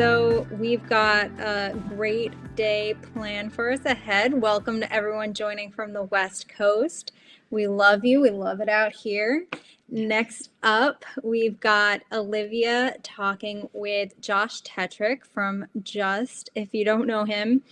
So we've got a great day planned for us ahead. Welcome to everyone joining from the West Coast. We love you. We love it out here. Next up, we've got Olivia talking with Josh Tetrick from Just. If you don't know him,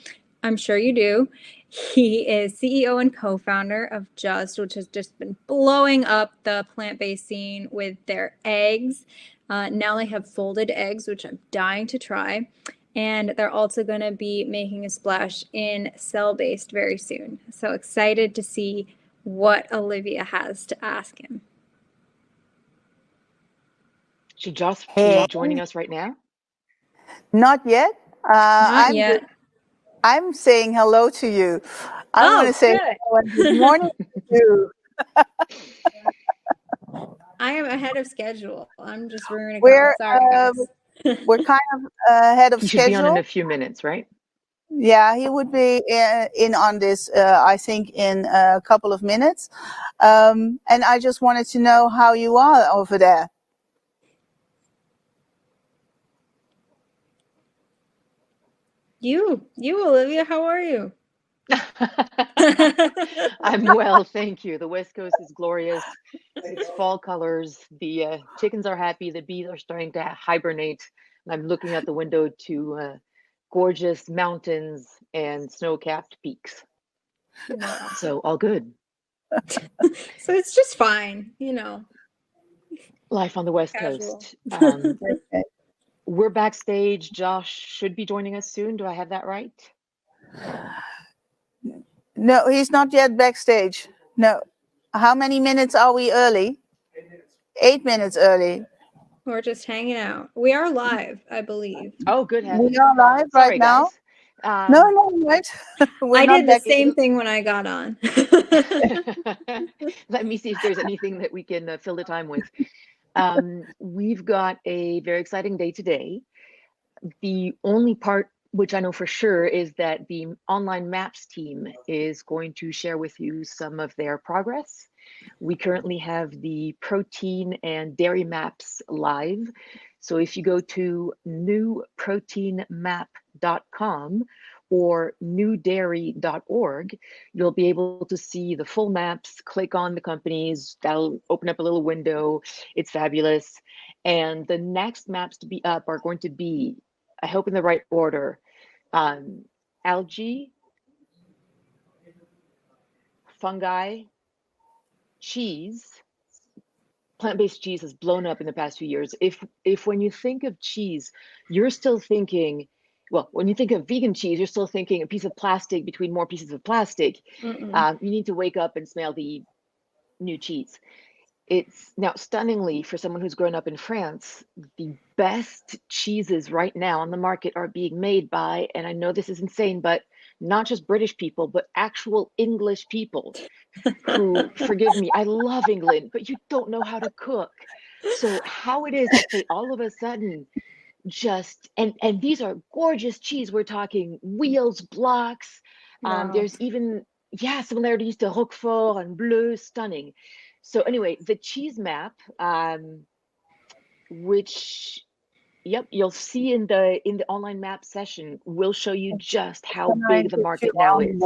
I'm sure you do. He is CEO and co-founder of Just, which has just been blowing up the plant-based scene with their eggs. Now they have folded eggs, which I'm dying to try. And they're also going to be making a splash in cell-based very soon. So excited to see what Olivia has to ask him. Should Josh be joining us right now? Not yet. Not yet. I'm saying hello to you. I want to say good morning to you. I am ahead of schedule. I'm just ruining it. Sorry, guys. We're kind of ahead of he schedule. He should be on in a few minutes, right? Yeah, he would be in on this, I think, in a couple of minutes. And I just wanted to know how you are over there. You, Olivia, how are you? I'm well, thank you. The West Coast is glorious. It's fall colors. The chickens are happy. The bees are starting to hibernate. And I'm looking out the window to gorgeous mountains and snow-capped peaks. Wow. So all good. So it's just fine, you know. Life on the West Coast. We're backstage. Josh should be joining us soon. Do I have that right? No, he's not yet backstage. No. How many minutes are we early? 8 minutes early. We're just hanging out. We are live, I believe. Oh, good heavens. We are live right now. No, right. I did the same thing when I got on. Let me see if there's anything that we can fill the time with. We've got a very exciting day today. The only part which I know for sure is that the online maps team is going to share with you some of their progress. We currently have the protein and dairy maps live. So if you go to newproteinmap.com or newdairy.org, you'll be able to see the full maps, click on the companies, that'll open up a little window. It's fabulous. And the next maps to be up are going to be, I hope in the right order, algae, fungi, cheese. Plant-based cheese has blown up in the past few years. If when you think of cheese, you're still thinking, well, when you think of vegan cheese, you're still thinking a piece of plastic between more pieces of plastic. You need to wake up and smell the new cheese. It's now stunningly, for someone who's grown up in France, the best cheeses right now on the market are being made by, and I know this is insane, but not just British people, but actual English people who, forgive me, I love England, but you don't know how to cook. So how it is that they all of a sudden just, and these are gorgeous cheese. We're talking wheels, blocks. Wow. There's even, similarities to Roquefort and Bleu, stunning. So anyway, the cheese map, which, you'll see in the online map session, will show you just how big the market now is.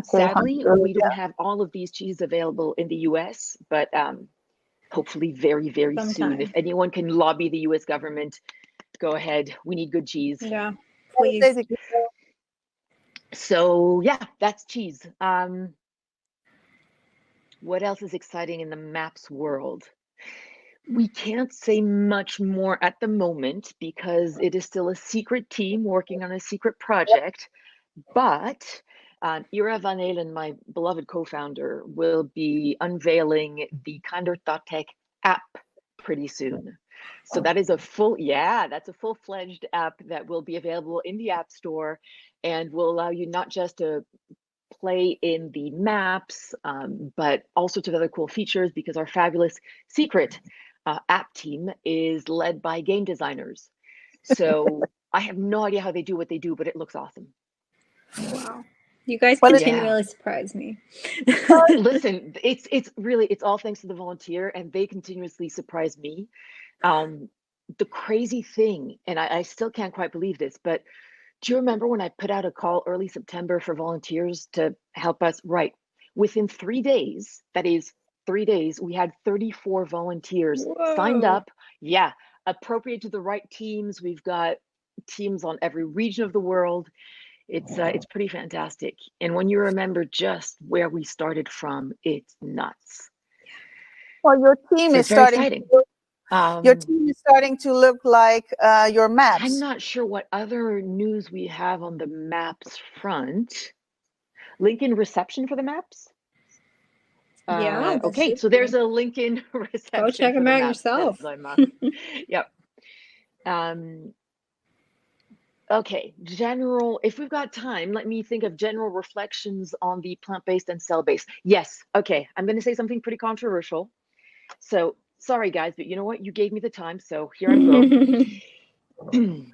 Sadly, we don't have all of these cheeses available in the US, but hopefully very, very soon. If anyone can lobby the US government, go ahead. We need good cheese. Yeah, please. So yeah, that's cheese. What else is exciting in the maps world? We can't say much more at the moment because it is still a secret team working on a secret project. But Ira van Eelen, my beloved co-founder, will be unveiling the Kindertech app pretty soon. So that is a full-fledged app that will be available in the App Store and will allow you not just to play in the maps, but all sorts of other cool features, because our fabulous secret app team is led by game designers. So I have no idea how they do what they do, but it looks awesome. Wow. You guys continually surprise me. Listen, it's all thanks to the volunteer, and they continuously surprise me. the crazy thing, and I still can't quite believe this, but do you remember when I put out a call early September for volunteers to help us? Right. Within 3 days, that is 3 days, we had 34 volunteers signed Whoa. up. Yeah, appropriate to the right teams. We've got teams on every region of the world. It's pretty fantastic. And when you remember just where we started from, it's nuts. Well, your team So is it's very starting. exciting. Your team is starting to look like your maps. I'm not sure what other news we have on the maps front. Lincoln reception for the maps? Yeah, there Okay, should so there's be. a Lincoln Go reception check for them the out maps. yourself. Yep. Okay, general, if we've got time, let me think of general reflections on the plant-based and cell-based. Yes, okay, I'm going to say something pretty controversial. So sorry, guys, but you know what? You gave me the time, so here I go.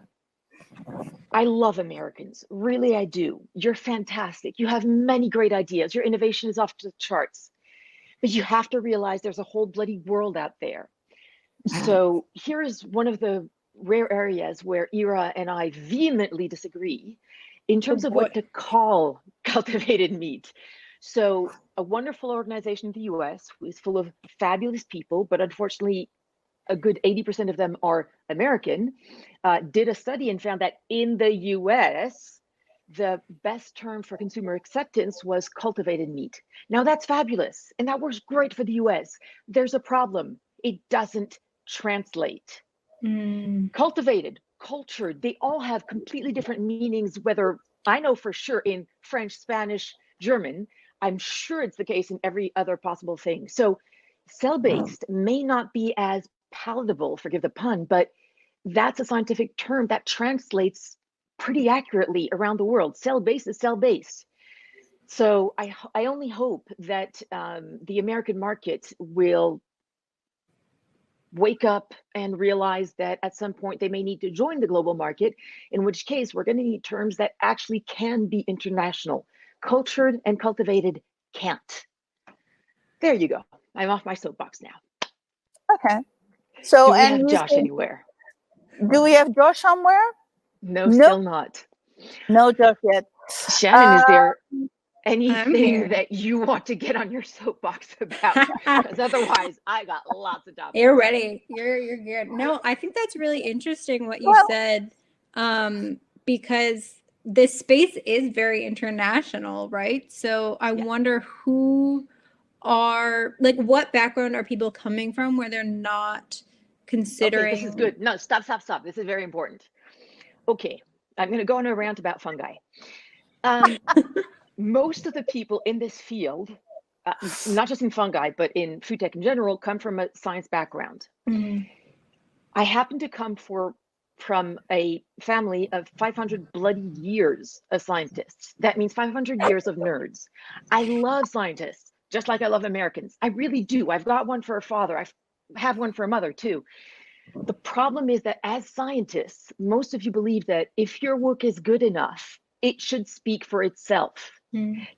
I love Americans. Really, I do. You're fantastic. You have many great ideas. Your innovation is off the charts. But you have to realize there's a whole bloody world out there. So here is one of the rare areas where Ira and I vehemently disagree in Oh terms of boy. what to call cultivated meat. So a wonderful organization in the US who is full of fabulous people, but unfortunately a good 80% of them are American, did a study and found that in the US, the best term for consumer acceptance was cultivated meat. Now that's fabulous, and that works great for the US. There's a problem. It doesn't translate. Cultivated, cultured, they all have completely different meanings, whether I know for sure in French, Spanish, German, I'm sure it's the case in every other possible thing. So cell-based may not be as palatable, forgive the pun, but that's a scientific term that translates pretty accurately around the world. Cell-based is cell-based. So I only hope that the American market will wake up and realize that at some point they may need to join the global market, in which case we're going to need terms that actually can be international. Cultured and cultivated can't. There you go. I'm off my soapbox now. Okay. So, Do we and have you Josh say, anywhere? do we have Josh somewhere? No, No, still not. no Josh yet. Shannon, is there I'm anything here. that you want to get on your soapbox about? Because otherwise, I got lots of topics. You're ready. You're good. No, I think that's really interesting what you Well, said, because this space is very international, right? So I Yeah. wonder who are like what background are people coming from where they're not Okay, this is considering. good. No, stop, stop, stop. This is very important. Okay, I'm going to go on a rant about fungi. Most of the people in this field, not just in fungi, but in food tech in general, come from a science background. Mhm. I happen to come from a family of 500 bloody years of scientists. That means 500 years of nerds. I love scientists, just like I love Americans. I really do. I've got one for a father. I have one for a mother, too. The problem is that as scientists, most of you believe that if your work is good enough, it should speak for itself.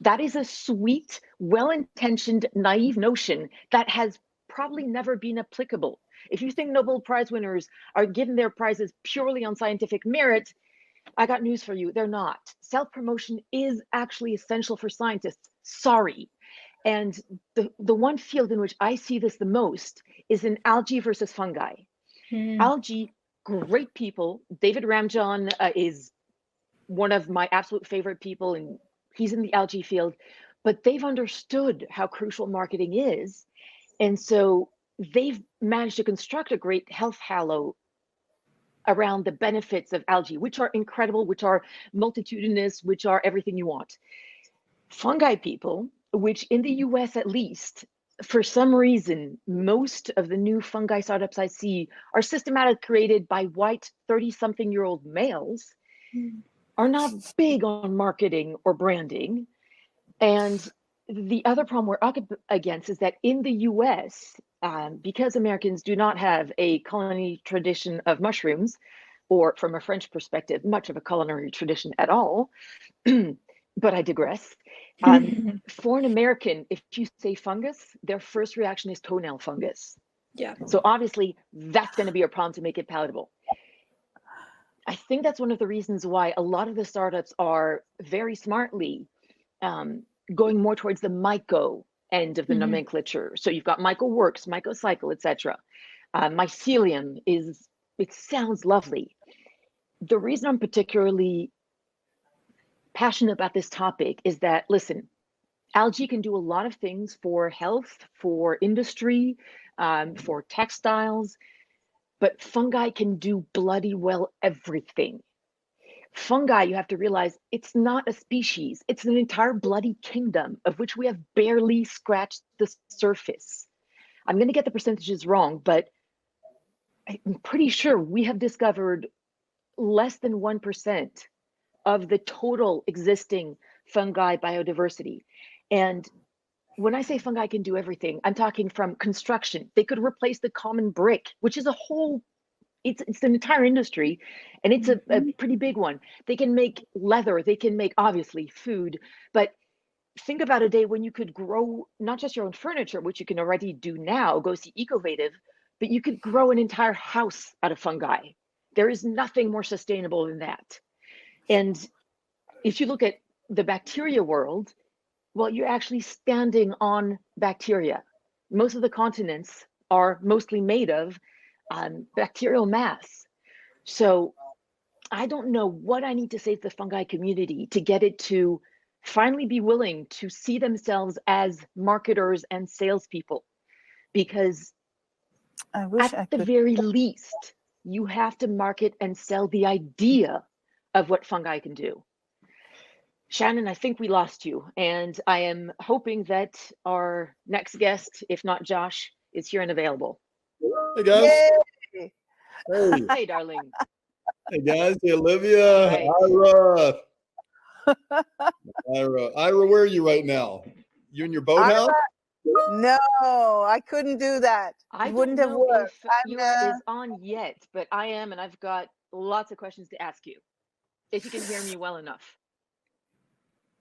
That is a sweet, well-intentioned, naive notion that has probably never been applicable. If you think Nobel Prize winners are given their prizes purely on scientific merit, I got news for you. They're not. Self-promotion is actually essential for scientists. Sorry. And the one field in which I see this the most is in algae versus fungi. Algae, great people. David Ramjohn is one of my absolute favorite people, and he's in the algae field, but they've understood how crucial marketing is. And so they've managed to construct a great health halo around the benefits of algae, which are incredible, which are multitudinous, which are everything you want. Fungi people, which in the US at least, for some reason, most of the new fungi startups I see are systematically created by white 30-something-year-old males, are not big on marketing or branding. And the other problem we're up against is that in the US, because Americans do not have a culinary tradition of mushrooms, or from a French perspective, much of a culinary tradition at all, but I digress. For an American, if you say fungus, their first reaction is toenail fungus. Yeah. So obviously that's going to be a problem to make it palatable. I think that's one of the reasons why a lot of the startups are very smartly going more towards the myco end of the nomenclature. So you've got mycoworks, mycocycle, etc. Mycelium it sounds lovely. The reason I'm particularly passionate about this topic is that, listen, algae can do a lot of things for health, for industry, for textiles, but fungi can do bloody well everything. Fungi, you have to realize, it's not a species. It's an entire bloody kingdom of which we have barely scratched the surface. I'm going to get the percentages wrong, but I'm pretty sure we have discovered less than 1% of the total existing fungi biodiversity. And when I say fungi can do everything, I'm talking from construction. They could replace the common brick, which is a whole, it's an entire industry, and it's a pretty big one. They can make leather, they can make, obviously, food, but think about a day when you could grow not just your own furniture, which you can already do now, go see Ecovative, but you could grow an entire house out of fungi. There is nothing more sustainable than that. And if you look at the bacteria world, well, you're actually standing on bacteria. Most of the continents are mostly made of bacterial mass. So I don't know what I need to say to the fungi community to get it to finally be willing to see themselves as marketers and salespeople, because at the very least, you have to market and sell the idea of what fungi can do. Shannon, I think we lost you, and I am hoping that our next guest, if not Josh, is here and available. Hey guys. Yay. Hey. Hey, darling. Hey guys. Hey, Olivia. Right. Ira, where are you right now? You in your boathouse? No, I couldn't do that. I wouldn't don't have know worked. if Ira is on yet, but I am, and I've got lots of questions to ask you, if you can hear me well enough.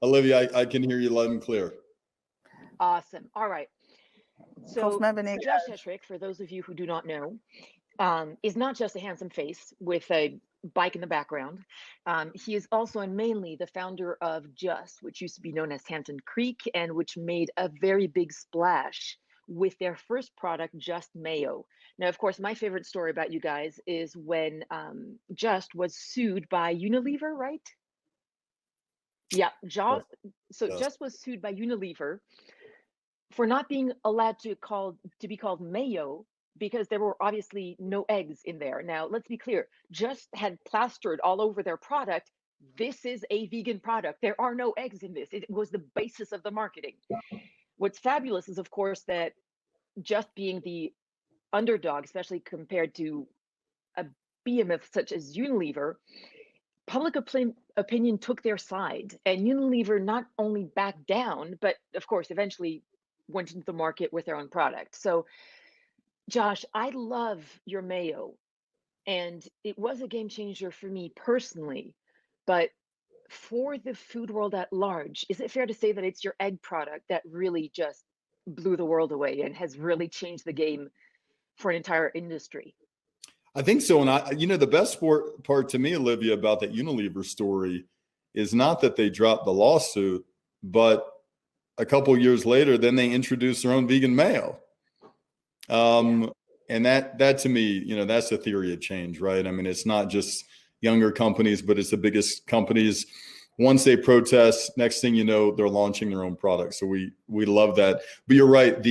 Olivia, I can hear you loud and clear. Awesome. All right. So Volgens Josh Tetrick, for those of you who do not know, is not just a handsome face with a bike in the background. He is also and mainly the founder of Just, which used to be known as Hampton Creek, and which made a very big splash with their first product, Just Mayo. Now, of course, my favorite story about you guys is when Just was sued by Unilever, right? Yeah, Just was sued by Unilever for not being allowed to be called mayo, because there were obviously no eggs in there. Now, let's be clear, Just had plastered all over their product, this is a vegan product. There are no eggs in this. It was the basis of the marketing. What's fabulous is, of course, that Just being the underdog, especially compared to a behemoth such as Unilever, public opinion took their side, and Unilever not only backed down, but of course, eventually went into the market with their own product. So, Josh, I love your mayo, and it was a game changer for me personally, but for the food world at large, is it fair to say that it's your egg product that really just blew the world away and has really changed the game for an entire industry? I think so. And the best part to me, Olivia, about that Unilever story is not that they dropped the lawsuit, but a couple years later, then they introduced their own vegan mayo. And that to me, that's the theory of change, right? I mean, it's not just younger companies, but it's the biggest companies. Once they protest, next thing you know, they're launching their own products. So we love that. But you're right.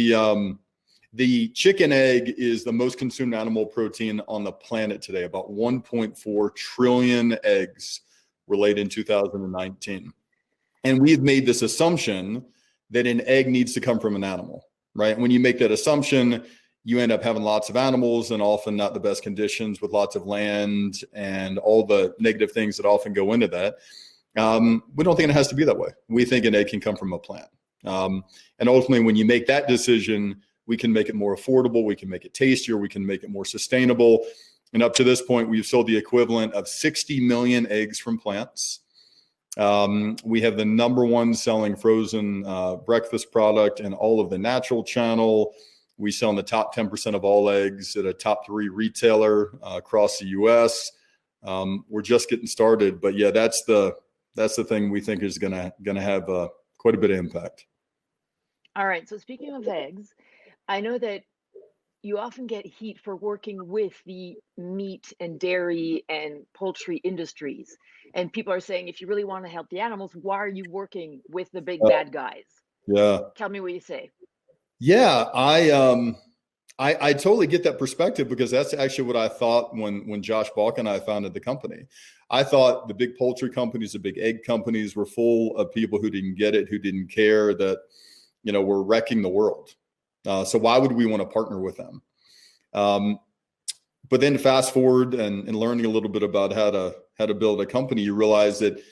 The chicken egg is the most consumed animal protein on the planet today. About 1.4 trillion eggs were laid in 2019. And we've made this assumption that an egg needs to come from an animal, right? When you make that assumption, you end up having lots of animals and often not the best conditions with lots of land and all the negative things that often go into that. We don't think it has to be that way. We think an egg can come from a plant. And ultimately, when you make that decision, we can make it more affordable. We can make it tastier. We can make it more sustainable. And up to this point, we've sold the equivalent of 60 million eggs from plants. We have the #1 selling frozen breakfast product in all of the natural channel, We sell in the top 10% of all eggs at a top 3 retailer across the U.S. We're just getting started, but yeah, that's the thing we think is gonna have quite a bit of impact. All right. So speaking of eggs, I know that you often get heat for working with the meat and dairy and poultry industries. And people are saying, if you really want to help the animals, why are you working with the big bad guys? Yeah. Tell me what you say. Yeah, I totally get that perspective, because that's actually what I thought when Josh Balk and I founded the company. I thought the big poultry companies, the big egg companies were full of people who didn't get it, who didn't care, that, you know, were wrecking the world. So why would we want to partner with them? But then fast forward and learning a little bit about how to build a company, you realize that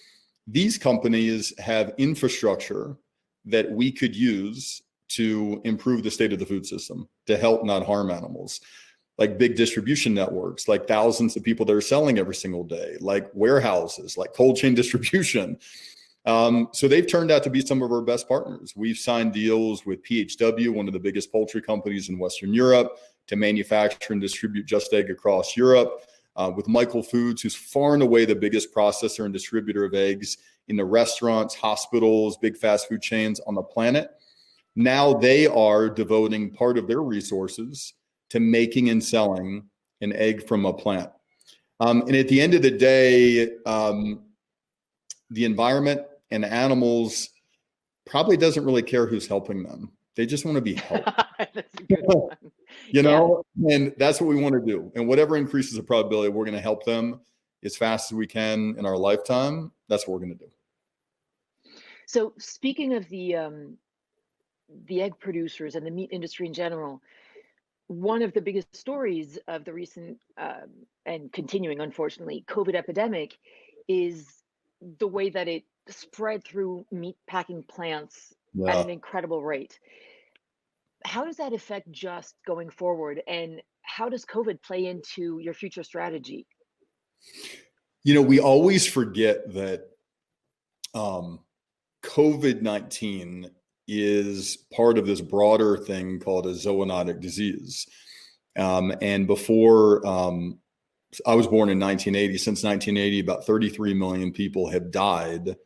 these companies have infrastructure that we could use to improve the state of the food system, to help not harm animals, like big distribution networks, like thousands of people that are selling every single day, like warehouses, like cold chain distribution. So they've turned out to be some of our best partners. We've signed deals with PHW, one of the biggest poultry companies in Western Europe, to manufacture and distribute Just Egg across Europe, with Michael Foods, who's far and away the biggest processor and distributor of eggs in the restaurants, hospitals, big fast food chains on the planet. Now they are devoting part of their resources to making and selling an egg from a plant. And at the end of the day, the environment and animals probably doesn't really care who's helping them. They just want to be helped. That's a good one. You know, and that's what we want to do. And whatever increases the probability we're going to help them as fast as we can in our lifetime, that's what we're going to do. So speaking of the egg producers and the meat industry in general, one of the biggest stories of the recent and continuing, unfortunately, COVID epidemic is the way that it spread through meat packing plants at an incredible rate. How does that affect Just going forward, and how does COVID play into your future strategy? You know, we always forget that COVID-19 is part of this broader thing called a zoonotic disease. And before I was born in 1980, since 1980, about 33 million people have died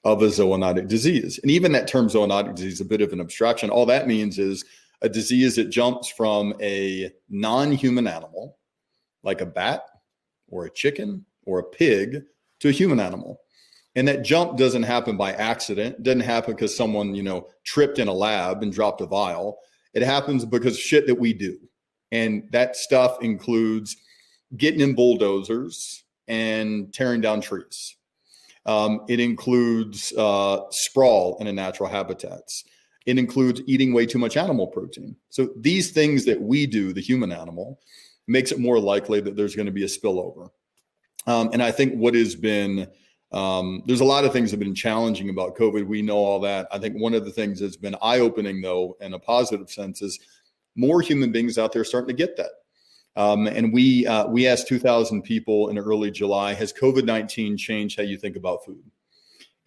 of a zoonotic disease. And even that term zoonotic disease is a bit of an abstraction. All that means is a disease that jumps from a non-human animal, like a bat or a chicken or a pig, to a human animal. And that jump doesn't happen by accident. It doesn't happen because someone, you know, tripped in a lab and dropped a vial. It happens because of shit that we do. And that stuff includes getting in bulldozers and tearing down trees. It includes sprawl in a natural habitats. It includes eating way too much animal protein. So these things that we do, the human animal, makes it more likely that there's going to be a spillover. And I think what has been, there's a lot of things that have been challenging about COVID. We know all that. I think one of the things that's been eye-opening, though, in a positive sense, is more human beings out there starting to get that. And we asked 2,000 people in early July, has COVID-19 changed how you think about food?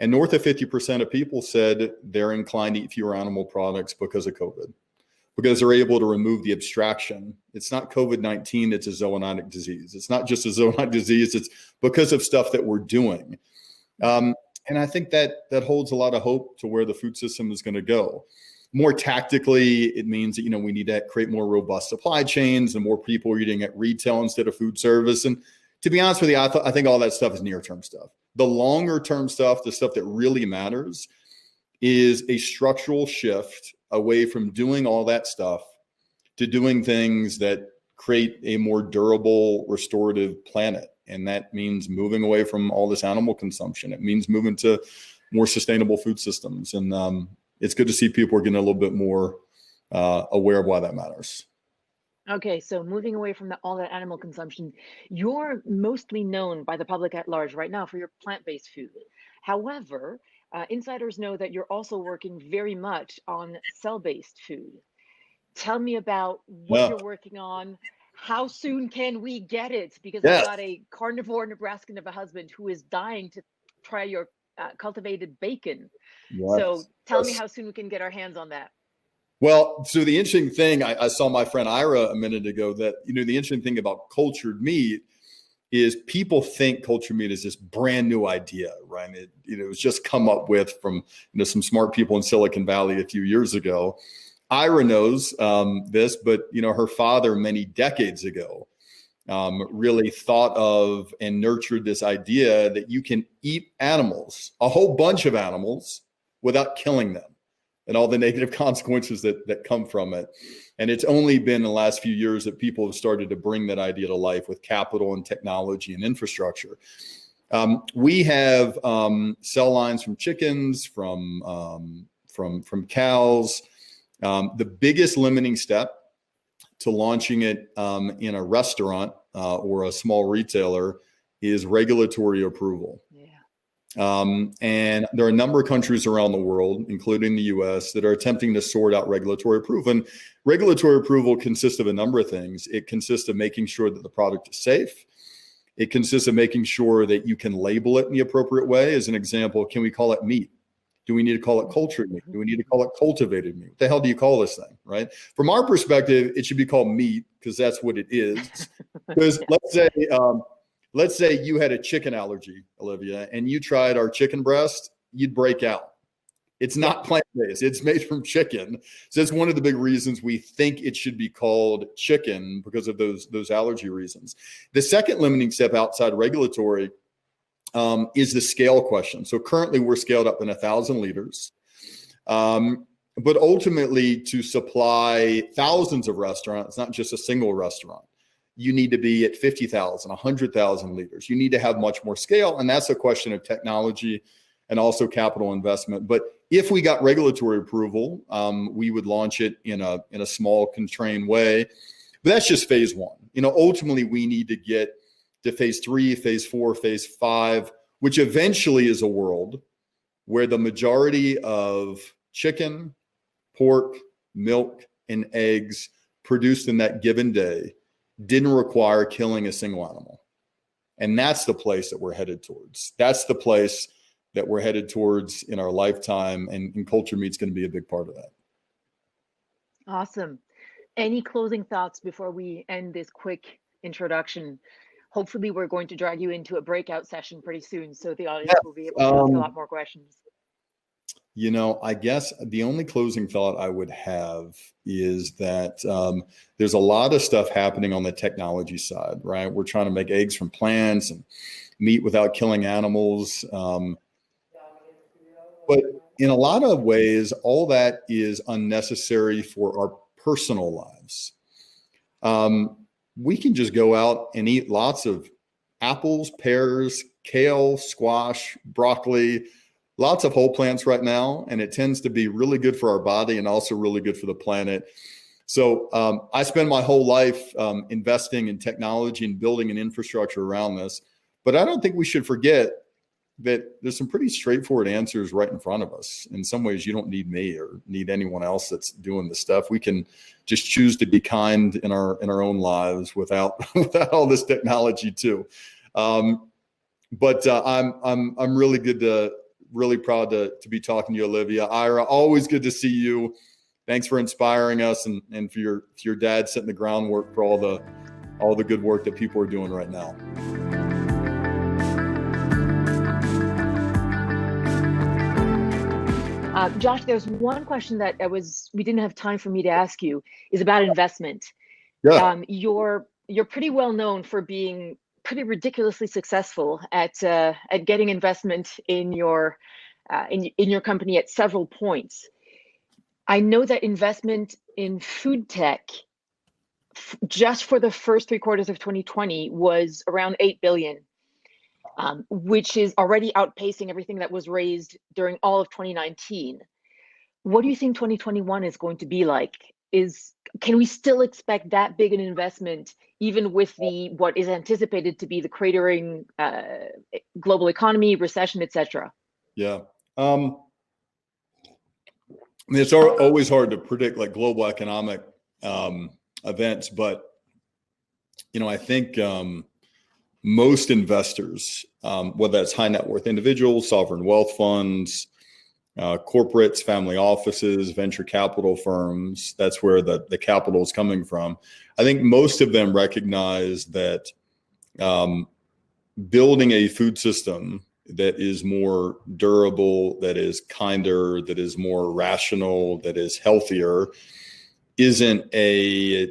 And north of 50% of people said they're inclined to eat fewer animal products because of COVID, because they're able to remove the abstraction. It's not COVID-19, it's a zoonotic disease. It's not just a zoonotic disease, it's because of stuff that we're doing. And I think that holds a lot of hope to where the food system is going to go. More tactically, it means that, you know, we need to create more robust supply chains and more people are eating at retail instead of food service. And to be honest with you, I think all that stuff is near-term stuff. The longer-term stuff, the stuff that really matters, is a structural shift away from doing all that stuff to doing things that create a more durable, restorative planet. And that means moving away from all this animal consumption. It means moving to more sustainable food systems. And it's good to see people are getting a little bit more aware of why that matters. Okay, so moving away from all that animal consumption, you're mostly known by the public at large right now for your plant-based food. However, insiders know that you're also working very much on cell-based food. Tell me about what you're working on. How soon can we get it? Because I've got a carnivore Nebraskan of a husband who is dying to try your cultivated bacon. So tell me how soon we can get our hands on that. Well, so the interesting thing, I saw my friend Ira a minute ago that, the interesting thing about cultured meat is people think cultured meat is this brand new idea, right? It was just come up with from, some smart people in Silicon Valley a few years ago. Ira knows this, but, her father many decades ago really thought of and nurtured this idea that you can eat animals, a whole bunch of animals, without killing them, and all the negative consequences that come from it. And it's only been in the last few years that people have started to bring that idea to life with capital and technology and infrastructure. We have cell lines from chickens, from cows. The biggest limiting step to launching it in a restaurant or a small retailer is regulatory approval. And there are a number of countries around the world, including the US, that are attempting to sort out regulatory approval. And regulatory approval consists of a number of things. It consists of making sure that the product is safe. It consists of making sure that you can label it in the appropriate way. As an example, can we call it meat? Do we need to call it cultured meat? Do we need to call it cultivated meat? What the hell do you call this thing, right? From our perspective, it should be called meat because that's what it is. Because let's say you had a chicken allergy, Olivia, and you tried our chicken breast, you'd break out. It's not plant-based. It's made from chicken. So that's one of the big reasons we think it should be called chicken, because of those allergy reasons. The second limiting step outside regulatory is the scale question. So currently we're scaled up in 1,000 liters. But ultimately, to supply thousands of restaurants, not just a single restaurant, you need to be at 50,000, 100,000 liters. You need to have much more scale. And that's a question of technology and also capital investment. But if we got regulatory approval, we would launch it in a small, constrained way. But that's just phase one. Ultimately, we need to get to phase 3, phase 4, phase 5, which eventually is a world where the majority of chicken, pork, milk, and eggs produced in that given day didn't require killing a single animal. And that's the place that we're headed towards. That's the place that we're headed towards in our lifetime. And cultured meat's going to be a big part of that. Awesome. Any closing thoughts before we end this quick introduction? Hopefully we're going to drag you into a breakout session pretty soon, so the audience will be able to ask a lot more questions. I guess the only closing thought I would have is that there's a lot of stuff happening on the technology side, right? We're trying to make eggs from plants and meat without killing animals. But in a lot of ways, all that is unnecessary for our personal lives. We can just go out and eat lots of apples, pears, kale, squash, broccoli, lots of whole plants right now. And it tends to be really good for our body and also really good for the planet. So I spend my whole life investing in technology and building an infrastructure around this. But I don't think we should forget that there's some pretty straightforward answers right in front of us. In some ways, you don't need me or need anyone else that's doing the stuff. We can just choose to be kind in our own lives without all this technology too. But I'm really proud to be talking to you, Olivia. Ira, always good to see you. Thanks for inspiring us and for your dad setting the groundwork for all the good work that people are doing right now. Josh, there's one question that we didn't have time for me to ask you, is about investment. Yeah. You're pretty well known for being pretty ridiculously successful at getting investment in your company at several points. I know that investment in food tech just for the first 3 quarters of 2020 was around $8 billion. Which is already outpacing everything that was raised during all of 2019. What do you think 2021 is going to be like? Can we still expect that big an investment, even with what is anticipated to be the cratering global economy, recession, etc.? Yeah. It's always hard to predict like global economic events, but I think most investors, whether that's high net worth individuals, sovereign wealth funds, corporates, family offices, venture capital firms. That's where the capital is coming from. I think most of them recognize that building a food system that is more durable, that is kinder, that is more rational, that is healthier, isn't a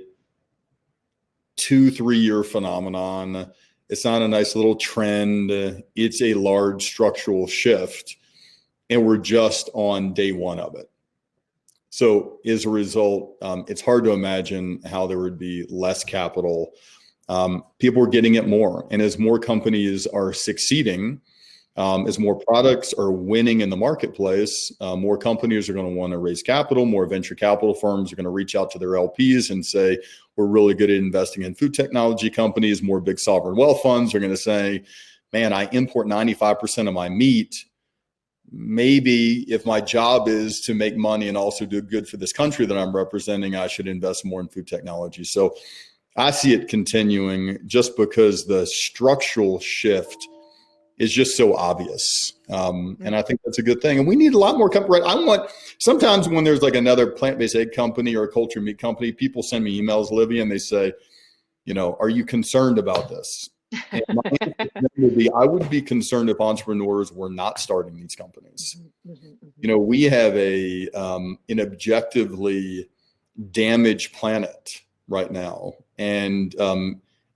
2-3 year phenomenon. It's not a nice little trend. It's a large structural shift. And we're just on day one of it. So as a result, it's hard to imagine how there would be less capital. People are getting it more. And as more companies are succeeding, as more products are winning in the marketplace, more companies are going to want to raise capital. More venture capital firms are going to reach out to their LPs and say, we're really good at investing in food technology companies. More big sovereign wealth funds are going to say, man, I import 95% of my meat. Maybe if my job is to make money and also do good for this country that I'm representing, I should invest more in food technology. So I see it continuing just because the structural shift is just so obvious. And I think that's a good thing. And we need a lot more companies. Right? Sometimes when there's like another plant-based egg company or a cultured meat company, people send me emails, Olivia, and they say, are you concerned about this? And my answer would be, I would be concerned if entrepreneurs were not starting these companies. We have an objectively damaged planet right now and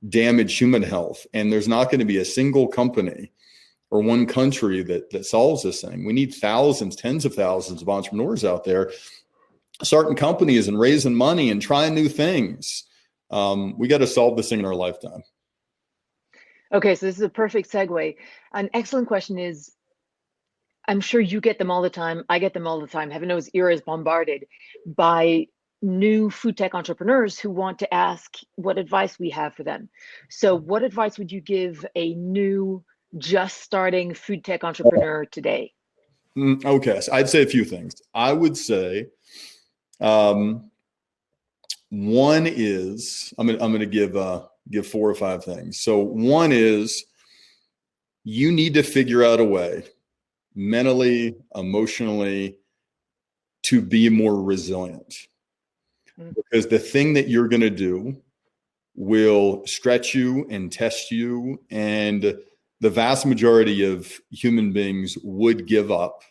damaged human health. And there's not going to be a single company or one country that solves this thing. We need thousands, tens of thousands of entrepreneurs out there starting companies and raising money and trying new things. We got to solve this thing in our lifetime. Okay, so this is a perfect segue. An excellent question is, I'm sure you get them all the time. I get them all the time. Heaven knows Ira is bombarded by new food tech entrepreneurs who want to ask what advice we have for them. So what advice would you give a new, just starting food tech entrepreneur today? Okay, so I'd say a few things. I would say one is, I'm going to give 4 or 5 things. So one is you need to figure out a way mentally, emotionally to be more resilient, because the thing that you're going to do will stretch you and test you. And the vast majority of human beings would give up.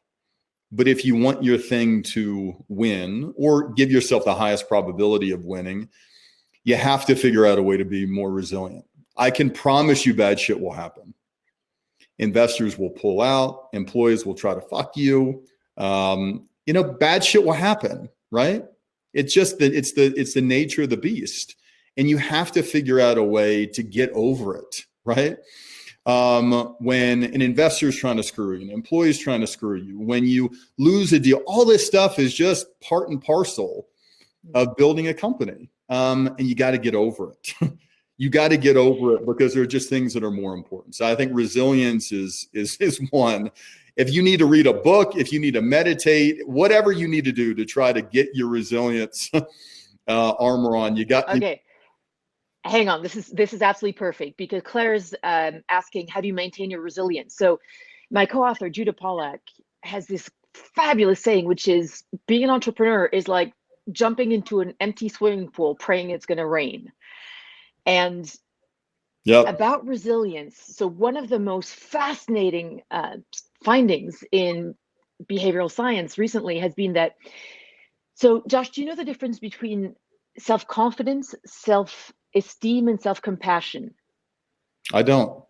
But if you want your thing to win or give yourself the highest probability of winning, you have to figure out a way to be more resilient. I can promise you bad shit will happen. Investors will pull out. Employees will try to fuck you. Bad shit will happen, right? It's just that it's the nature of the beast. And you have to figure out a way to get over it, right? When an investor is trying to screw you, an employee is trying to screw you, when you lose a deal, all this stuff is just part and parcel of building a company. And you got to get over it. You got to get over it because there are just things that are more important. So I think resilience is one. If you need to read a book, if you need to meditate, whatever you need to do to try to get your resilience armor on, you got. Okay. Hang on. This is absolutely perfect, because Claire's asking, how do you maintain your resilience? So my co-author, Judah Pollack, has this fabulous saying, which is being an entrepreneur is like jumping into an empty swimming pool, praying it's going to rain. And about resilience. So one of the most fascinating findings in behavioral science recently has been that, so Josh, do you know the difference between self-confidence, self-esteem, and self-compassion? I don't.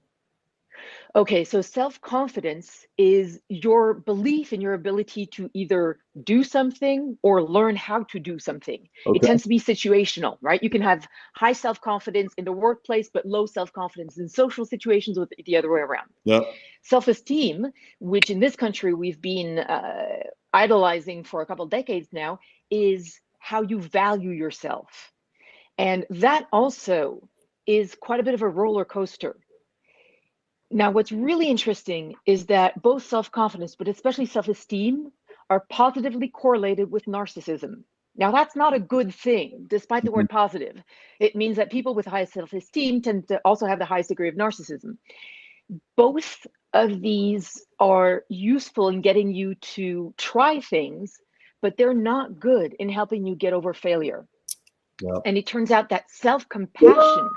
Okay, so self-confidence is your belief in your ability to either do something or learn how to do something. Okay. It tends to be situational, right? You can have high self-confidence in the workplace, but low self-confidence in social situations, with the other way around. Yeah. Self-esteem, which in this country we've been idolizing for a couple of decades now, is how you value yourself. And that also is quite a bit of a roller coaster. Now, what's really interesting is that both self-confidence, but especially self-esteem, are positively correlated with narcissism. Now, that's not a good thing, despite the word positive. It means that people with high self-esteem tend to also have the highest degree of narcissism. Both of these are useful in getting you to try things, but they're not good in helping you get over failure. Yeah. And it turns out that self-compassion,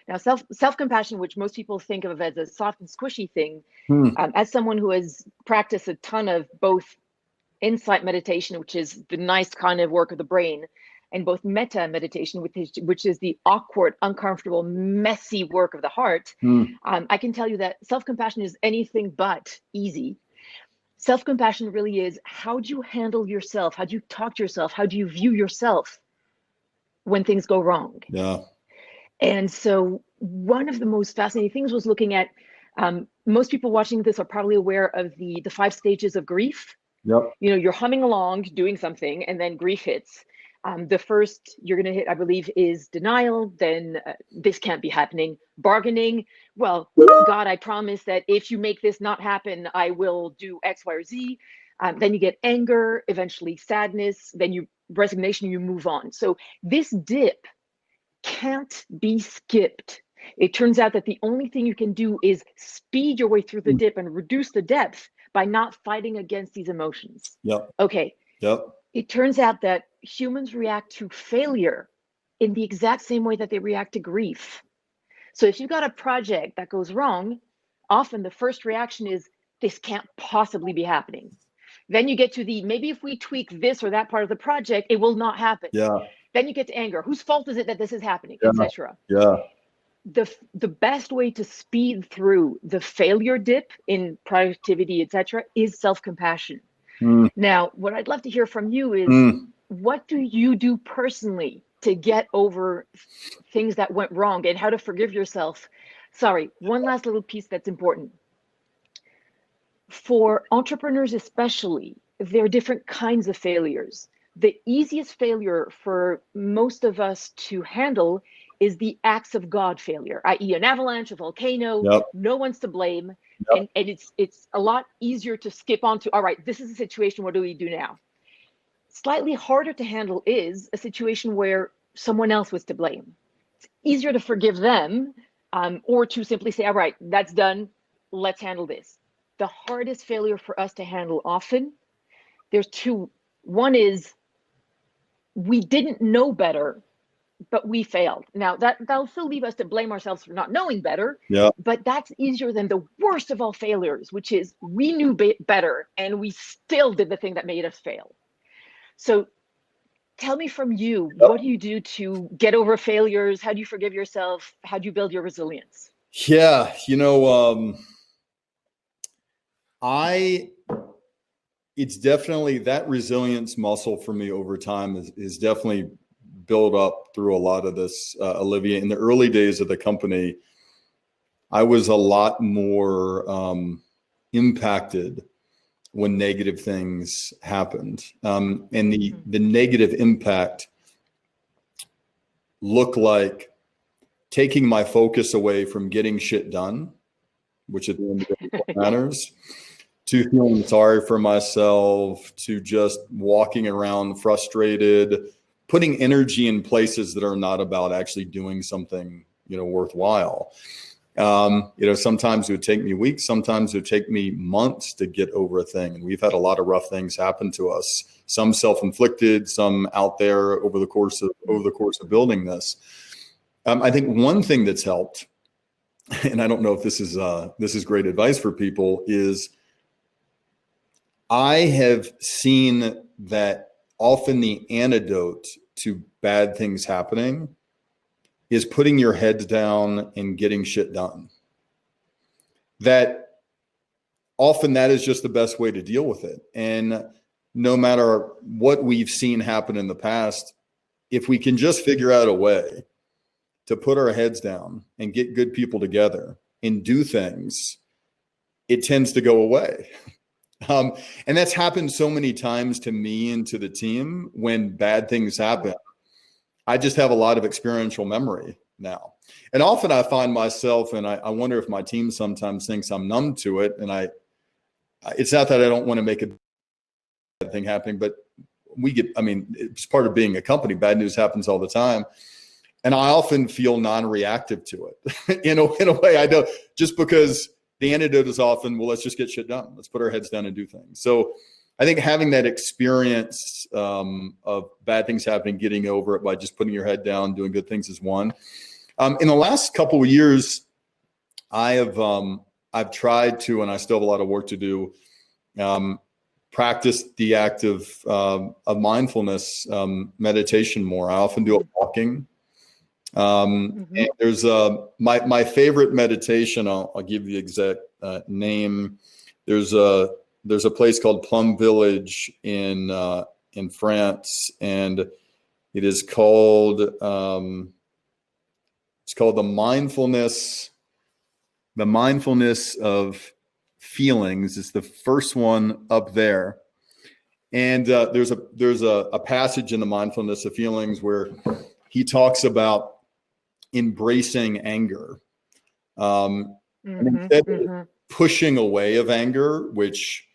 now self-compassion, which most people think of as a soft and squishy thing, as someone who has practiced a ton of both insight meditation, which is the nice kind of work of the brain, and both metta meditation, which is the awkward, uncomfortable, messy work of the heart, I can tell you that self-compassion is anything but easy. Self-compassion really is, how do you handle yourself? How do you talk to yourself? How do you view yourself when things go wrong? Yeah. And so one of the most fascinating things was looking at, most people watching this are probably aware of the 5 stages of grief. Yep. You know, you're humming along, doing something, and then grief hits. The first you're going to hit, I believe, is denial. Then this can't be happening. Bargaining. Well, God, I promise that if you make this not happen, I will do X, Y, or Z. Then you get anger, eventually sadness, then resignation, you move on. So this dip can't be skipped. It turns out that the only thing you can do is speed your way through the dip and reduce the depth by not fighting against these emotions. Yep. Okay. Yep. It turns out that humans react to failure in the exact same way that they react to grief. So if you've got a project that goes wrong, often the first reaction is, this can't possibly be happening. Then you get to maybe if we tweak this or that part of the project, it will not happen. Yeah. Then you get to anger. Whose fault is it that this is happening, Yeah. etc. Yeah. The best way to speed through the failure dip in productivity, etc., is self-compassion. Now, what I'd love to hear from you is, what do you do personally to get over things that went wrong and how to forgive yourself? Sorry, one last little piece that's important. For entrepreneurs especially, there are different kinds of failures. The easiest failure for most of us to handle is the acts of God failure, i.e. an avalanche, a volcano, no one's to blame. And it's a lot easier to skip on to, all right, this is a situation, what do we do now? Slightly harder to handle is a situation where someone else was to blame. It's easier to forgive them, or to simply say, all right, that's done, let's handle this. The hardest failure for us to handle often, there's 2. One is, we didn't know better, but we failed. Now that'll still leave us to blame ourselves for not knowing better, but that's easier than the worst of all failures, which is we knew better and we still did the thing that made us fail. So tell me from you, what do you do to get over failures? How do you forgive yourself? How do you build your resilience? Yeah, it's definitely that resilience muscle for me over time is definitely built up through a lot of this, Olivia. In the early days of the company, I was a lot more impacted when negative things happened. And the negative impact looked like taking my focus away from getting shit done, which at the end of the day matters, to feeling sorry for myself, to just walking around frustrated, putting energy in places that are not about actually doing something, worthwhile. Sometimes it would take me weeks, sometimes it would take me months to get over a thing. And we've had a lot of rough things happen to us, some self-inflicted, some out there over the course of building this. I think one thing that's helped, and I don't know if this is great advice for people, is I have seen that often the antidote to bad things happening is putting your head down and getting shit done. That often that is just the best way to deal with it. And no matter what we've seen happen in the past, if we can just figure out a way to put our heads down and get good people together and do things, it tends to go away. And that's happened so many times to me and to the team when bad things happen. I just have a lot of experiential memory now. And often I find myself, and I wonder if my team sometimes thinks I'm numb to it. And it's not that I don't want to make a bad thing happening, but it's part of being a company. Bad news happens all the time. And I often feel non-reactive to it in a way I don't, just because the antidote is often, well, let's just get shit done. Let's put our heads down and do things. So I think having that experience of bad things happening, getting over it by just putting your head down, doing good things is one. In the last couple of years, I've tried to, and I still have a lot of work to do, practice the act of mindfulness, meditation more. I often do a walking. And there's my favorite meditation. I'll give you the exact name. There's a place called Plum Village in France, and it is called it's called the mindfulness of feelings. It's the first one up there, and there's a passage in the mindfulness of feelings where he talks about embracing anger, and instead of pushing away of anger, which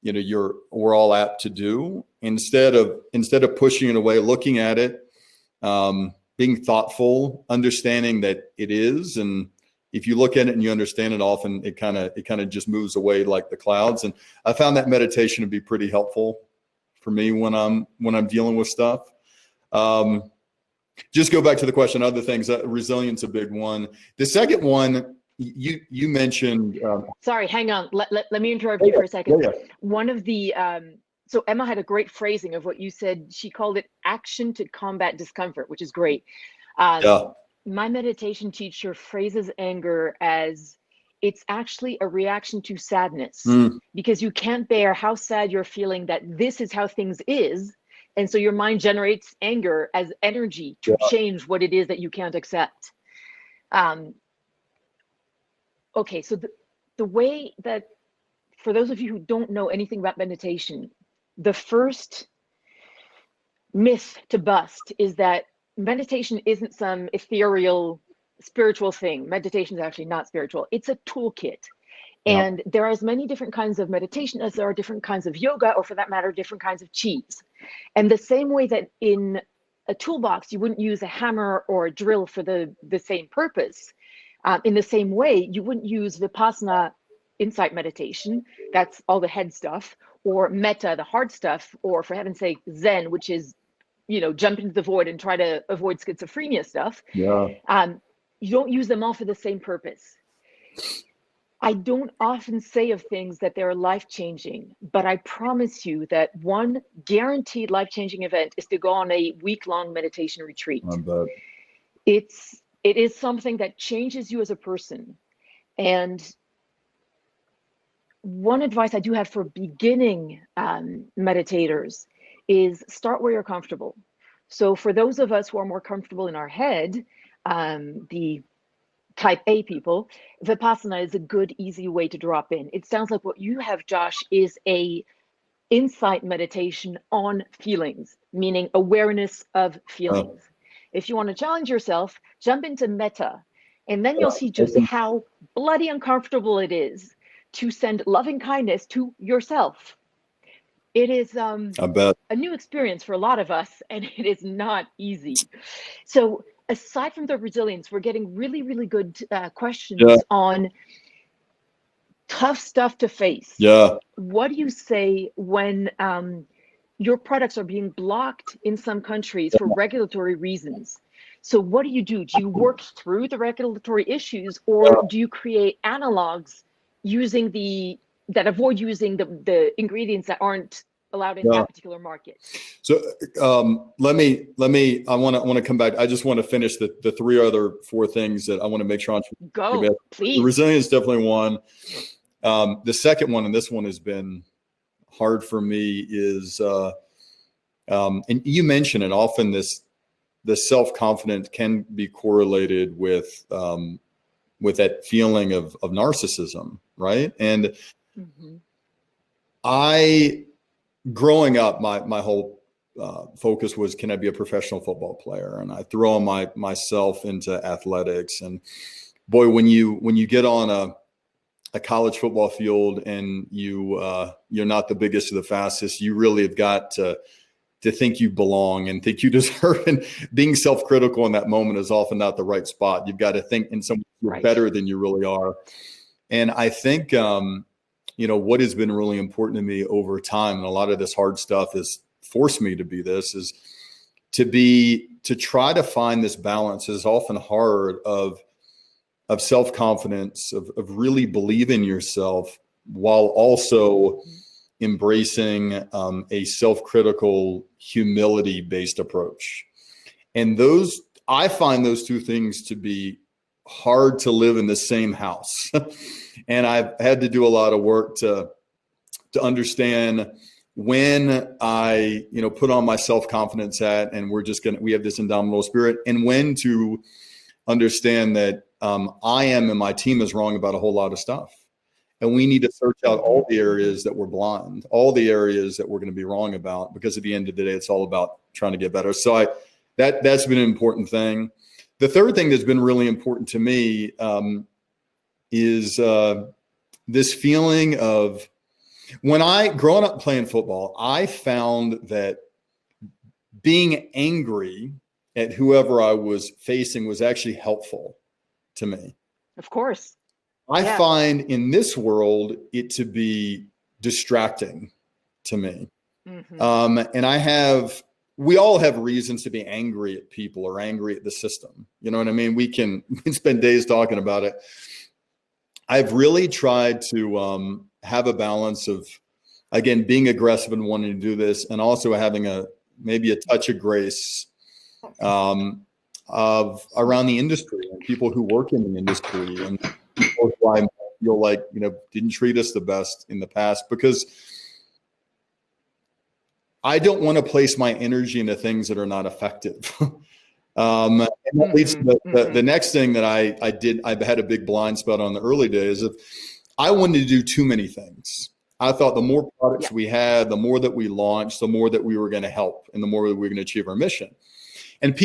we're all apt to do. Instead of pushing it away, looking at it, being thoughtful, understanding that it is, and if you look at it and you understand it, often it kind of just moves away like the clouds. And I found that meditation to be pretty helpful for me when I'm dealing with stuff. Just go back to the question. Other things, resilience, a big one. The second one, you mentioned. Sorry, hang on. Let me interrupt you for a second. One of the so Emma had a great phrasing of what you said. She called it action to combat discomfort, which is great. My meditation teacher phrases anger as it's actually a reaction to sadness, because you can't bear how sad you're feeling that this is how things is. And so your mind generates anger as energy to change what it is that you can't accept. Okay, so the way that, for those of you who don't know anything about meditation, the first myth to bust is that meditation isn't some ethereal spiritual thing. Meditation is actually not spiritual. It's a toolkit. And there are as many different kinds of meditation as there are different kinds of yoga, or for that matter, different kinds of cheese. And the same way that in a toolbox, you wouldn't use a hammer or a drill for the same purpose. In the same way, you wouldn't use Vipassana insight meditation, that's all the head stuff, or metta, the hard stuff, or for heaven's sake, Zen, which is, jump into the void and try to avoid schizophrenia stuff. You don't use them all for the same purpose. I don't often say of things that they're life-changing, but I promise you that one guaranteed life-changing event is to go on a week-long meditation retreat. It is something that changes you as a person. And one advice I do have for beginning meditators is start where you're comfortable. So for those of us who are more comfortable in our head, the type A people, Vipassana is a good, easy way to drop in. It sounds like what you have, Josh, is a insight meditation on feelings, meaning awareness of feelings. If you want to challenge yourself, jump into metta, and then you'll see just how bloody uncomfortable it is to send loving kindness to yourself. It is a new experience for a lot of us, and it is not easy. So aside from the resilience, we're getting really, really good questions on tough stuff to face. What do you say when your products are being blocked in some countries for regulatory reasons? So what do? Do you work through the regulatory issues, or do you create analogs that avoid using the ingredients that aren't allowed in that particular market? So let me I want to come back. I just want to finish the four things that I want to make sure. Go, please. The resilience is definitely one. The second one, and this one has been hard for me, is and you mentioned it often, the self-confidence can be correlated with that feeling of narcissism, right? And growing up, my whole focus was, can I be a professional football player? And I throw myself into athletics. And boy, when you get on a college football field and you're not the biggest or the fastest, you really have got to think you belong and think you deserve. And being self-critical in that moment is often not the right spot. You've got to think in some way you're better than you really are. And I think, what has been really important to me over time, and a lot of this hard stuff has forced me to be this, is to try to find this balance is often hard of self-confidence, of really believing yourself while also embracing a self-critical, humility-based approach. And I find those two things to be hard to live in the same house. And I've had to do a lot of work to understand when I, put on my self-confidence hat and we have this indomitable spirit, and when to understand that I am and my team is wrong about a whole lot of stuff. And we need to search out all the areas that we're blind, all the areas that we're going to be wrong about, because at the end of the day, it's all about trying to get better. So that's been an important thing. The third thing that's been really important to me is this feeling of, when growing up playing football, I found that being angry at whoever I was facing was actually helpful to me. Of course. I find in this world it to be distracting to me. And we all have reasons to be angry at people or angry at the system. You know what I mean? We can spend days talking about it. I've really tried to have a balance of, again, being aggressive and wanting to do this, and also having maybe a touch of grace around the industry and people who work in the industry, and people who I feel like didn't treat us the best in the past, because I don't want to place my energy into things that are not effective. And that leads to the next thing that I did. I've had a big blind spot on the early days of, I wanted to do too many things. I thought the more products we had, the more that we launched, the more that we were going to help, and the more that we were going to achieve our mission. And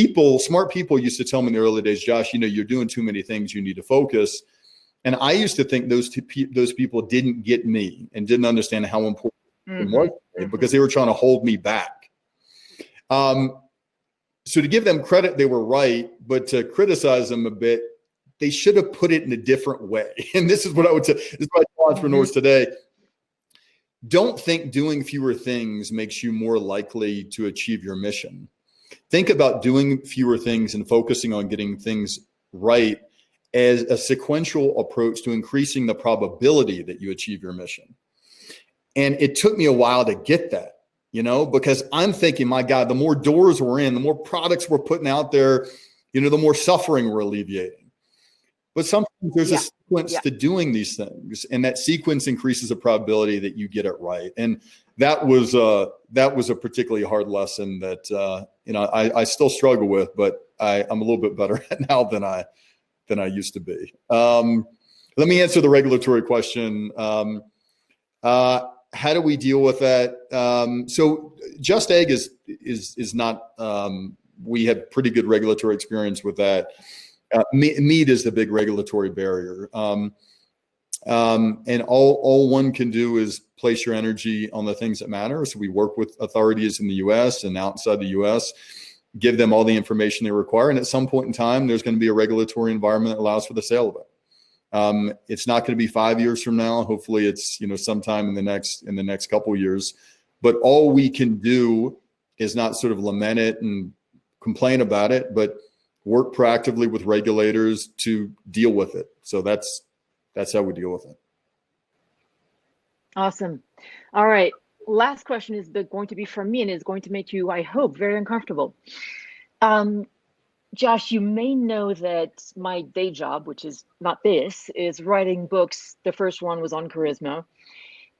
smart people used to tell me in the early days, Josh, you're doing too many things. You need to focus. And I used to think those people didn't get me and didn't understand how important it was, because they were trying to hold me back. So to give them credit, they were right, but to criticize them a bit, they should have put it in a different way. And this is what I would say. This is what I tell entrepreneurs today. Don't think doing fewer things makes you more likely to achieve your mission. Think about doing fewer things and focusing on getting things right as a sequential approach to increasing the probability that you achieve your mission. And it took me a while to get that, because I'm thinking, my God, the more doors we're in, the more products we're putting out there, the more suffering we're alleviating. But sometimes there's a sequence to doing these things, and that sequence increases the probability that you get it right. And that was a particularly hard lesson that I still struggle with, but I'm a little bit better at now than I used to be. Let me answer the regulatory question. How do we deal with that? So Just Egg is not. We have pretty good regulatory experience with that. Meat is the big regulatory barrier, and all one can do is place your energy on the things that matter. So we work with authorities in the U.S. and outside the U.S., give them all the information they require, and at some point in time, there's going to be a regulatory environment that allows for the sale of it. It's not going to be 5 years from now. Hopefully, it's sometime in the next couple of years. But all we can do is not sort of lament it and complain about it, but work proactively with regulators to deal with it. So that's how we deal with it. Awesome. All right. Last question is going to be from me, and is going to make you, I hope, very uncomfortable. Josh, you may know that my day job, which is not this, is writing books. The first one was on charisma.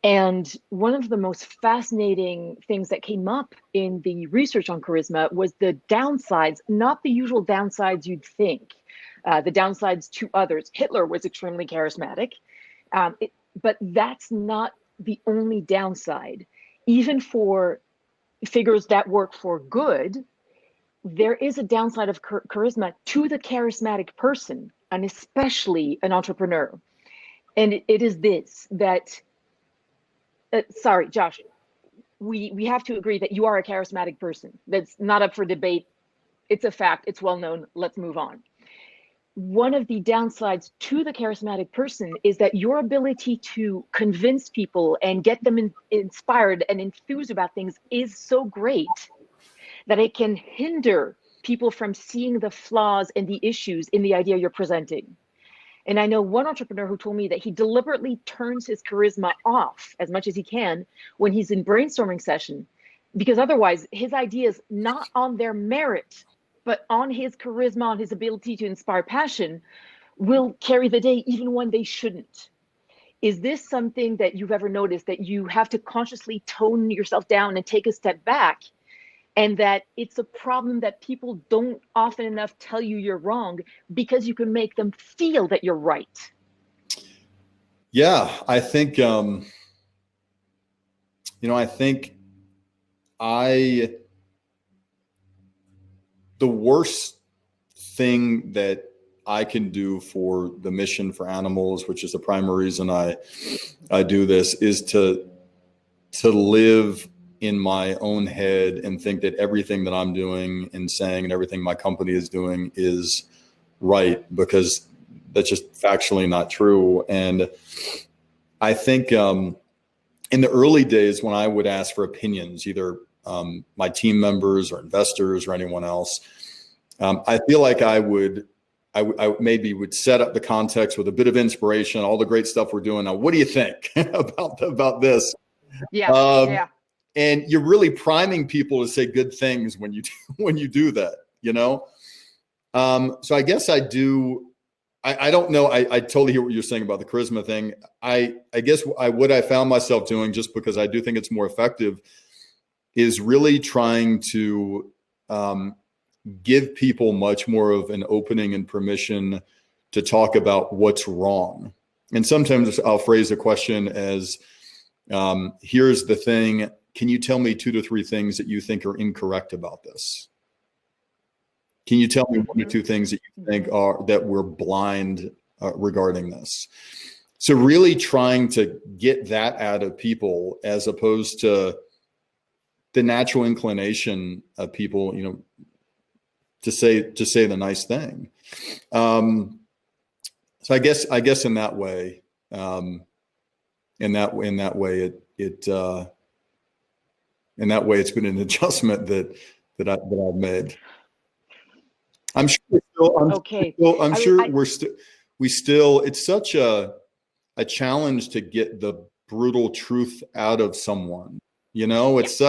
And one of the most fascinating things that came up in the research on charisma was the downsides, not the usual downsides you'd think, the downsides to others. Hitler was extremely charismatic, but that's not the only downside. Even for figures that work for good, there is a downside of charisma to the charismatic person, and especially an entrepreneur. And it is this, that sorry, Josh, we have to agree that you are a charismatic person. That's not up for debate. It's a fact. It's well known. Let's move on. one of the downsides to the charismatic person is that your ability to convince people and get them inspired and enthused about things is so great that it can hinder people from seeing the flaws and the issues in the idea you're presenting. And I know one entrepreneur who told me that he deliberately turns his charisma off as much as he can when he's in brainstorming session, because otherwise his ideas, not on their merit, but on his charisma, on his ability to inspire passion, will carry the day even when they shouldn't. Is this something that you've ever noticed, that you have to consciously tone yourself down and take a step back, and that it's a problem that people don't often enough tell you you're wrong because you can make them feel that you're right? Yeah, I think, the worst thing that I can do for the mission for animals, which is the primary reason I do this, is to live in my own head and think that everything that I'm doing and saying and everything my company is doing is right, because that's just factually not true. And I think in the early days when I would ask for opinions, either my team members or investors or anyone else, I feel like I maybe would set up the context with a bit of inspiration, all the great stuff we're doing. Now, what do you think about this? Yeah. And you're really priming people to say good things when you do that, you know? So I guess I do. I don't know. I totally hear what you're saying about the charisma thing. I guess what I found myself doing, just because I do think it's more effective, is really trying to give people much more of an opening and permission to talk about what's wrong. And sometimes I'll phrase a question as, here's the thing. Can you tell me 2 to 3 things that you think are incorrect about this? Can you tell me 1 or 2 things that you think that we're blind regarding this? So really trying to get that out of people, as opposed to the natural inclination of people, to say the nice thing. So I guess in that way, it's been an adjustment that I've made. I'm sure it's such a challenge to get the brutal truth out of someone. It's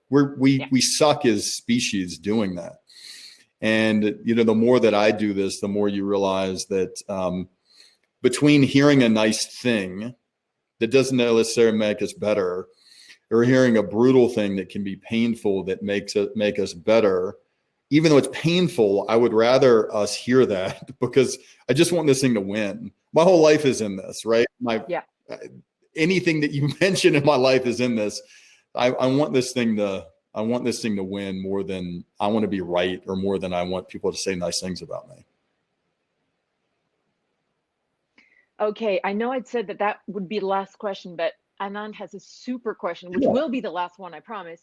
we suck as species doing that. And the more that I do this, the more you realize that between hearing a nice thing that doesn't necessarily make us better, or hearing a brutal thing that can be painful that make us better, even though it's painful, I would rather us hear that, because I just want this thing to win. My whole life is in this, right? Anything that you mention in my life is in this. I want this thing to win more than I want to be right, or more than I want people to say nice things about me. Okay, I know I'd said that would be the last question, but Anand has a super question, which will be the last one, I promise.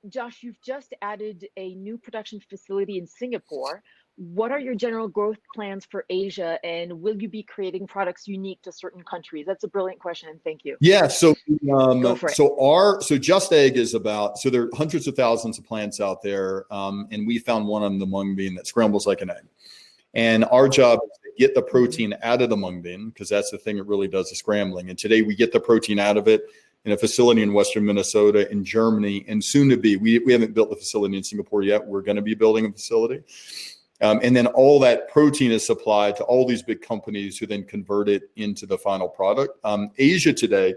Josh, you've just added a new production facility in Singapore. What are your general growth plans for Asia, and will you be creating products unique to certain countries? That's a brilliant question, and thank you. Yeah, so Go for it. So Just Egg is about, so there are hundreds of thousands of plants out there, and we found one on the mung bean that scrambles like an egg. And our job is to get the protein out of the mung bean, because that's the thing that really does the scrambling. And today we get the protein out of it in a facility in Western Minnesota, in Germany, and soon to be. We haven't built the facility in Singapore yet. We're going to be building a facility. And then all that protein is supplied to all these big companies who then convert it into the final product. Asia today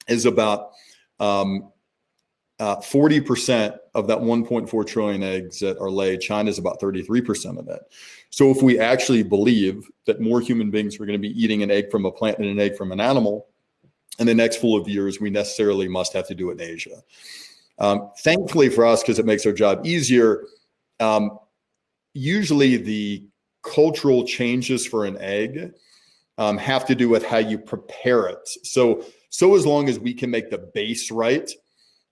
is about 40% of that 1.4 trillion eggs that are laid. China is about 33% of that. So if we actually believe that more human beings are going to be eating an egg from a plant and an egg from an animal in the next full of years, we necessarily must have to do it in Asia. Thankfully for us, because it makes our job easier, usually the cultural changes for an egg have to do with how you prepare it. So as long as we can make the base right,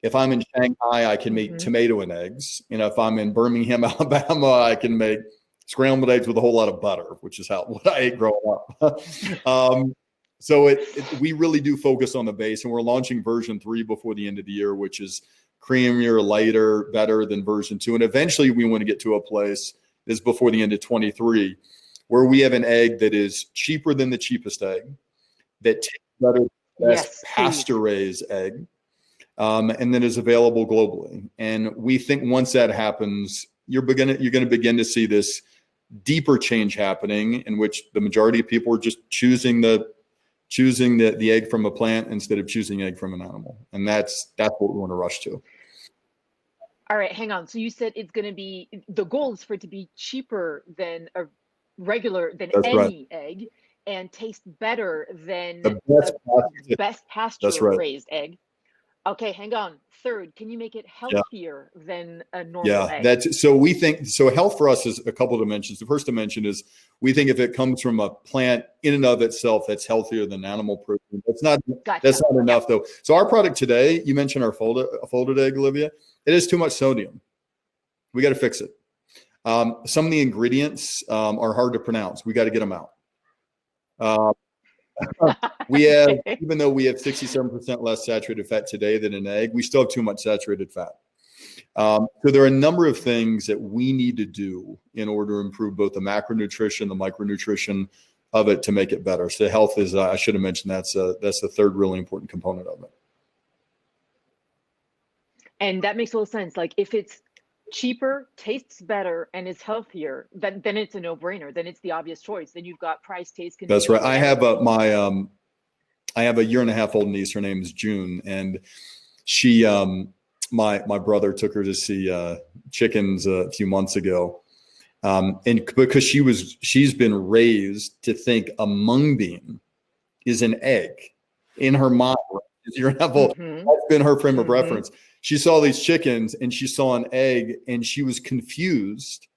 if I'm in Shanghai, I can make tomato and eggs. If I'm in Birmingham, Alabama, I can make scrambled eggs with a whole lot of butter, which is what I ate growing up. So we really do focus on the base, and we're launching version 3 before the end of the year, which is creamier, lighter, better than version 2. And eventually we want to get to a place, is before the end of 23, where we have an egg that is cheaper than the cheapest egg, that tastes better than the best pasture-raised egg, and that is available globally. And we think once that happens, you're going to begin to see this deeper change happening, in which the majority of people are just choosing the egg from a plant instead of choosing egg from an animal. And that's what we want to rush to. All right, hang on. So you said it's going to be, the goal is for it to be cheaper than any egg, and taste better than the best pasture raised egg. Okay, hang on. Third, can you make it healthier than a normal egg? So we think, so health for us is a couple of dimensions. The first dimension is, we think if it comes from a plant in and of itself that's healthier than animal protein, that's not enough though. So our product today, you mentioned our folded egg, Olivia, it has too much sodium. We got to fix it. Some of the ingredients are hard to pronounce. We got to get them out. We have, even though we have 67% less saturated fat today than an egg, we still have too much saturated fat. So there are a number of things that we need to do in order to improve both the macronutrition, the micronutrition of it, to make it better. So health is, I should have mentioned, that's the third really important component of it. And that makes a little sense. Like, if it's cheaper, tastes better, and is healthier, then it's a no-brainer. Then it's the obvious choice. Then you've got price, taste, convenience. That's right. I have I have a 1.5-year-old niece. Her name is June, and she, my brother took her to see chickens a few months ago, and because she's been raised to think a mung bean is an egg in her mind. That's been her frame of reference. She saw these chickens and she saw an egg, and she was confused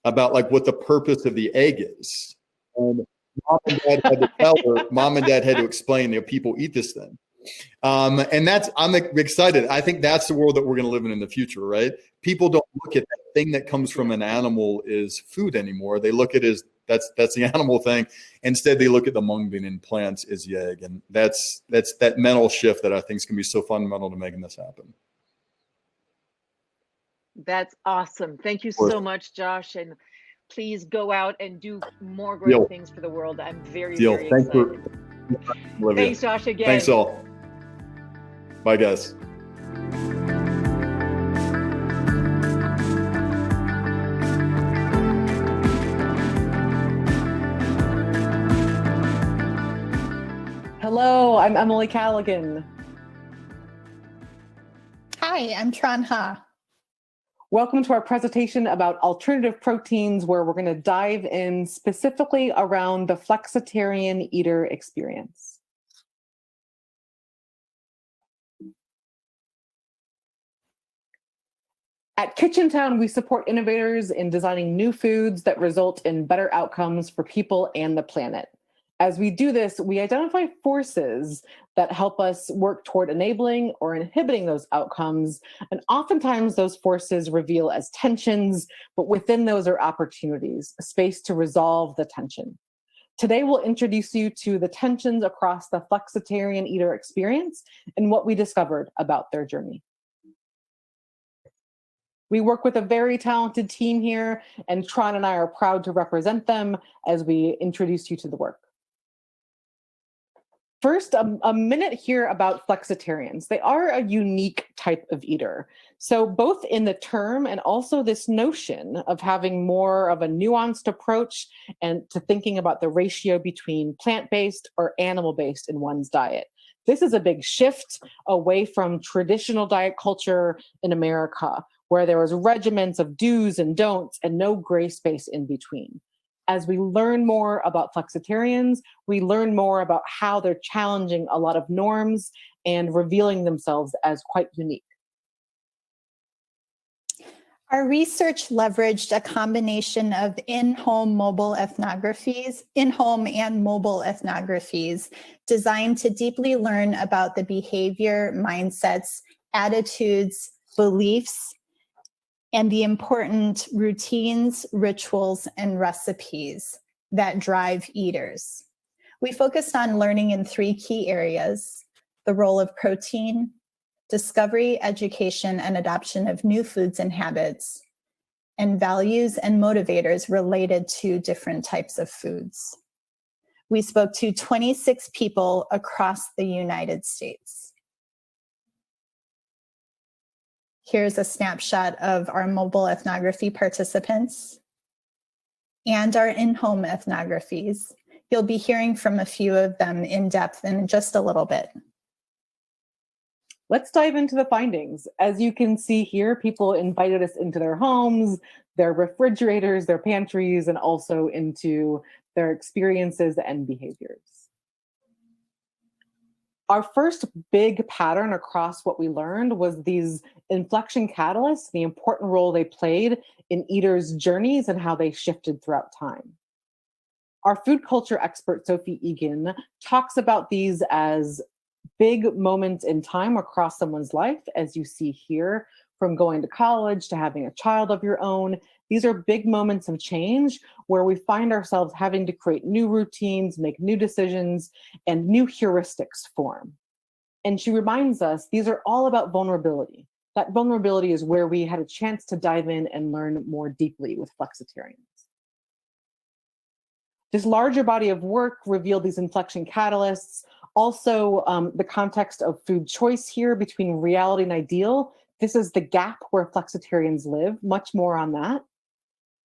about like what the purpose of the egg is. And mom and dad had to tell her, mom and dad had to explain that people eat this thing. And I'm excited. I think that's the world that we're going to live in the future, right? People don't look at that thing that comes from an animal as food anymore. They look at it as that's the animal thing. Instead, they look at the mung bean and plants as the egg. And that's that mental shift that I think is going to be so fundamental to making this happen. That's awesome. Thank you so much, Josh. And please go out and do more great things for the world. I'm very, very excited. Thanks, Josh, again. Thanks all. Bye, guys. Hello, I'm Emily Callaghan. Hi, I'm Tran Ha. Welcome to our presentation about alternative proteins, where we're going to dive in specifically around the flexitarian eater experience. At KitchenTown, we support innovators in designing new foods that result in better outcomes for people and the planet. As we do this, we identify forces that help us work toward enabling or inhibiting those outcomes. And oftentimes those forces reveal as tensions, but within those are opportunities, a space to resolve the tension. Today, we'll introduce you to the tensions across the flexitarian eater experience and what we discovered about their journey. We work with a very talented team here, and Tran and I are proud to represent them as we introduce you to the work. First, a minute here about flexitarians. They are a unique type of eater. So both in the term and also this notion of having more of a nuanced approach and to thinking about the ratio between plant-based or animal-based in one's diet. This is a big shift away from traditional diet culture in America, where there was regiments of do's and don'ts and no gray space in between. As we learn more about flexitarians, we learn more about how they're challenging a lot of norms and revealing themselves as quite unique. Our research leveraged a combination of in-home and mobile ethnographies designed to deeply learn about the behavior, mindsets, attitudes, beliefs, and the important routines, rituals, and recipes that drive eaters. We focused on learning in 3 key areas: the role of protein, discovery, education, and adoption of new foods and habits, and values and motivators related to different types of foods. We spoke to 26 people across the United States. Here's a snapshot of our mobile ethnography participants and our in-home ethnographies. You'll be hearing from a few of them in depth in just a little bit. Let's dive into the findings. As you can see here, people invited us into their homes, their refrigerators, their pantries, and also into their experiences and behaviors. Our first big pattern across what we learned was these inflection catalysts, the important role they played in eaters' journeys and how they shifted throughout time. Our food culture expert, Sophie Egan, talks about these as big moments in time across someone's life, as you see here, from going to college to having a child of your own. These are big moments of change where we find ourselves having to create new routines, make new decisions, and new heuristics form. And she reminds us these are all about vulnerability. That vulnerability is where we had a chance to dive in and learn more deeply with flexitarians. This larger body of work revealed these inflection catalysts. Also, the context of food choice here between reality and ideal. This is the gap where flexitarians live, much more on that.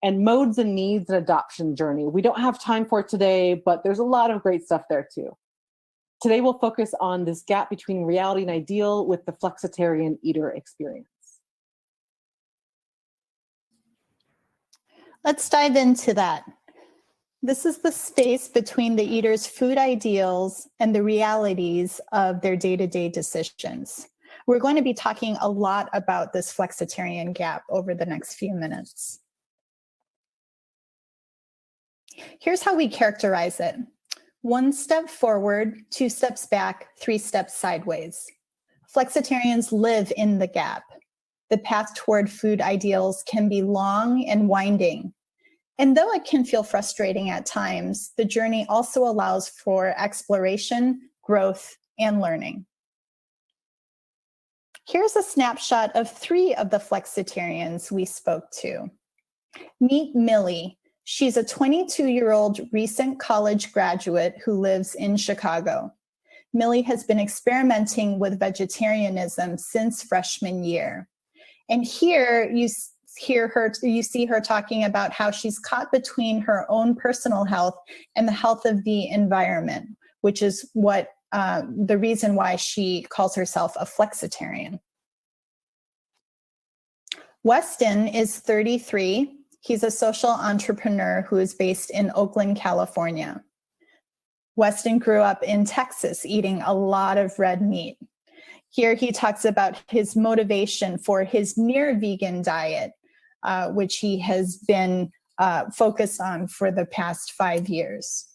And modes and needs and adoption journey. We don't have time for it today, but there's a lot of great stuff there too. Today we'll focus on this gap between reality and ideal with the flexitarian eater experience. Let's dive into that. This is the space between the eater's food ideals and the realities of their day-to-day decisions. We're going to be talking a lot about this flexitarian gap over the next few minutes. Here's how we characterize it. 1 step forward, 2 steps back, 3 steps sideways. Flexitarians live in the gap. The path toward food ideals can be long and winding. And though it can feel frustrating at times, the journey also allows for exploration, growth, and learning. Here's a snapshot of 3 of the flexitarians we spoke to. Meet Millie. She's a 22-year-old recent college graduate who lives in Chicago. Millie has been experimenting with vegetarianism since freshman year. And here you see her talking about how she's caught between her own personal health and the health of the environment, which is what the reason why she calls herself a flexitarian. Weston is 33. He's a social entrepreneur who is based in Oakland, California. Weston grew up in Texas eating a lot of red meat. Here he talks about his motivation for his near vegan diet, which he has been focused on for the past 5 years.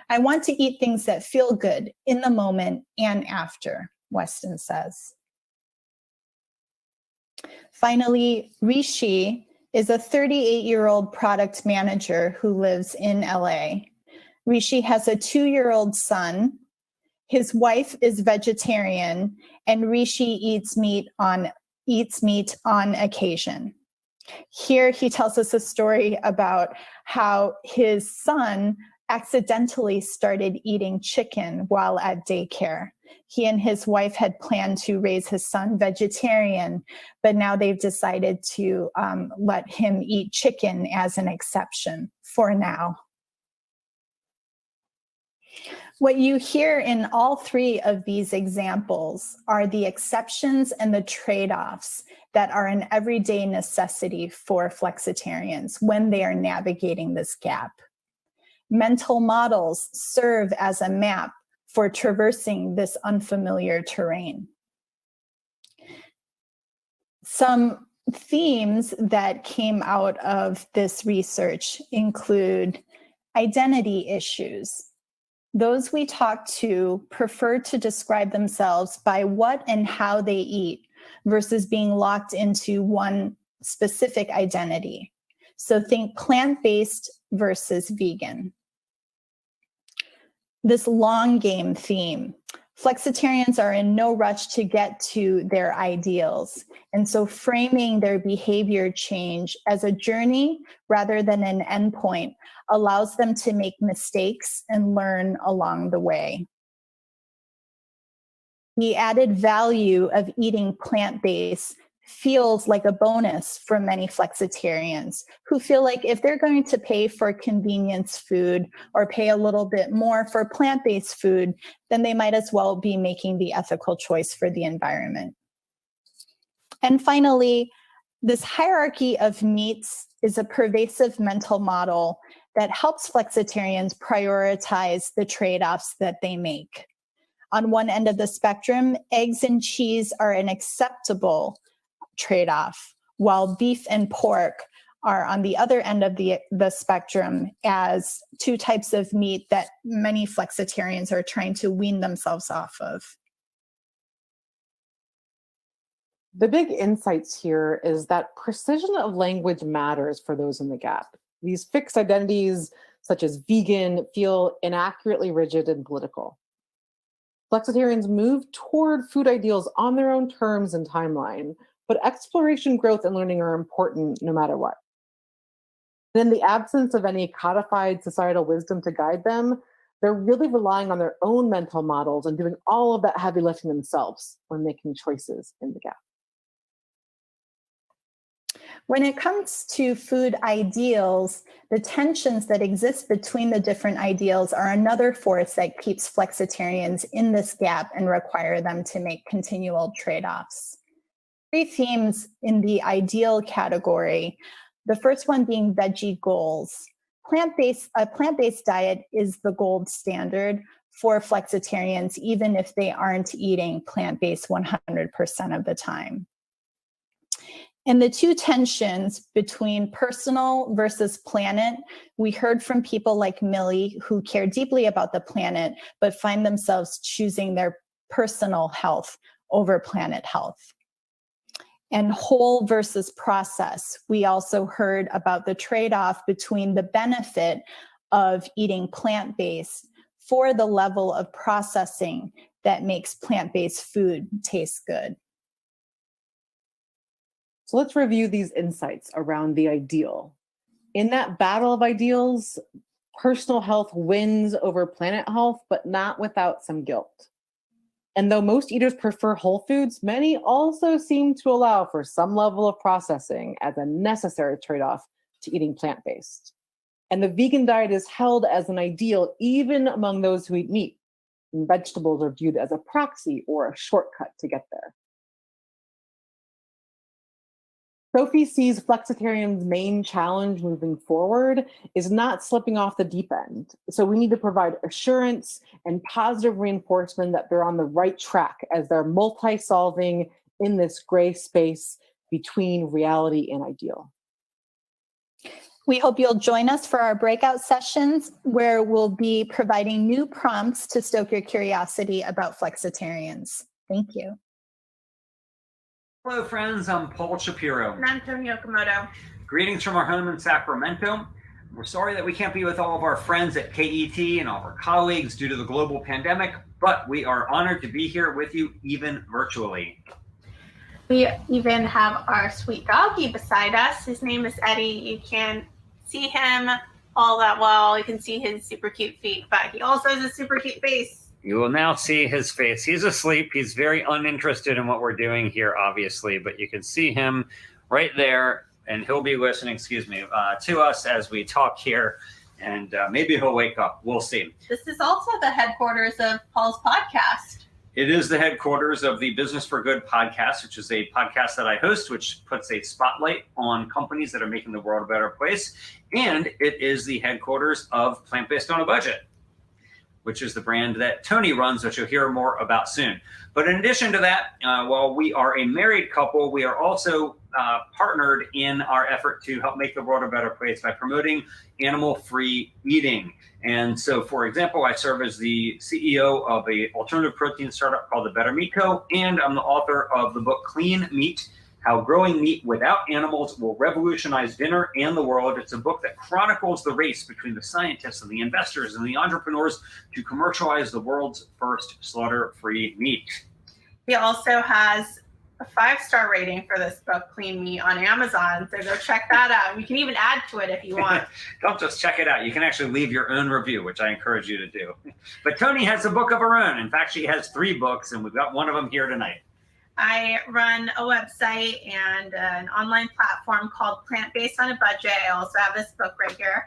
I want to eat things that feel good in the moment and after, Weston says. Finally, Rishi is a 38-year-old product manager who lives in LA. Rishi has a 2-year-old son. His wife is vegetarian, and Rishi eats meat on occasion. Here he tells us a story about how his son accidentally started eating chicken while at daycare. He and his wife had planned to raise his son vegetarian, but now they've decided to let him eat chicken as an exception for now. What you hear in all 3 of these examples are the exceptions and the trade-offs that are an everyday necessity for flexitarians when they are navigating this gap. Mental models serve as a map for traversing this unfamiliar terrain. Some themes that came out of this research include identity issues. Those we talked to prefer to describe themselves by what and how they eat versus being locked into one specific identity. So think plant-based versus vegan. This long game theme. Flexitarians are in no rush to get to their ideals. And so framing their behavior change as a journey rather than an endpoint allows them to make mistakes and learn along the way. The added value of eating plant-based feels like a bonus for many flexitarians who feel like if they're going to pay for convenience food or pay a little bit more for plant-based food, then they might as well be making the ethical choice for the environment. And finally, this hierarchy of meats is a pervasive mental model that helps flexitarians prioritize the trade-offs that they make. On one end of the spectrum, eggs and cheese are an acceptable trade-off, while beef and pork are on the other end of the spectrum as two types of meat that many flexitarians are trying to wean themselves off of. The big insights here is that precision of language matters for those in the gap. These fixed identities, such as vegan, feel inaccurately rigid and political. Flexitarians move toward food ideals on their own terms and timeline, but exploration, growth, and learning are important no matter what. In the absence of any codified societal wisdom to guide them, they're really relying on their own mental models and doing all of that heavy lifting themselves when making choices in the gap. When it comes to food ideals, the tensions that exist between the different ideals are another force that keeps flexitarians in this gap and require them to make continual trade-offs. Three themes in the ideal category, the first one being veggie goals. A plant-based diet is the gold standard for flexitarians, even if they aren't eating plant-based 100% of the time. And the two tensions between personal versus planet, we heard from people like Millie who care deeply about the planet, but find themselves choosing their personal health over planet health. And whole versus process. We also heard about the trade-off between the benefit of eating plant-based for the level of processing that makes plant-based food taste good. So let's review these insights around the ideal. In that battle of ideals, personal health wins over planet health, but not without some guilt. And though most eaters prefer whole foods, many also seem to allow for some level of processing as a necessary trade-off to eating plant-based. And the vegan diet is held as an ideal even among those who eat meat. And vegetables are viewed as a proxy or a shortcut to get there. Sophie sees flexitarians' main challenge moving forward is not slipping off the deep end. So we need to provide assurance and positive reinforcement that they're on the right track as they're multi-solving in this gray space between reality and ideal. We hope you'll join us for our breakout sessions where we'll be providing new prompts to stoke your curiosity about flexitarians. Thank you. Hello friends, I'm Paul Shapiro. And I'm Toni Okamoto. Greetings from our home in Sacramento. We're sorry that we can't be with all of our friends at KET and all of our colleagues due to the global pandemic, but we are honored to be here with you even virtually. We even have our sweet doggie beside us. His name is Eddie. You can't see him all that well. You can see his super cute feet, but he also has a super cute face. You will now see his face. He's asleep. He's very uninterested in what we're doing here, obviously, but you can see him right there, and he'll be listening, to us as we talk here, and maybe he'll wake up. We'll see. This is also the headquarters of Paul's podcast. It is the headquarters of the Business for Good podcast, which is a podcast that I host, which puts a spotlight on companies that are making the world a better place, and it is the headquarters of Plant-Based on a Budget, which is the brand that Toni runs, which you'll hear more about soon. But in addition to that, while we are a married couple, we are also partnered in our effort to help make the world a better place by promoting animal-free eating. And so, for example, I serve as the CEO of an alternative protein startup called the Better Meat Co., and I'm the author of the book Clean Meat, How Growing Meat Without Animals Will Revolutionize Dinner and the World. It's a book that chronicles the race between the scientists and the investors and the entrepreneurs to commercialize the world's first slaughter-free meat. He also has a 5-star rating for this book, Clean Meat, on Amazon. So go check that out. You can even add to it if you want. Don't just check it out. You can actually leave your own review, which I encourage you to do. But Toni has a book of her own. In fact, she has 3 books, and we've got one of them here tonight. I run a website and an online platform called Plant-Based on a Budget. I also have this book right here.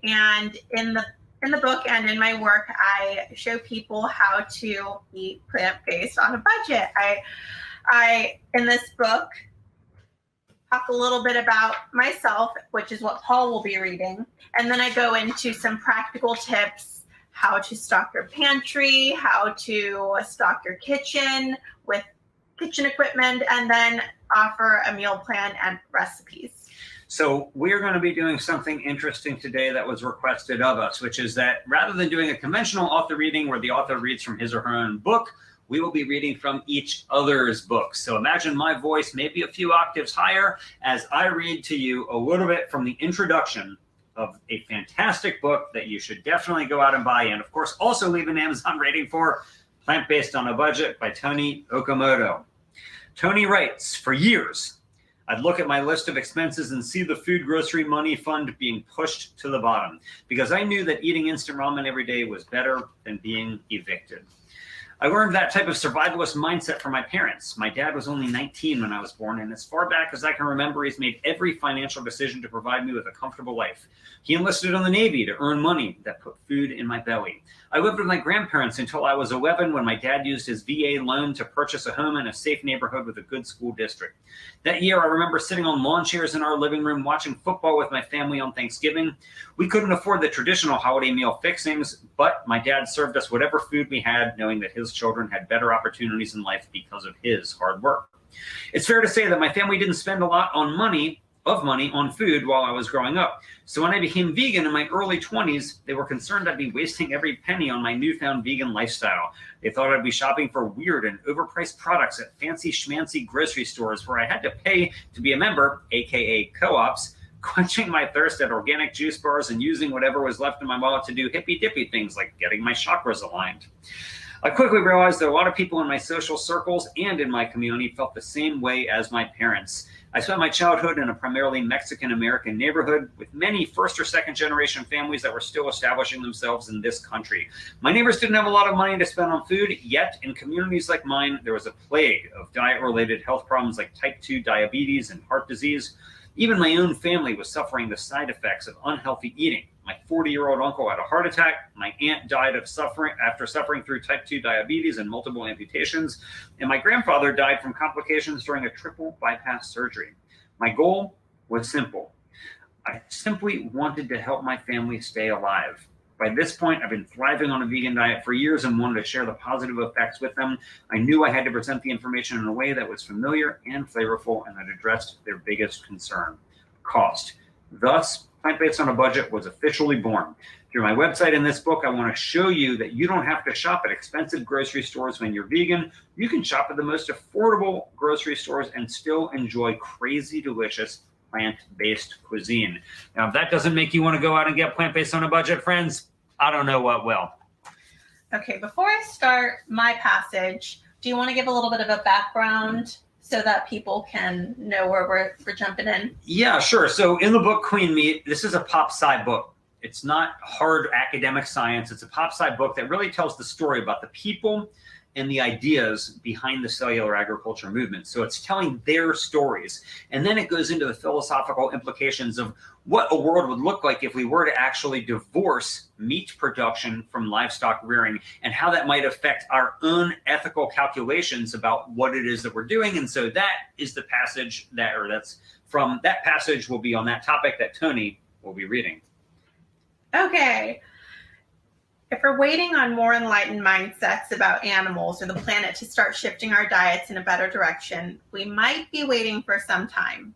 And in the book and in my work, I show people how to eat plant-based on a budget. I in this book, talk a little bit about myself, which is what Paul will be reading. And then I go into some practical tips, how to stock your pantry, how to stock your kitchen with kitchen equipment, and then offer a meal plan and recipes. So we're going to be doing something interesting today that was requested of us, which is that rather than doing a conventional author reading where the author reads from his or her own book, we will be reading from each other's books. So imagine my voice maybe a few octaves higher as I read to you a little bit from the introduction of a fantastic book that you should definitely go out and buy. And of course, also leave an Amazon rating for Plant-Based on a Budget by Toni Okamoto. Toni writes, for years, I'd look at my list of expenses and see the food grocery money fund being pushed to the bottom because I knew that eating instant ramen every day was better than being evicted. I learned that type of survivalist mindset from my parents. My dad was only 19 when I was born, and as far back as I can remember, he's made every financial decision to provide me with a comfortable life. He enlisted in the Navy to earn money that put food in my belly. I lived with my grandparents until I was 11 when my dad used his VA loan to purchase a home in a safe neighborhood with a good school district. That year, I remember sitting on lawn chairs in our living room watching football with my family on Thanksgiving. We couldn't afford the traditional holiday meal fixings, but my dad served us whatever food we had, knowing that his children had better opportunities in life because of his hard work. It's fair to say that my family didn't spend a lot on money on food while I was growing up. So when I became vegan in my early 20s, they were concerned I'd be wasting every penny on my newfound vegan lifestyle. They thought I'd be shopping for weird and overpriced products at fancy schmancy grocery stores where I had to pay to be a member, aka co-ops, quenching my thirst at organic juice bars and using whatever was left in my wallet to do hippy-dippy things like getting my chakras aligned. I quickly realized that a lot of people in my social circles and in my community felt the same way as my parents. I spent my childhood in a primarily Mexican-American neighborhood with many first or second generation families that were still establishing themselves in this country. My neighbors didn't have a lot of money to spend on food, yet in communities like mine, there was a plague of diet-related health problems like type 2 diabetes and heart disease. Even my own family was suffering the side effects of unhealthy eating. My 40-year-old uncle had a heart attack. My aunt died after suffering through type 2 diabetes and multiple amputations. And my grandfather died from complications during a triple bypass surgery. My goal was simple. I simply wanted to help my family stay alive. By this point, I've been thriving on a vegan diet for years and wanted to share the positive effects with them. I knew I had to present the information in a way that was familiar and flavorful and that addressed their biggest concern, cost. Thus, Plant-Based on a Budget was officially born. Through my website and this book, I want to show you that you don't have to shop at expensive grocery stores when you're vegan. You can shop at the most affordable grocery stores and still enjoy crazy delicious plant-based cuisine. Now, if that doesn't make you want to go out and get Plant-Based on a Budget, friends, I don't know what will. Okay, before I start my passage, do you want to give a little bit of a background so that people can know where we're jumping in? Yeah, sure. So in the book Clean Meat, this is a pop-sci book. It's not hard academic science. It's a pop-sci book that really tells the story about the people and the ideas behind the cellular agriculture movement. So it's telling their stories. And then it goes into the philosophical implications of what a world would look like if we were to actually divorce meat production from livestock rearing and how that might affect our own ethical calculations about what it is that we're doing. And so that is the passage that passage will be on that topic that Toni will be reading. Okay. If we're waiting on more enlightened mindsets about animals or the planet to start shifting our diets in a better direction, we might be waiting for some time.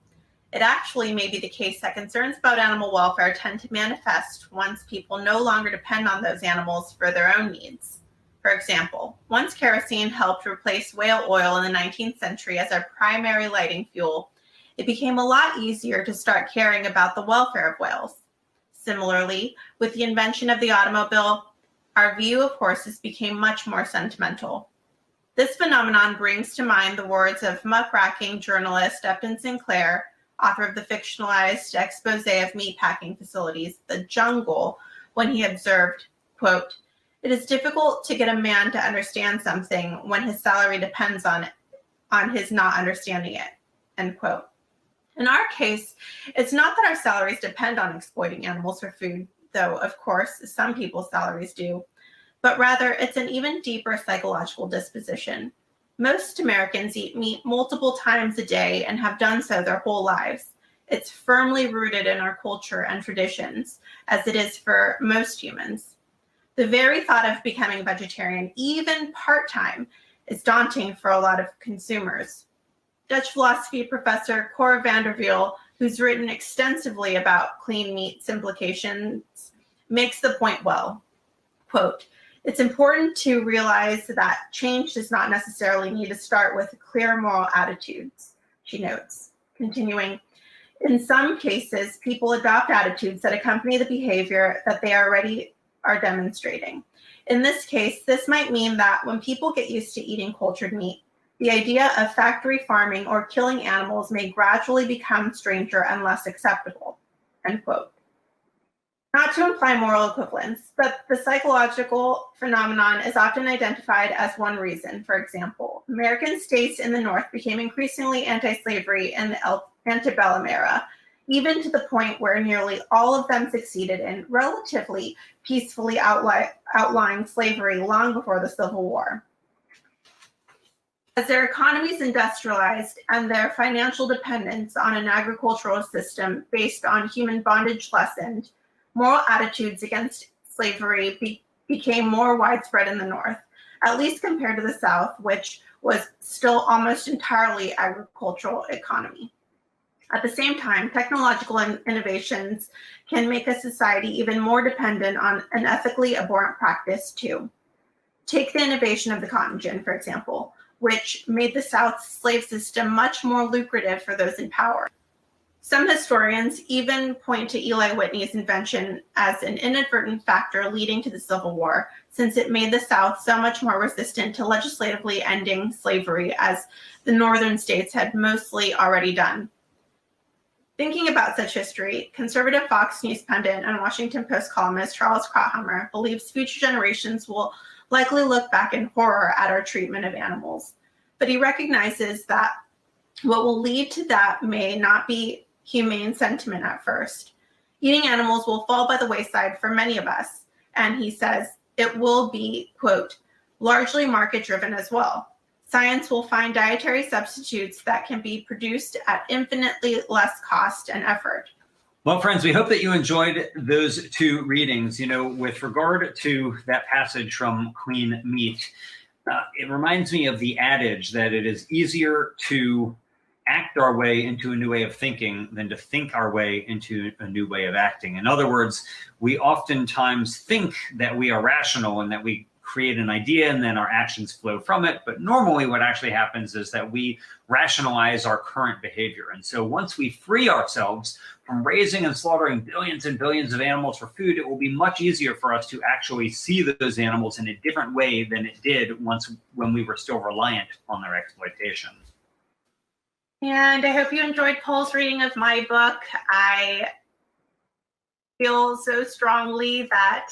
It actually may be the case that concerns about animal welfare tend to manifest once people no longer depend on those animals for their own needs. For example, once kerosene helped replace whale oil in the 19th century as our primary lighting fuel, it became a lot easier to start caring about the welfare of whales. Similarly, with the invention of the automobile, our view of horses became much more sentimental. This phenomenon brings to mind the words of muckraking journalist Upton Sinclair, author of the fictionalized expose of meatpacking facilities, The Jungle, when he observed, quote, "It is difficult to get a man to understand something when his salary depends on his not understanding it," end quote. In our case, it's not that our salaries depend on exploiting animals for food, though, of course, some people's salaries do, but rather it's an even deeper psychological disposition. Most Americans eat meat multiple times a day and have done so their whole lives. It's firmly rooted in our culture and traditions, as it is for most humans. The very thought of becoming vegetarian, even part-time, is daunting for a lot of consumers. Dutch philosophy professor Cor van der Wiel, who's written extensively about clean meat's implications, makes the point well. Quote, "It's important to realize that change does not necessarily need to start with clear moral attitudes," she notes, continuing, "In some cases, people adopt attitudes that accompany the behavior that they already are demonstrating. In this case, this might mean that when people get used to eating cultured meat, the idea of factory farming or killing animals may gradually become stranger and less acceptable," end quote. Not to imply moral equivalence, but the psychological phenomenon is often identified as one reason. For example, American states in the North became increasingly anti-slavery in the antebellum era, even to the point where nearly all of them succeeded in relatively peacefully outlawing slavery long before the Civil War. As their economies industrialized and their financial dependence on an agricultural system based on human bondage lessened, moral attitudes against slavery became more widespread in the North, at least compared to the South, which was still almost entirely agricultural economy. At the same time, technological innovations can make a society even more dependent on an ethically abhorrent practice too. Take the innovation of the cotton gin, for example, which made the South's slave system much more lucrative for those in power. Some historians even point to Eli Whitney's invention as an inadvertent factor leading to the Civil War, since it made the South so much more resistant to legislatively ending slavery, as the northern states had mostly already done. Thinking about such history, conservative Fox News pundit and Washington Post columnist Charles Krauthammer believes future generations will likely look back in horror at our treatment of animals. But he recognizes that what will lead to that may not be humane sentiment at first. Eating animals will fall by the wayside for many of us, and he says it will be, quote, "largely market-driven as well. Science will find dietary substitutes that can be produced at infinitely less cost and effort." Well, friends, we hope that you enjoyed those two readings. You know, with regard to that passage from Clean Meat, it reminds me of the adage that it is easier to act our way into a new way of thinking than to think our way into a new way of acting. In other words, we oftentimes think that we are rational and that we create an idea and then our actions flow from it. But normally what actually happens is that we rationalize our current behavior. And so once we free ourselves from raising and slaughtering billions and billions of animals for food, it will be much easier for us to actually see those animals in a different way than it did when we were still reliant on their exploitation. And I hope you enjoyed Paul's reading of my book. I feel so strongly that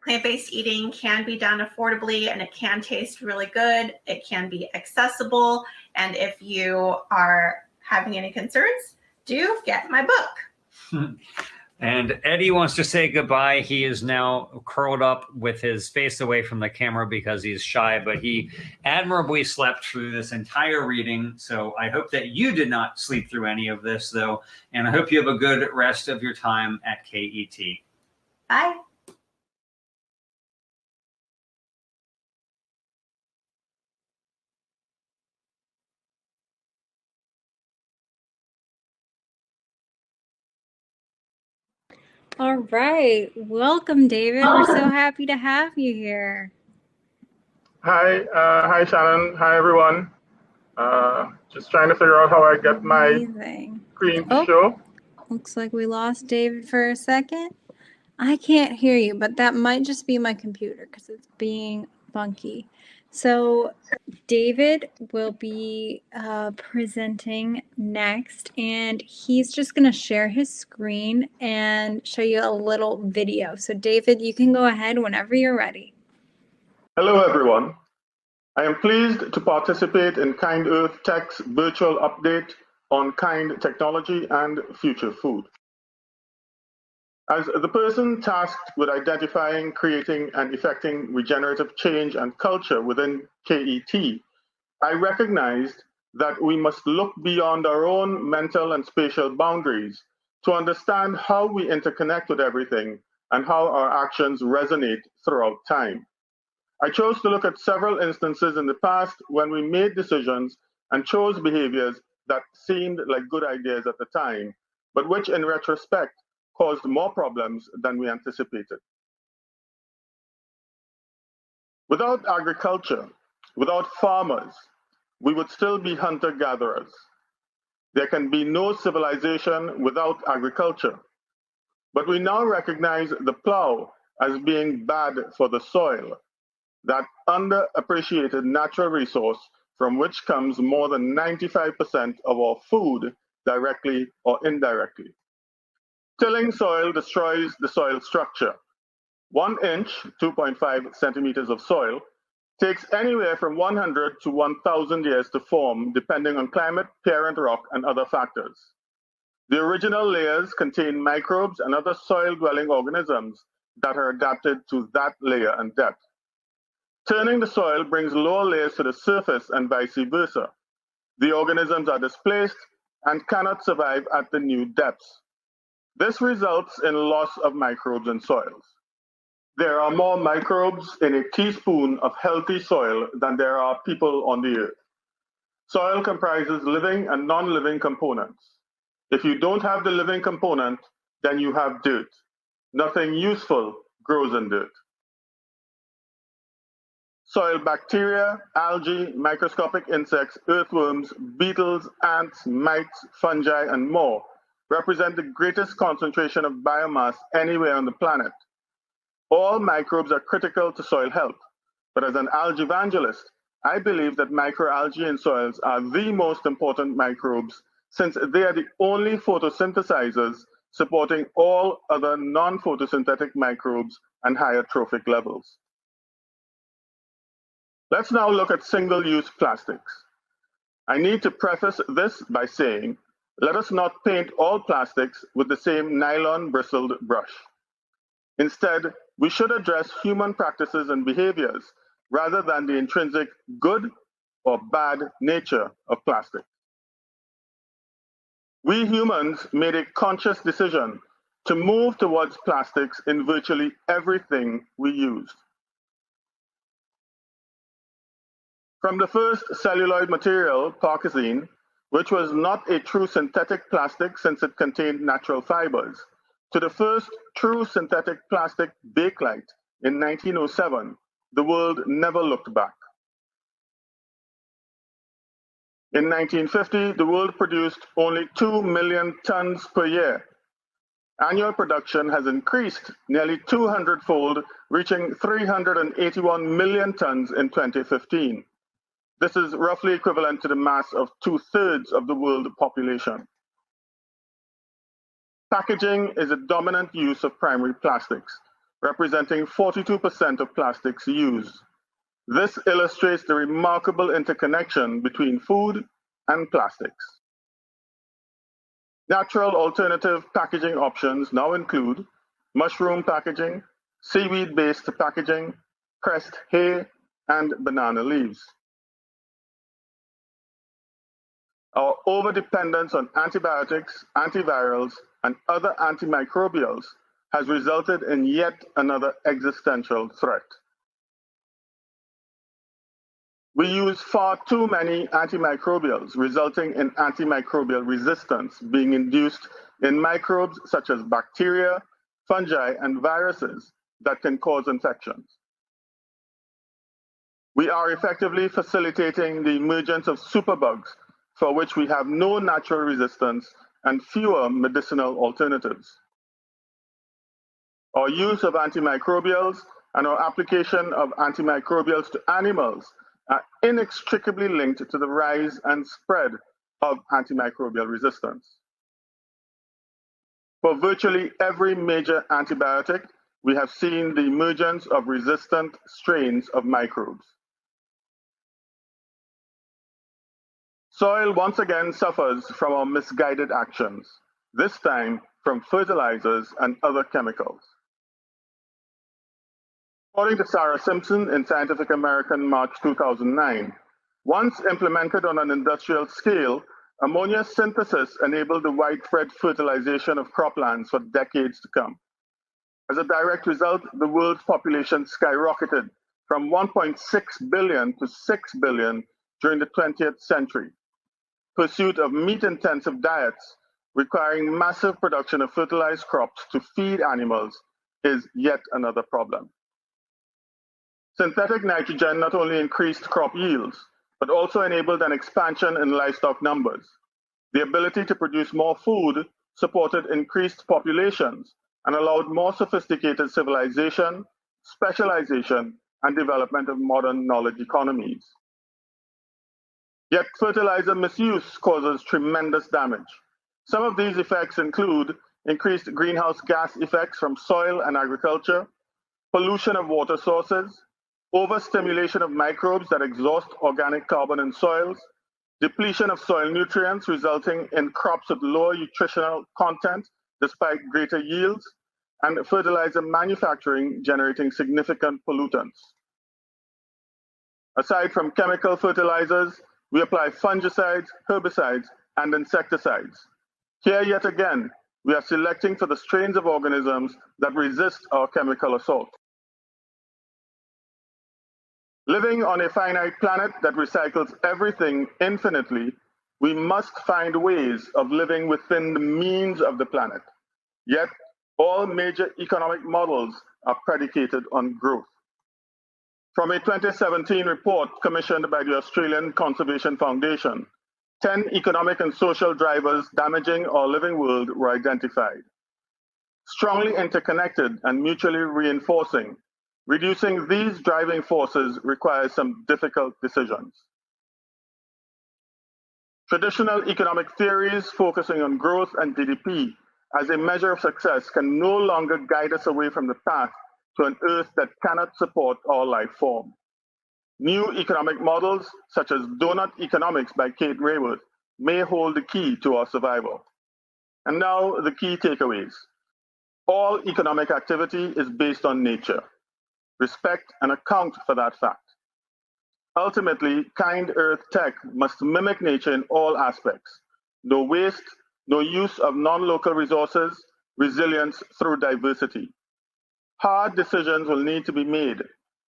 plant-based eating can be done affordably and it can taste really good. It can be accessible. And if you are having any concerns, do get my book. And Eddie wants to say goodbye. He is now curled up with his face away from the camera because he's shy, but he admirably slept through this entire reading. So I hope that you did not sleep through any of this, though. And I hope you have a good rest of your time at KET. Bye. All right. Welcome, David. We're so happy to have you here. Hi Shannon. Hi everyone. Just trying to figure out how I get my Amazing. screen to Oh, show. looks like we lost David for a second. I can't hear you, but that might just be my computer because it's being funky. So David will be presenting next, and he's just going to share his screen and show you a little video. So David, you can go ahead whenever you're ready. Hello everyone. I am pleased to participate in Kind Earth Tech's virtual update on kind technology and future food. As the person tasked with identifying, creating, and effecting regenerative change and culture within KET, I recognized that we must look beyond our own mental and spatial boundaries to understand how we interconnect with everything and how our actions resonate throughout time. I chose to look at several instances in the past when we made decisions and chose behaviors that seemed like good ideas at the time, but which in retrospect caused more problems than we anticipated. Without agriculture, without farmers, we would still be hunter-gatherers. There can be no civilization without agriculture. But we now recognize the plow as being bad for the soil, that underappreciated natural resource from which comes more than 95% of our food directly or indirectly. Tilling soil destroys the soil structure. 1 inch, 2.5 centimeters of soil, takes anywhere from 100 to 1,000 years to form, depending on climate, parent rock, and other factors. The original layers contain microbes and other soil-dwelling organisms that are adapted to that layer and depth. Turning the soil brings lower layers to the surface and vice versa. The organisms are displaced and cannot survive at the new depths. This results in loss of microbes in soils. There are more microbes in a teaspoon of healthy soil than there are people on the earth. Soil comprises living and non-living components. If you don't have the living component, then you have dirt. Nothing useful grows in dirt. Soil bacteria, algae, microscopic insects, earthworms, beetles, ants, mites, fungi, and more represent the greatest concentration of biomass anywhere on the planet. All microbes are critical to soil health, but as an algae evangelist, I believe that microalgae in soils are the most important microbes since they are the only photosynthesizers supporting all other non-photosynthetic microbes and higher trophic levels. Let's now look at single-use plastics. I need to preface this by saying, let us not paint all plastics with the same nylon bristled brush. Instead, we should address human practices and behaviors rather than the intrinsic good or bad nature of plastic. We humans made a conscious decision to move towards plastics in virtually everything we use. From the first celluloid material, Parkazine, which was not a true synthetic plastic since it contained natural fibers, to the first true synthetic plastic Bakelite in 1907, the world never looked back. In 1950, the world produced only 2 million tons per year. Annual production has increased nearly 200-fold, reaching 381 million tons in 2015. This is roughly equivalent to the mass of 2/3 of the world population. Packaging is a dominant use of primary plastics, representing 42% of plastics used. This illustrates the remarkable interconnection between food and plastics. Natural alternative packaging options now include mushroom packaging, seaweed-based packaging, pressed hay, and banana leaves. Our overdependence on antibiotics, antivirals, and other antimicrobials has resulted in yet another existential threat. We use far too many antimicrobials, resulting in antimicrobial resistance being induced in microbes such as bacteria, fungi, and viruses that can cause infections. We are effectively facilitating the emergence of superbugs for which we have no natural resistance and fewer medicinal alternatives. Our use of antimicrobials and our application of antimicrobials to animals are inextricably linked to the rise and spread of antimicrobial resistance. For virtually every major antibiotic, we have seen the emergence of resistant strains of microbes. Soil once again suffers from our misguided actions, this time from fertilizers and other chemicals. According to Sarah Simpson in Scientific American, March 2009, once implemented on an industrial scale, ammonia synthesis enabled the widespread fertilization of croplands for decades to come. As a direct result, the world's population skyrocketed from 1.6 billion to 6 billion during the 20th century. Pursuit of meat-intensive diets requiring massive production of fertilized crops to feed animals is yet another problem. Synthetic nitrogen not only increased crop yields, but also enabled an expansion in livestock numbers. The ability to produce more food supported increased populations and allowed more sophisticated civilization, specialization, and development of modern knowledge economies. Yet fertilizer misuse causes tremendous damage. Some of these effects include increased greenhouse gas effects from soil and agriculture, pollution of water sources, overstimulation of microbes that exhaust organic carbon in soils, depletion of soil nutrients resulting in crops with lower nutritional content despite greater yields, and fertilizer manufacturing generating significant pollutants. Aside from chemical fertilizers, we apply fungicides, herbicides, and insecticides. Here yet again, we are selecting for the strains of organisms that resist our chemical assault. Living on a finite planet that recycles everything infinitely, we must find ways of living within the means of the planet. Yet, all major economic models are predicated on growth. From a 2017 report commissioned by the Australian Conservation Foundation, 10 economic and social drivers damaging our living world were identified. Strongly interconnected and mutually reinforcing, reducing these driving forces requires some difficult decisions. Traditional economic theories focusing on growth and GDP as a measure of success can no longer guide us away from the path to an Earth that cannot support our life form. New economic models, such as donut economics by Kate Raworth, may hold the key to our survival. And now the key takeaways. All economic activity is based on nature. Respect and account for that fact. Ultimately, kind Earth tech must mimic nature in all aspects. No waste, no use of non-local resources, resilience through diversity. Hard decisions will need to be made.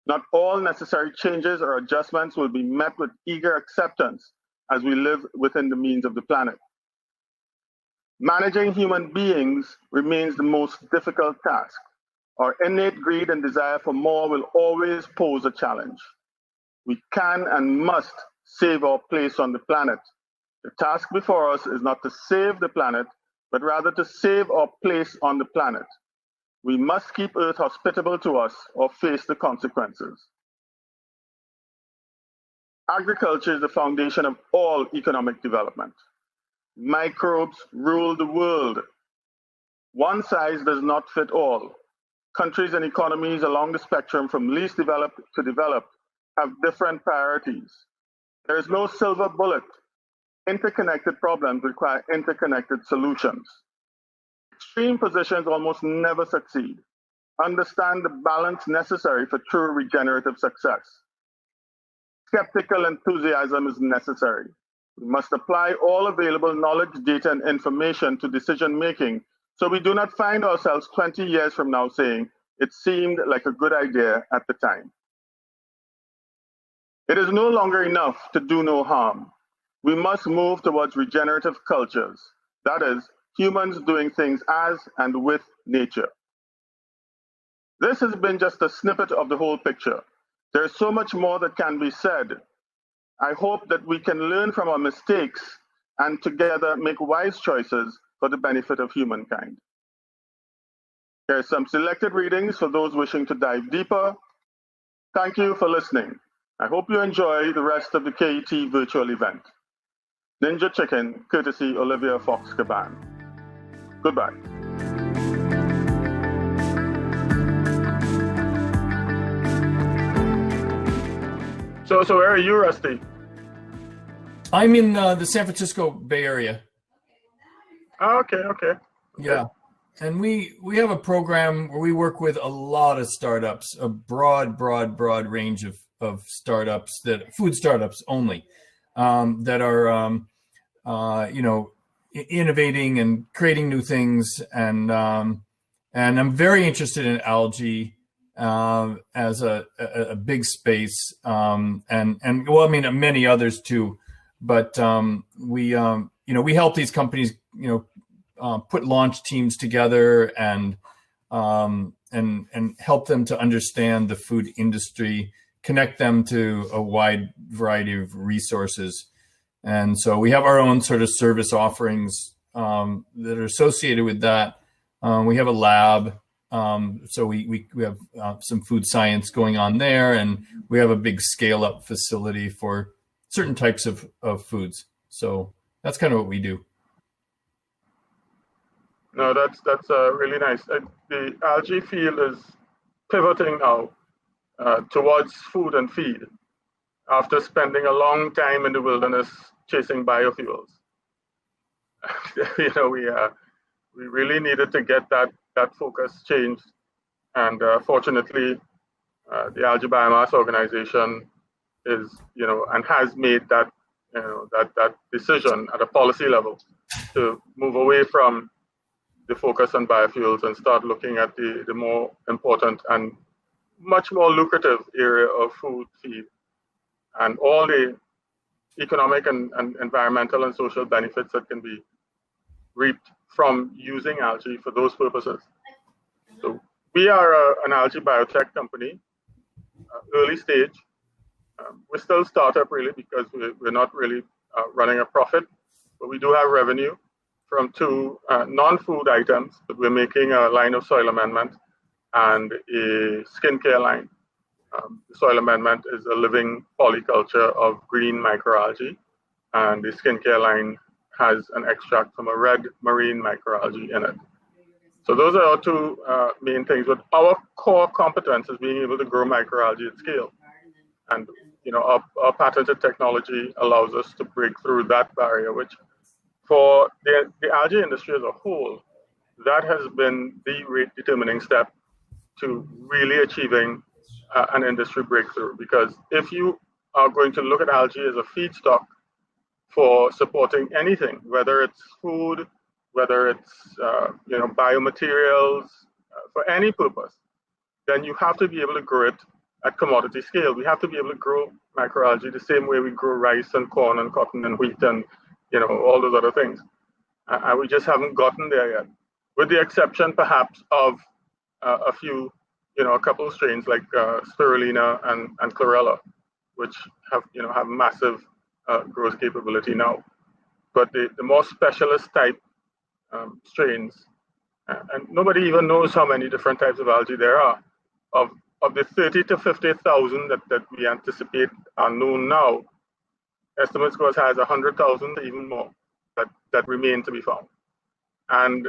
Not all necessary changes or adjustments will be met with eager acceptance as we live within the means of the planet. Managing human beings remains the most difficult task. Our innate greed and desire for more will always pose a challenge. We can and must save our place on the planet. The task before us is not to save the planet, but rather to save our place on the planet. We must keep Earth hospitable to us or face the consequences. Agriculture is the foundation of all economic development. Microbes rule the world. One size does not fit all. Countries and economies along the spectrum from least developed to developed have different priorities. There is no silver bullet. Interconnected problems require interconnected solutions. Extreme positions almost never succeed. Understand the balance necessary for true regenerative success. Skeptical enthusiasm is necessary. We must apply all available knowledge, data, and information to decision-making so we do not find ourselves 20 years from now saying, it seemed like a good idea at the time. It is no longer enough to do no harm. We must move towards regenerative cultures. That is, humans doing things as and with nature. This has been just a snippet of the whole picture. There's so much more that can be said. I hope that we can learn from our mistakes and together make wise choices for the benefit of humankind. Here are some selected readings for those wishing to dive deeper. Thank you for listening. I hope you enjoy the rest of the KET virtual event. Ninja Chicken, courtesy Olivia Fox Cabane. Goodbye. So where are you, Rusty? I'm in the San Francisco Bay Area. Oh, okay. Yeah. And we have a program where we work with a lot of startups, a broad range of startups, food startups only, that are, innovating and creating new things. And I'm very interested in algae as a big space, and many others too. But we help these companies, put launch teams together and help them to understand the food industry, connect them to a wide variety of resources. And so we have our own sort of service offerings that are associated with that. We have a lab, so we have some food science going on there, and we have a big scale-up facility for certain types of foods. So that's kind of what we do. No, that's really nice. The algae field is pivoting now towards food and feed after spending a long time in the wilderness chasing biofuels. We really needed to get that focus changed, and fortunately, the Algae Biomass Organization is and has made that that decision at a policy level to move away from the focus on biofuels and start looking at the more important and much more lucrative area of food, feed, and all the economic and environmental and social benefits that can be reaped from using algae for those purposes. So we are an algae biotech company, early stage. We're still startup really because we're not really running a profit, but we do have revenue from two non-food items. But we're making a line of soil amendment and a skincare line. The soil amendment is a living polyculture of green microalgae, and the skincare line has an extract from a red marine microalgae in it. So those are our two main things. But our core competence is being able to grow microalgae at scale. And our patented technology allows us to break through that barrier, which for the algae industry as a whole, that has been the rate determining step to really achieving an industry breakthrough. Because if you are going to look at algae as a feedstock for supporting anything, whether it's food, whether it's biomaterials, for any purpose, then you have to be able to grow it at commodity scale. We have to be able to grow microalgae the same way we grow rice and corn and cotton and wheat and all those other things. And we just haven't gotten there yet, with the exception perhaps of a few, a couple of strains like spirulina and chlorella, which have massive growth capability now. But the more specialist type strains, and nobody even knows how many different types of algae there are. Of the 30 to 50,000 that we anticipate are known now, estimates go as high as 100,000, even more, that remain to be found. And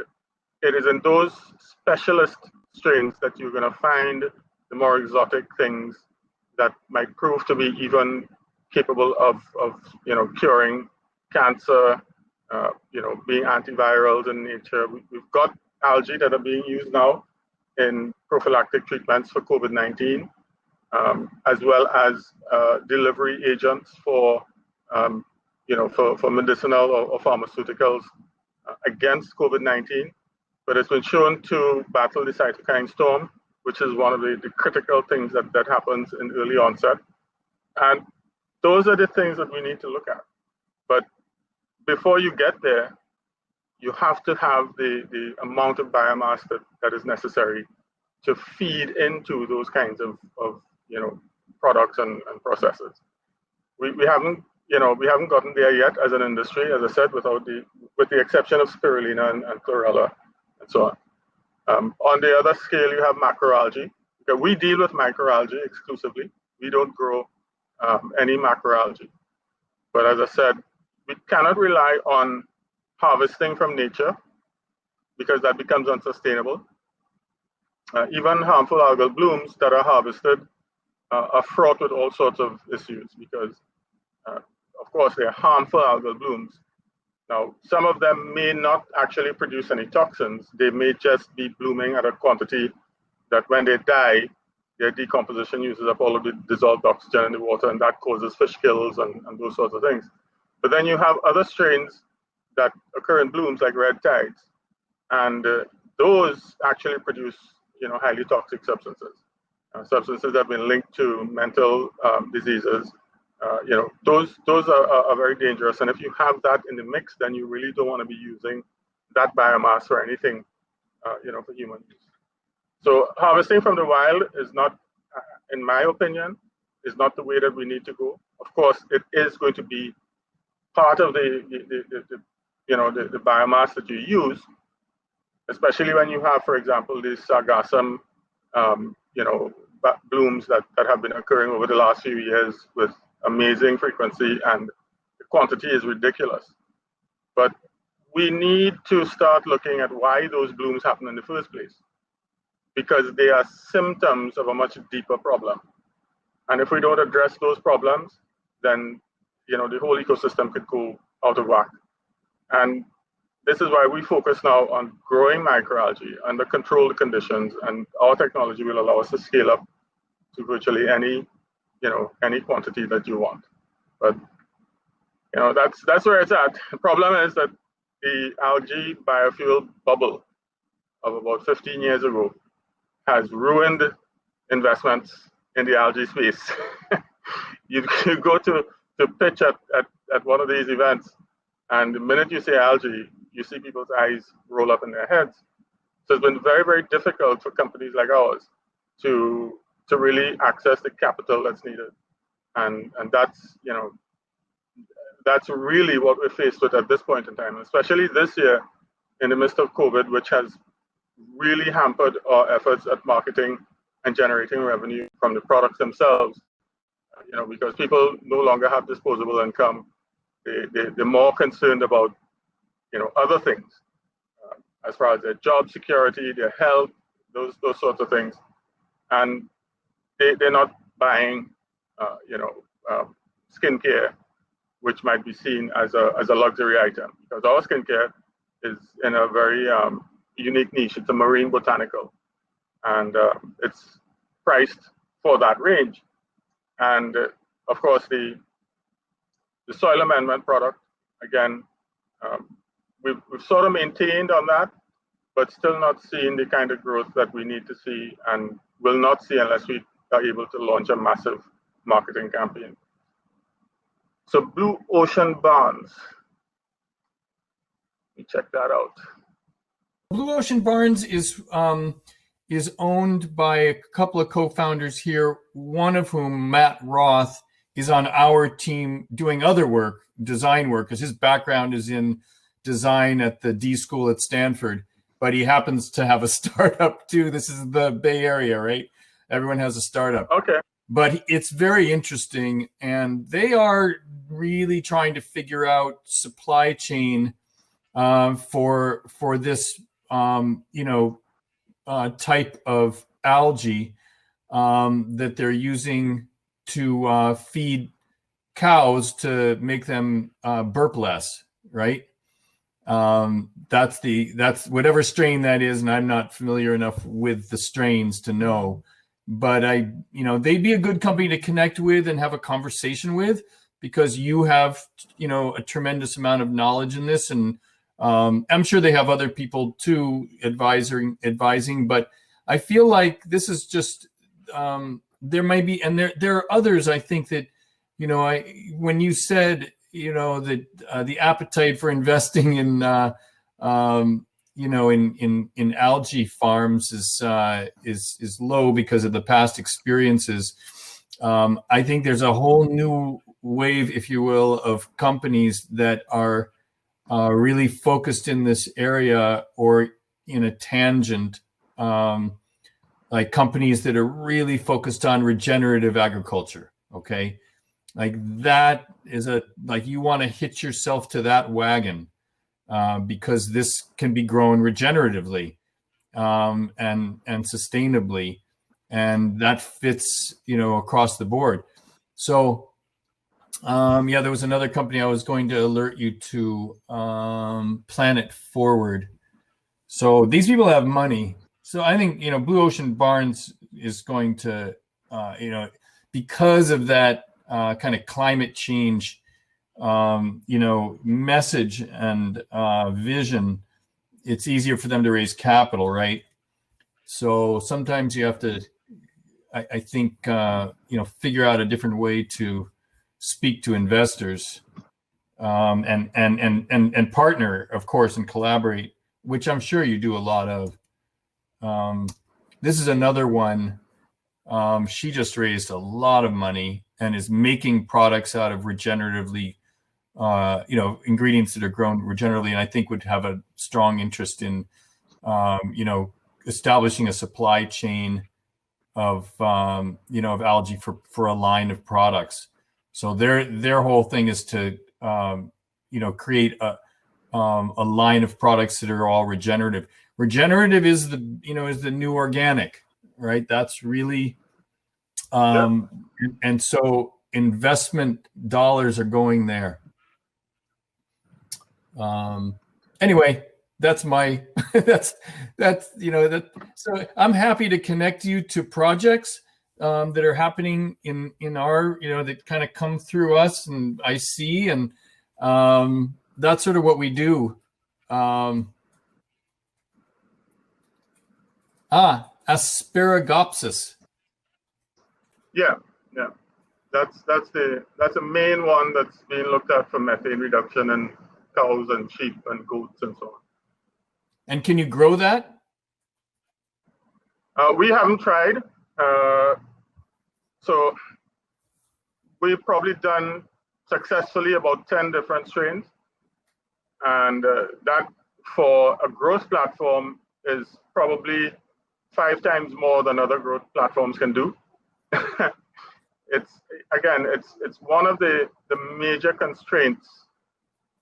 it is in those specialist strains that you're going to find the more exotic things that might prove to be even capable of curing cancer, being antivirals in nature. We've got algae that are being used now in prophylactic treatments for COVID-19, as well as delivery agents for medicinal or pharmaceuticals against COVID-19. But it's been shown to battle the cytokine storm, which is one of the critical things that happens in early onset. And those are the things that we need to look at. But before you get there, you have to have the amount of biomass that is necessary to feed into those kinds of products and processes. We haven't, we haven't gotten there yet as an industry, as I said, with the exception of spirulina and chlorella and so on. On the other scale, you have macroalgae. Okay, we deal with microalgae exclusively. We don't grow any macroalgae. But as I said, we cannot rely on harvesting from nature because that becomes unsustainable. Even harmful algal blooms that are harvested are fraught with all sorts of issues because, of course, they're harmful algal blooms. Now, some of them may not actually produce any toxins. They may just be blooming at a quantity that when they die, their decomposition uses up all of the dissolved oxygen in the water, and that causes fish kills and those sorts of things. But then you have other strains that occur in blooms like red tides, and those actually produce, highly toxic substances. Substances that have been linked to mental diseases. Those are very dangerous. And if you have that in the mix, then you really don't want to be using that biomass for anything, for human use. So harvesting from the wild is not, in my opinion, is not the way that we need to go. Of course, it is going to be part of the biomass that you use, especially when you have, for example, these sargassum, blooms that have been occurring over the last few years with amazing frequency, and the quantity is ridiculous. But we need to start looking at why those blooms happen in the first place, because they are symptoms of a much deeper problem. And if we don't address those problems, then the whole ecosystem could go out of whack. And this is why we focus now on growing microalgae under controlled conditions, and our technology will allow us to scale up to virtually any quantity that you want. But that's where it's at. The problem is that the algae biofuel bubble of about 15 years ago has ruined investments in the algae space. you go to pitch at one of these events, and the minute you say algae, you see people's eyes roll up in their heads. So it's been very, very difficult for companies like ours to really access the capital that's needed. And that's really what we're faced with at this point in time, especially this year in the midst of COVID, which has really hampered our efforts at marketing and generating revenue from the products themselves. Because people no longer have disposable income. They're more concerned about other things, as far as their job security, their health, those sorts of things, and they're not buying skincare, which might be seen as a luxury item, because our skincare is in a very unique niche. It's a marine botanical, and it's priced for that range. And of course, the soil amendment product, again, we've sort of maintained on that, but still not seeing the kind of growth that we need to see, and will not see unless we are able to launch a massive marketing campaign. So Blue Ocean Barns, let me check that out. Blue Ocean Barns is owned by a couple of co-founders here, one of whom, Matt Roth, is on our team doing other work, design work, because his background is in design at the D School at Stanford, but he happens to have a startup too. This is the Bay Area, right? Everyone has a startup. Okay. But it's very interesting, and they are really trying to figure out supply chain for this type of algae that they're using to feed cows to make them burp less, right? That's whatever strain that is, and I'm not familiar enough with the strains to know. But they'd be a good company to connect with and have a conversation with, because you have a tremendous amount of knowledge in this, and I'm sure they have other people too advising. But I feel like this is just there might be, and there are others. I think that when you said that the appetite for investing in in algae farms is low because of the past experiences. I think there's a whole new wave, if you will, of companies that are really focused in this area or in a tangent, like companies that are really focused on regenerative agriculture. Okay, like that is like you want to hitch yourself to that wagon because this can be grown regeneratively and sustainably, and that fits, you know, across the board. So yeah, there was another company I was going to alert you to, Planet Forward. So these people have money. So I think, you know, Blue Ocean Barns is going to, you know, because of that kind of climate change, you know, message and vision, it's easier for them to raise capital, right? So sometimes you have to, I think, you know, figure out a different way to speak to investors, and partner, of course, and collaborate, which I'm sure you do a lot of. This is another one. She just raised a lot of money and is making products out of regeneratively, you know, ingredients that are grown regeneratively, and I think would have a strong interest in, you know, establishing a supply chain of, you know, of algae for a line of products. So their whole thing is to, you know, create a line of products that are all regenerative. Regenerative is the, you know, is the new organic, right? That's really, and so investment dollars are going there. Anyway, that's my, that's, you know, that, so I'm happy to connect you to projects that are happening in our, you know, that kind of come through us and I see, and that's sort of what we do. Asparagopsis. Yeah. That's a main one that's being looked at for methane reduction in cows and sheep and goats and so on. And can you grow that? We haven't tried. So we've probably done successfully about 10 different strains. And that for a growth platform is probably 5 times more than other growth platforms can do. It's one of the major constraints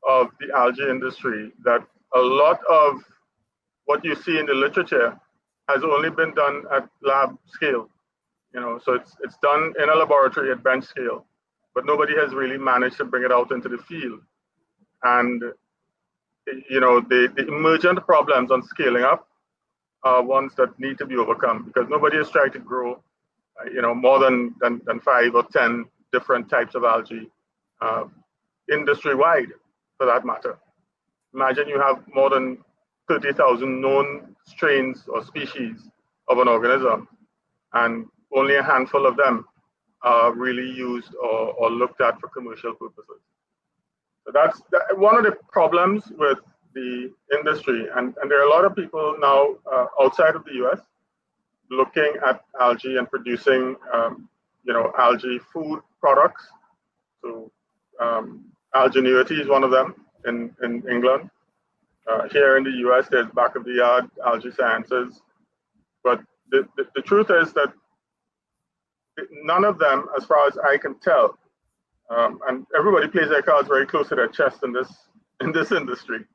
of the algae industry, that a lot of what you see in the literature has only been done at lab scale. You know, so it's done in a laboratory at bench scale, but nobody has really managed to bring it out into the field. And you know, the emergent problems on scaling up are ones that need to be overcome, because nobody has tried to grow, you know, more than 5 or 10 different types of algae industry-wide, for that matter. Imagine you have more than 30,000 known strains or species of an organism, and only a handful of them are really used or looked at for commercial purposes. So that's one of the problems with the industry, and there are a lot of people now outside of the US looking at algae and producing, you know, algae food products. So Algae is one of them in England. Here in the US, there's back of the yard Algae Sciences. But the truth is that none of them, as far as I can tell, and everybody plays their cards very close to their chest in this industry.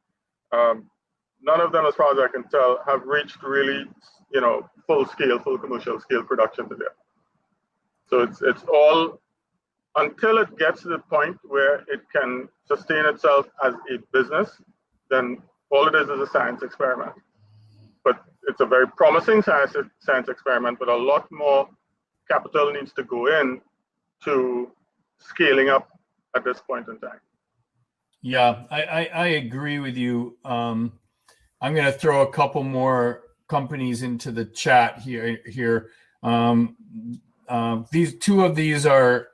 None of them, as far as I can tell, have reached really, you know, full commercial scale production today. So it's all, until it gets to the point where it can sustain itself as a business, then all it is a science experiment. But it's a very promising science experiment, but a lot more capital needs to go in to scaling up at this point in time. Yeah, I agree with you. I'm going to throw a couple more companies into the chat here. These two of these are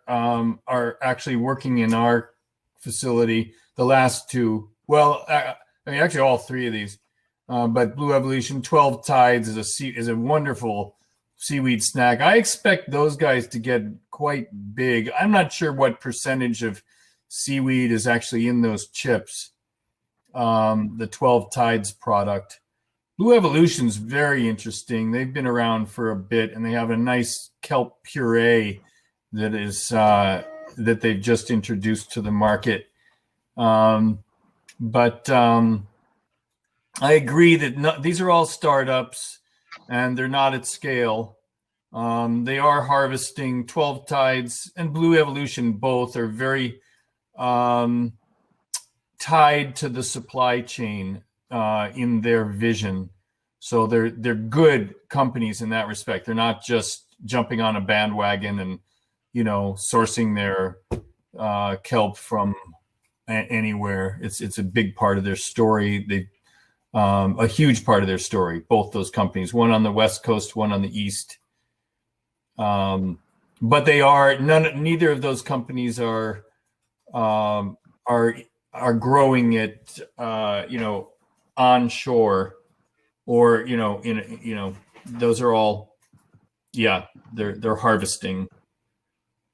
actually working in our facility. The last two, well, I mean, actually all 3 of these, but Blue Evolution 12 Tides is a wonderful seaweed snack. I expect those guys to get quite big. I'm not sure what percentage of seaweed is actually in those chips, the 12 Tides product. Blue Evolution's very interesting. They've been around for a bit, and they have a nice kelp puree that is that they've just introduced to the market. But I agree that these are all startups, and they're not at scale. They are harvesting 12 Tides and Blue Evolution. Both are very tied to the supply chain in their vision. So they're good companies in that respect. They're not just jumping on a bandwagon and, you know, sourcing their kelp from anywhere. It's a big part of their story. They a huge part of their story. Both those companies, one on the West Coast, one on the East. But they are neither of those companies are growing it, you know, onshore, or, you know, those are all, yeah, they're harvesting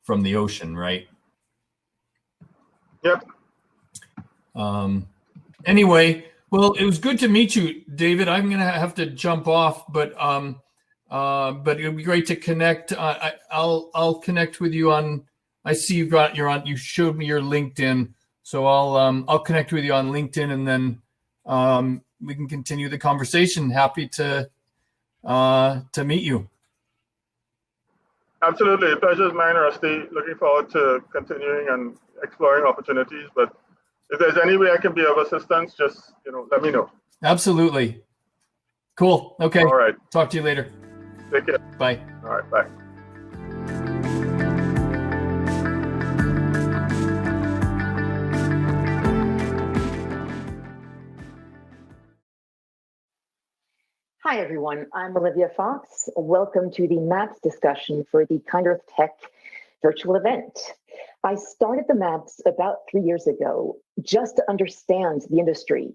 from the ocean, right? Yep. Anyway, well, it was good to meet you, David. I'm gonna have to jump off, but it would be great to connect. I'll connect with you on. I see you showed me your LinkedIn, so I'll connect with you on LinkedIn, and then we can continue the conversation. Happy to meet you. Absolutely. Pleasure's mine, Rusty. Looking forward to continuing and exploring opportunities. But if there's any way I can be of assistance, just, you know, let me know. Absolutely. Cool. Okay. All right. Talk to you later. Take care. Bye. All right. Bye. Hi, everyone. I'm Olivia Fox. Welcome to the MAPS discussion for the KET Virtual event. I started the MAPS about 3 years ago just to understand the industry.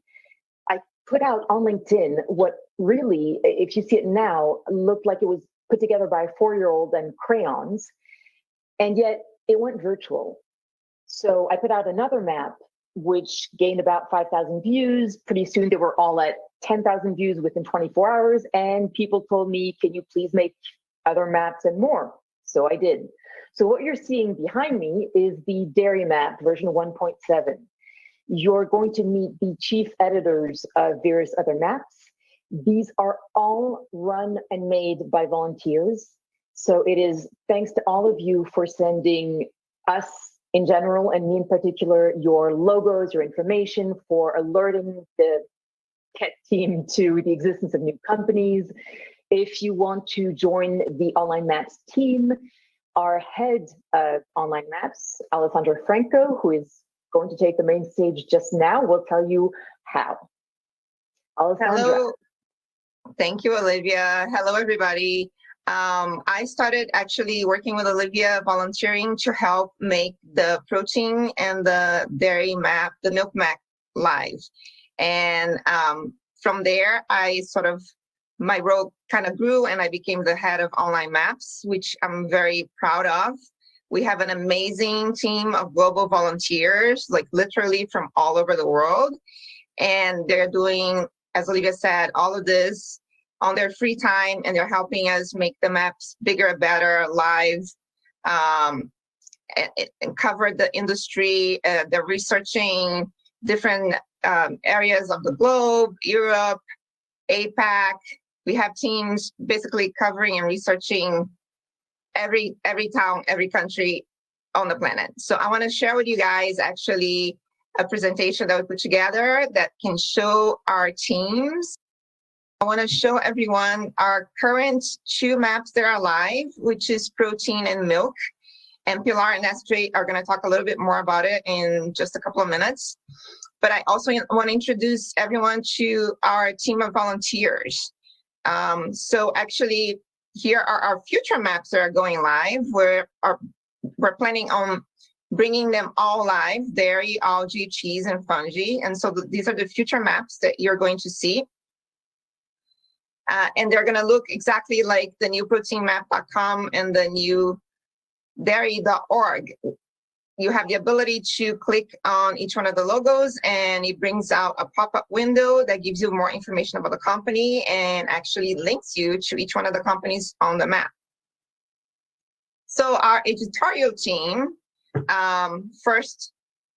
I put out on LinkedIn what really, if you see it now, looked like it was put together by a 4-year-old and crayons, and yet it went virtual. So I put out another map, which gained about 5,000 views. Pretty soon they were all at 10,000 views within 24 hours, and people told me, can you please make other maps and more? So I did. So what you're seeing behind me is the dairy map version 1.7. You're going to meet the chief editors of various other maps. These are all run and made by volunteers. So it is thanks to all of you for sending us in general, and me in particular, your logos, your information, for alerting the KET team to the existence of new companies. If you want to join the Online Maps team, our head of Online Maps, Alessandra Franco, who is going to take the main stage just now, will tell you how. Alessandra. Hello. Thank you, Olivia. Hello, everybody. I started actually working with Olivia, volunteering to help make the protein and the dairy map, the milk map, live. And from there, my role kind of grew, and I became the head of Online Maps, which I'm very proud of. We have an amazing team of global volunteers, like literally from all over the world. And they're doing, as Olivia said, all of this on their free time, and they're helping us make the maps bigger and better, live, and cover the industry. They're researching different areas of the globe, Europe, APAC. We have teams basically covering and researching every town, every country on the planet. So I want to share with you guys actually a presentation that we put together that can show our teams. I want to show everyone our current 2 maps that are live, which is protein and milk. And Pilar and Esther are going to talk a little bit more about it in just a couple of minutes. But I also want to introduce everyone to our team of volunteers. So actually, here are our future maps that are going live. We're planning on bringing them all live: dairy, algae, cheese, and fungi. And so these are the future maps that you're going to see. And they're going to look exactly like the new proteinmap.com and the new dairy.org. You have the ability to click on each one of the logos, and it brings out a pop-up window that gives you more information about the company and actually links you to each one of the companies on the map. So our editorial team, first,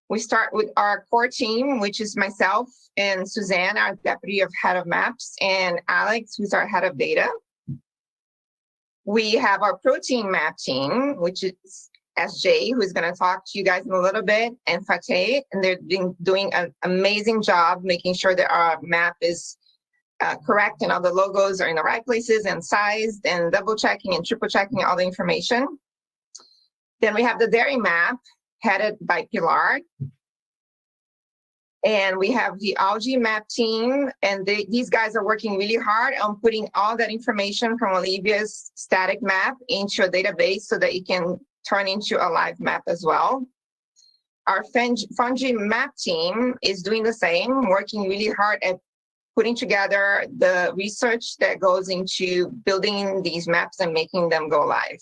we start with our core team, which is myself and Suzanne, our deputy head of maps, and Alex, who's our head of data. We have our protein map team, which is SJ, who's going to talk to you guys in a little bit, and Fateh, and they're doing an amazing job making sure that our map is correct and all the logos are in the right places and sized, and double checking and triple checking all the information. Then we have the dairy map headed by Pilar. And we have the algae map team, and these guys are working really hard on putting all that information from Olivia's static map into a database so that it can turn into a live map as well. Our fungi map team is doing the same, working really hard at putting together the research that goes into building these maps and making them go live.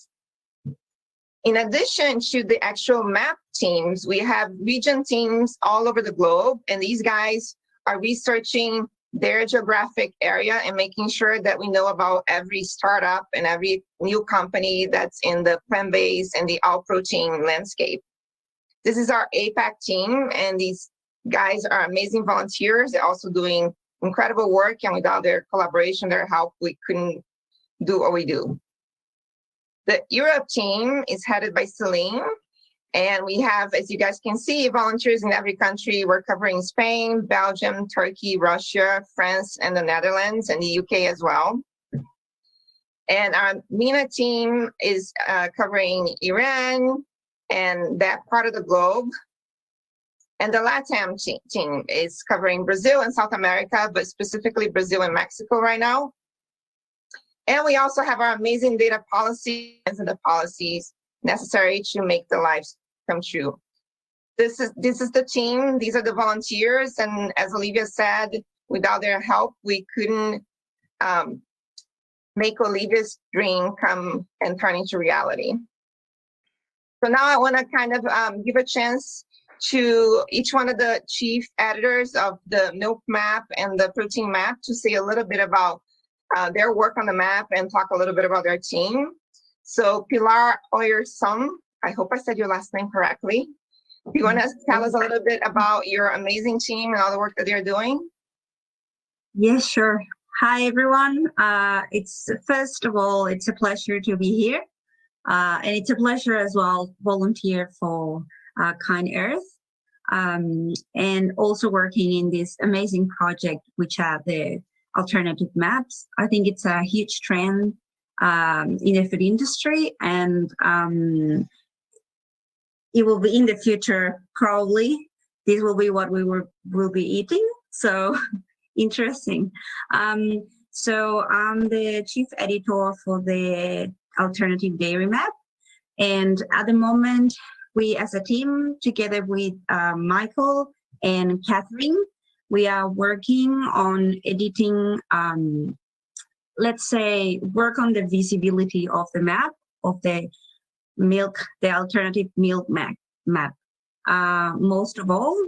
In addition to the actual map teams, we have region teams all over the globe, and these guys are researching their geographic area and making sure that we know about every startup and every new company that's in the plant-based and the all-protein landscape. This is our APAC team, and these guys are amazing volunteers. They're also doing incredible work, and without their collaboration, their help, we couldn't do what we do. The Europe team is headed by Celine, and we have, as you guys can see, volunteers in every country. We're covering Spain, Belgium, Turkey, Russia, France, and the Netherlands, and the UK as well. And our MENA team is covering Iran and that part of the globe. And the LATAM team is covering Brazil and South America, but specifically Brazil and Mexico right now. And we also have our amazing data policies and the policies necessary to make the lives come true. This is the team. These are the volunteers. And as Olivia said, without their help, we couldn't make Olivia's dream come and turn into reality. So now I want to kind of give a chance to each one of the chief editors of the milk map and the protein map to say a little bit about their work on the map and talk a little bit about their team. So Pilar Oyersum, I hope I said your last name correctly. Do you want to tell us a little bit about your amazing team and all the work that they're doing? Yes, sure. Hi, everyone. First of all, it's a pleasure to be here. And it's a pleasure as well volunteer for Kind Earth. And also working in this amazing project, which are the alternative maps. I think it's a huge trend in the food industry, and it will be in the future, probably. This will be what we will be eating. So interesting. So I'm the chief editor for the alternative dairy map. And at the moment, we as a team, together with Michael and Catherine, we are working on editing, let's say, work on the visibility of the map, of the alternative milk map, most of all.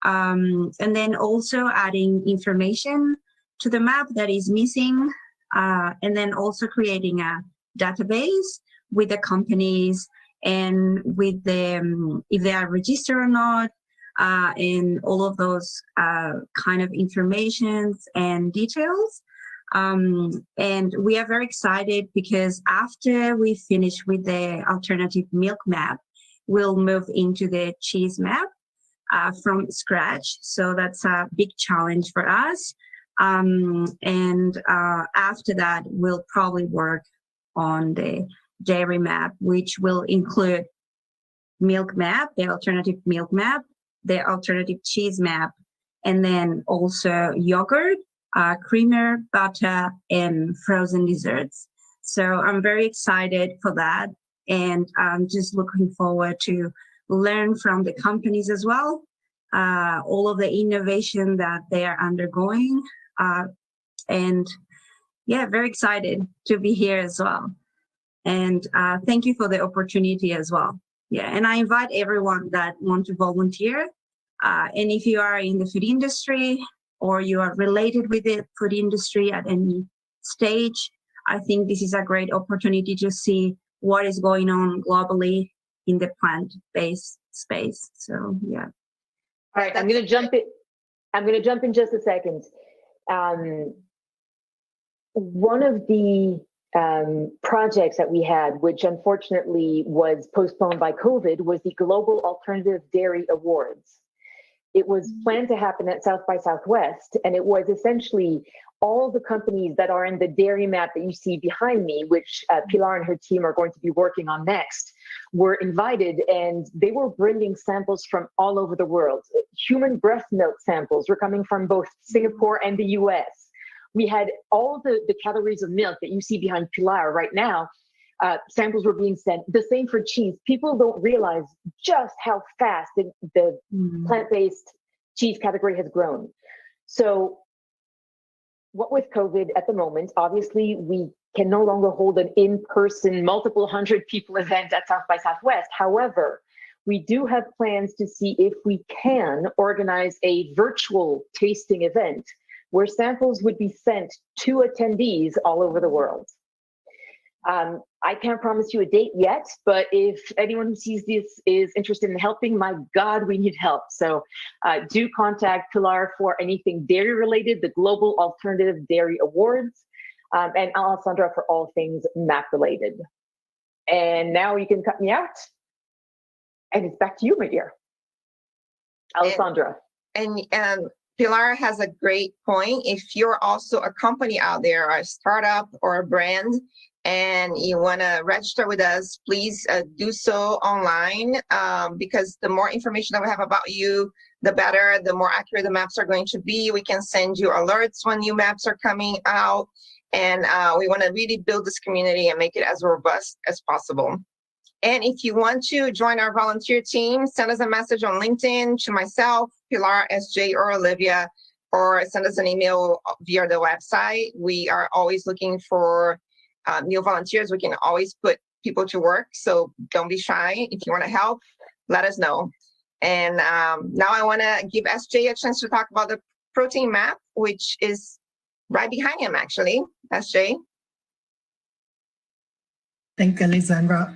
And then also adding information to the map that is missing, and then also creating a database with the companies and with the, if they are registered or not, and all of those kind of informations and details. And we are very excited because after we finish with the alternative milk map, we'll move into the cheese map from scratch. So that's a big challenge for us. And after that, we'll probably work on the dairy map, which will include milk map, the alternative milk map, the alternative cheese map, and then also yogurt, creamer, butter, and frozen desserts. So I'm very excited for that. And I'm just looking forward to learn from the companies as well, all of the innovation that they are undergoing. And yeah, very excited to be here as well. And thank you for the opportunity as well. Yeah, and I invite everyone that want to volunteer. And if you are in the food industry or you are related with the food industry at any stage, I think this is a great opportunity to see what is going on globally in the plant-based space. So yeah. All right, I'm going to jump in just a second. One of the projects that we had, which unfortunately was postponed by COVID, was the Global Alternative Dairy Awards. It was planned to happen at South by Southwest, and it was essentially all the companies that are in the dairy map that you see behind me, which Pilar and her team are going to be working on next, were invited, and they were bringing samples from all over the world. Human breast milk samples were coming from both Singapore and the US. We had all the calories of milk that you see behind Pilar right now. Samples were being sent. The same for cheese. People don't realize just how fast the plant-based cheese category has grown. So what with COVID at the moment, obviously we can no longer hold an in-person multiple hundred people event at South by Southwest. However, we do have plans to see if we can organize a virtual tasting event where samples would be sent to attendees all over the world. I can't promise you a date yet, but if anyone who sees this is interested in helping, my God, we need help. So do contact Pilar for anything dairy related, the Global Alternative Dairy Awards, and Alessandra for all things MAP related. And now you can cut me out. And it's back to you, my dear. Alessandra. And Pilar has a great point. If you're also a company out there, or a startup or a brand, and you want to register with us, please do so online, because the more information that we have about you, the better, the more accurate the maps are going to be. We can send you alerts when new maps are coming out. And we want to really build this community and make it as robust as possible. And if you want to join our volunteer team, send us a message on LinkedIn to myself, Pilar, SJ, or Olivia, or send us an email via the website. We are always looking for new volunteers. We can always put people to work, so don't be shy. If you want to help, let us know. And now I want to give SJ a chance to talk about the protein map, which is right behind him, actually. SJ. Thank you, Alessandra.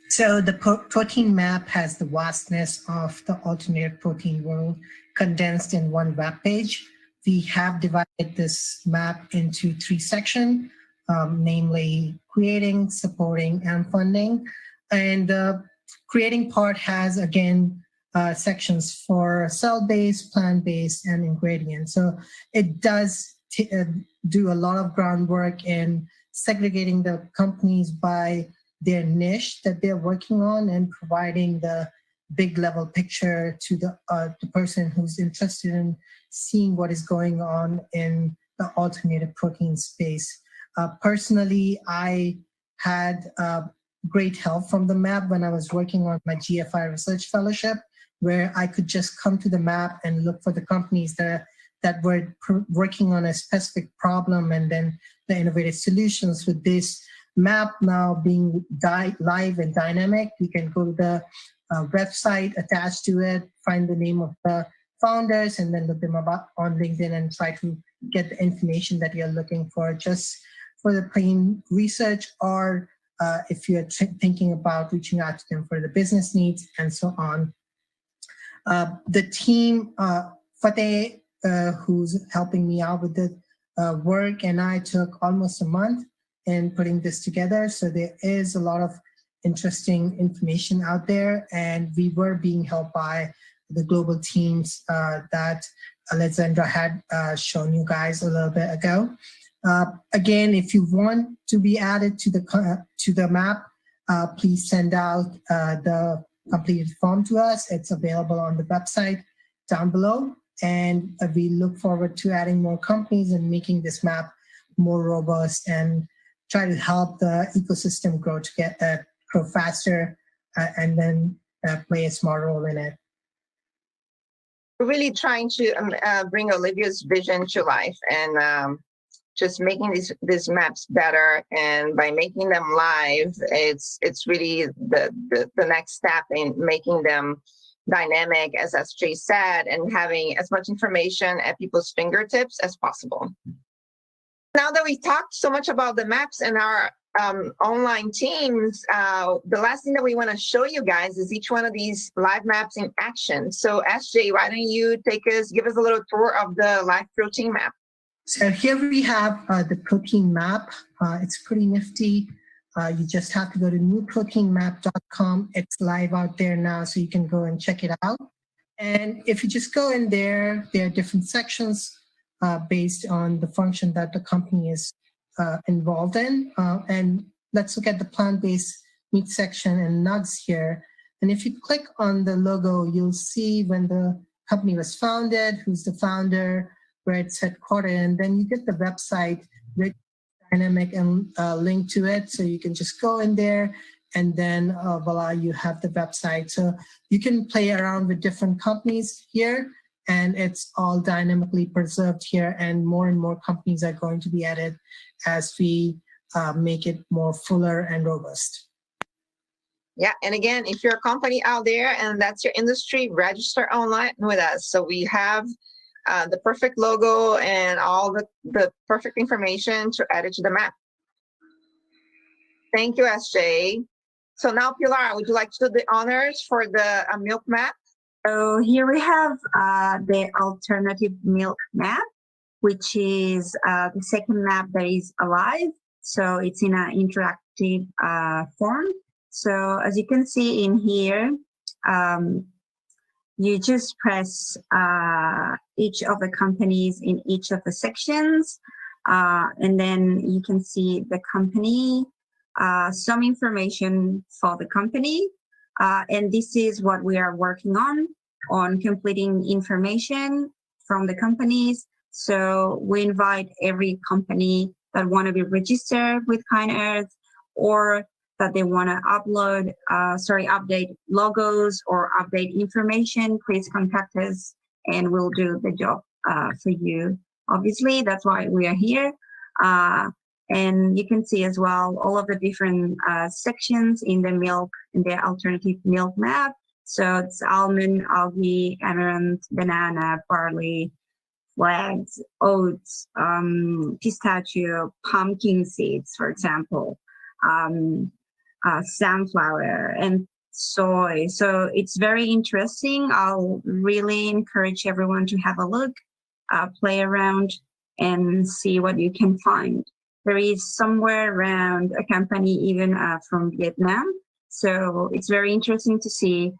So the protein map has the vastness of the alternative protein world condensed in one web page. We have divided this map into 3 sections, namely creating, supporting, and funding. And the creating part has, again, sections for cell-based, plant-based, and ingredients. So it does do a lot of groundwork in segregating the companies by their niche that they're working on and providing the big level picture to the person who's interested in seeing what is going on in the alternative protein space. Personally, I had great help from the map when I was working on my GFI research fellowship, where I could just come to the map and look for the companies that were working on a specific problem, and then the innovative solutions. With this map now being live and dynamic, you can go to the website attached to it, find the name of the founders, and then look them up on LinkedIn and try to get the information that you're looking for, just for the plain research, or if you're thinking about reaching out to them for the business needs and so on. The team, Fateh, who's helping me out with the work, and I took almost a month in putting this together. So there is a lot of interesting information out there, and we were being helped by the global teams that Alessandra had shown you guys a little bit ago. Again, if you want to be added to the map, please send out the completed form to us. It's available on the website down below. And we look forward to adding more companies and making this map more robust and try to help the ecosystem grow faster and then play a smart role in it. We're really trying to bring Olivia's vision to life, and just making these maps better, and by making them live, it's really the next step in making them dynamic, as SJ said, and having as much information at people's fingertips as possible. Now that we talked so much about the maps and our online teams, the last thing that we want to show you guys is each one of these live maps in action. So SJ, why don't you give us a little tour of the live protein map? So here we have the protein map. It's pretty nifty. You just have to go to newproteinmap.com. It's live out there now, so you can go and check it out. And if you just go in there, there are different sections based on the function that the company is involved in. And let's look at the plant-based meat section and nugs here. And if you click on the logo, you'll see when the company was founded, who's the founder, where it's headquartered, and then you get the website with dynamic and link to it. So you can just go in there, and then voila, you have the website. So you can play around with different companies here, and it's all dynamically preserved here, and more companies are going to be added as we make it more fuller and robust. Yeah, and again, if you're a company out there and that's your industry, register online with us. So we have the perfect logo and all the perfect information to add it to the map. Thank you, SJ. So now, Pilar, would you like to do the honors for the milk map? So here we have the alternative milk map, which is the second map that is alive. So it's in an interactive form. So as you can see in here, you just press each of the companies in each of the sections, and then you can see the company, some information for the company, and this is what we are working on completing information from the companies. So we invite every company that want to be registered with Kind Earth, or that they want to update logos or update information, please contact us and we'll do the job for you. Obviously, that's why we are here. And you can see as well all of the different sections in the alternative milk map. So it's almond, algae, amaranth, banana, barley, flax, oats, pistachio, pumpkin seeds, for example. Sunflower and soy. So it's very interesting. I'll really encourage everyone to have a look, play around, and see what you can find. There is somewhere around a company even from Vietnam. So it's very interesting to see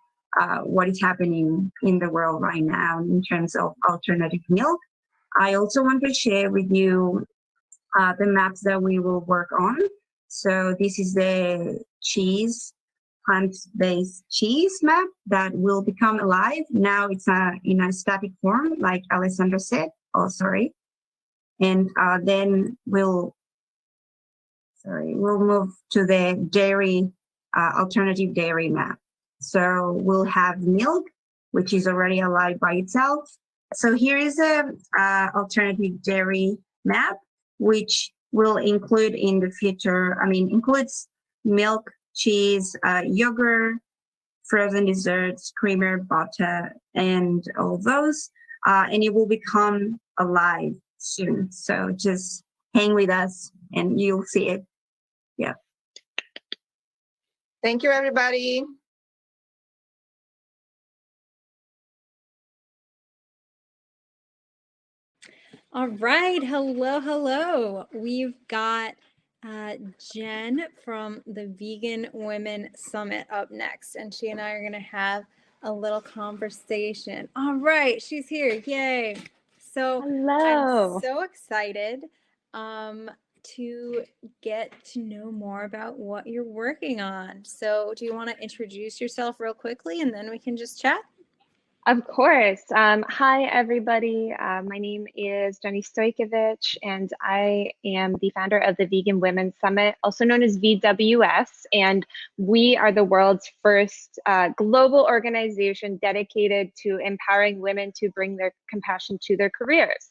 what is happening in the world right now in terms of alternative milk. I also want to share with you the maps that we will work on. So this is the plant-based cheese map that will become alive. Now it's in a static form, like Alessandra said. Oh, sorry. And then we'll move to the dairy, alternative dairy map. So we'll have milk, which is already alive by itself. So here is a alternative dairy map, which will include in the future, includes milk, cheese, yogurt, frozen desserts, creamer, butter, and all those. And it will become alive soon. So just hang with us and you'll see it. Yeah. Thank you, everybody. All right. Hello. We've got Jen from the Vegan Women Summit up next, and she and I are going to have a little conversation. All right. She's here. Yay. So hello. I'm so excited to get to know more about what you're working on. So do you want to introduce yourself real quickly and then we can just chat? Of course. Hi, everybody. My name is Jenny Stojkovic, and I am the founder of the Vegan Women's Summit, also known as VWS. And we are the world's first global organization dedicated to empowering women to bring their compassion to their careers.